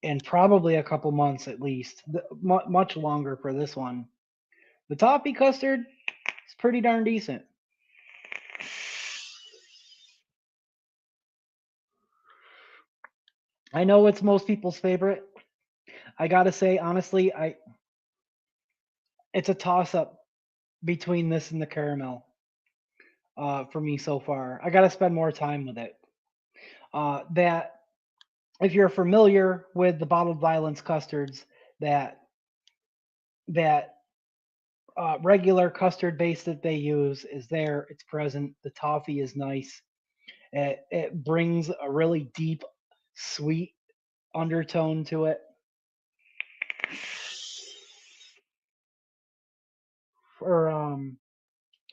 in probably a couple months at least, much longer for this one. The toffee custard is pretty darn decent. I know it's most people's favorite. I gotta say, honestly, it's a toss-up between this and the caramel for me so far. I gotta spend more time with it. That if you're familiar with the bottled violence custards, that regular custard base that they use is there. It's present. The toffee is nice. It brings a really deep, sweet undertone to it. Or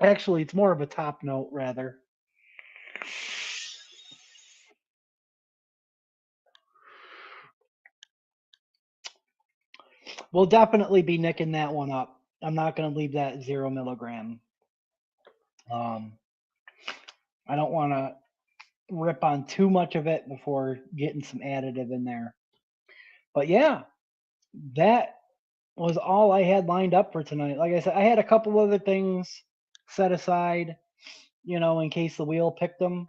actually, it's more of a top note rather. We'll definitely be nicking that one up. I'm not going to leave that 0 milligram. I don't want to rip on too much of it before getting some additive in there. But yeah, that was all I had lined up for tonight. Like I said, I had a couple other things set aside, in case the wheel picked them.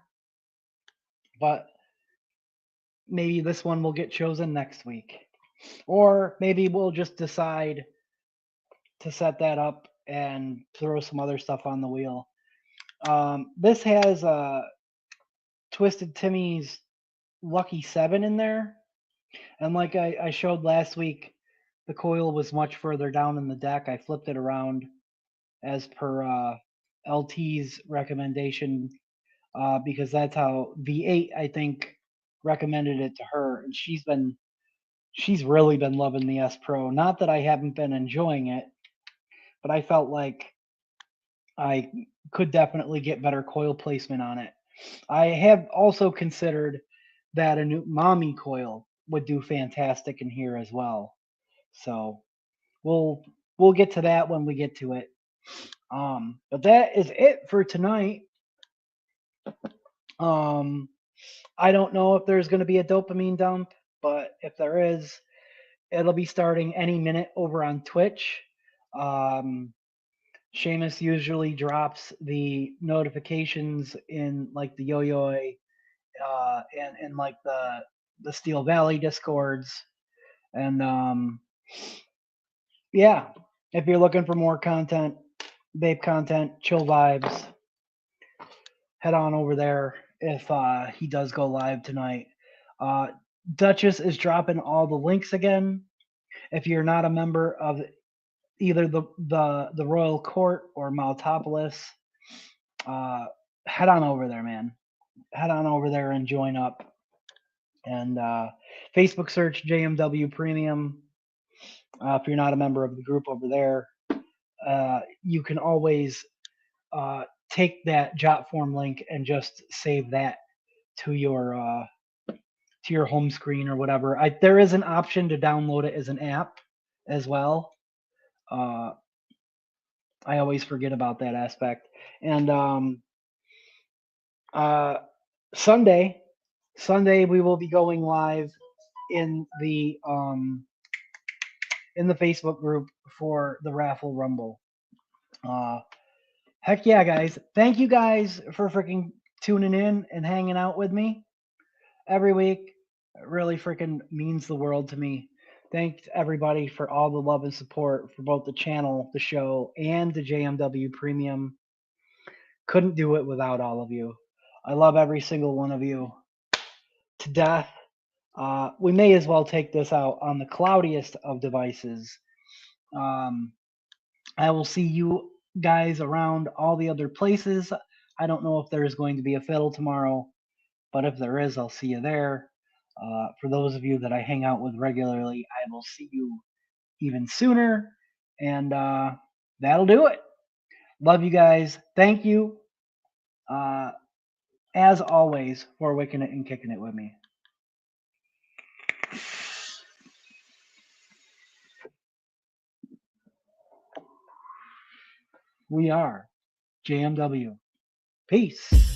But maybe this one will get chosen next week. Or maybe we'll just decide to set that up and throw some other stuff on the wheel. This has Twisted Timmy's Lucky 7 in there. And like I showed last week, the coil was much further down in the deck. I flipped it around as per LT's recommendation because that's how V8, I think, recommended it to her. And she's really been loving the S Pro. Not that I haven't been enjoying it, but I felt like I could definitely get better coil placement on it. I have also considered that a new mommy coil would do fantastic in here as well. So we'll get to that when we get to it. But that is it for tonight. I don't know if there's going to be a dopamine dump, but if there is, it'll be starting any minute over on Twitch. Seamus usually drops the notifications in like the Yo-Yo and like the Steel Valley discords. And yeah, if you're looking for more content, vape content, chill vibes, head on over there if he does go live tonight. Duchess is dropping all the links again. If you're not a member of either the Royal Court or Maltopolis, head on over there, man. Head on over there and join up. And Facebook search JMW Premium. If you're not a member of the group over there, you can always take that Jotform link and just save that to your home screen or whatever. There is an option to download it as an app as well. I always forget about that aspect. And Sunday we will be going live in the Facebook group for the raffle rumble. Heck yeah, guys! Thank you guys for freaking tuning in and hanging out with me every week. It really freaking means the world to me. Thanks everybody for all the love and support for both the channel, the show, and the JMW Premium. Couldn't do it without all of you. I love every single one of you to death. We may as well take this out on the cloudiest of devices. I will see you guys around all the other places. I don't know if there's going to be a fiddle tomorrow, but if there is, I'll see you there. For those of you that I hang out with regularly, I will see you even sooner. And that'll do it. Love you guys. Thank you, as always, for wicking it and kicking it with me. We are JMW. Peace.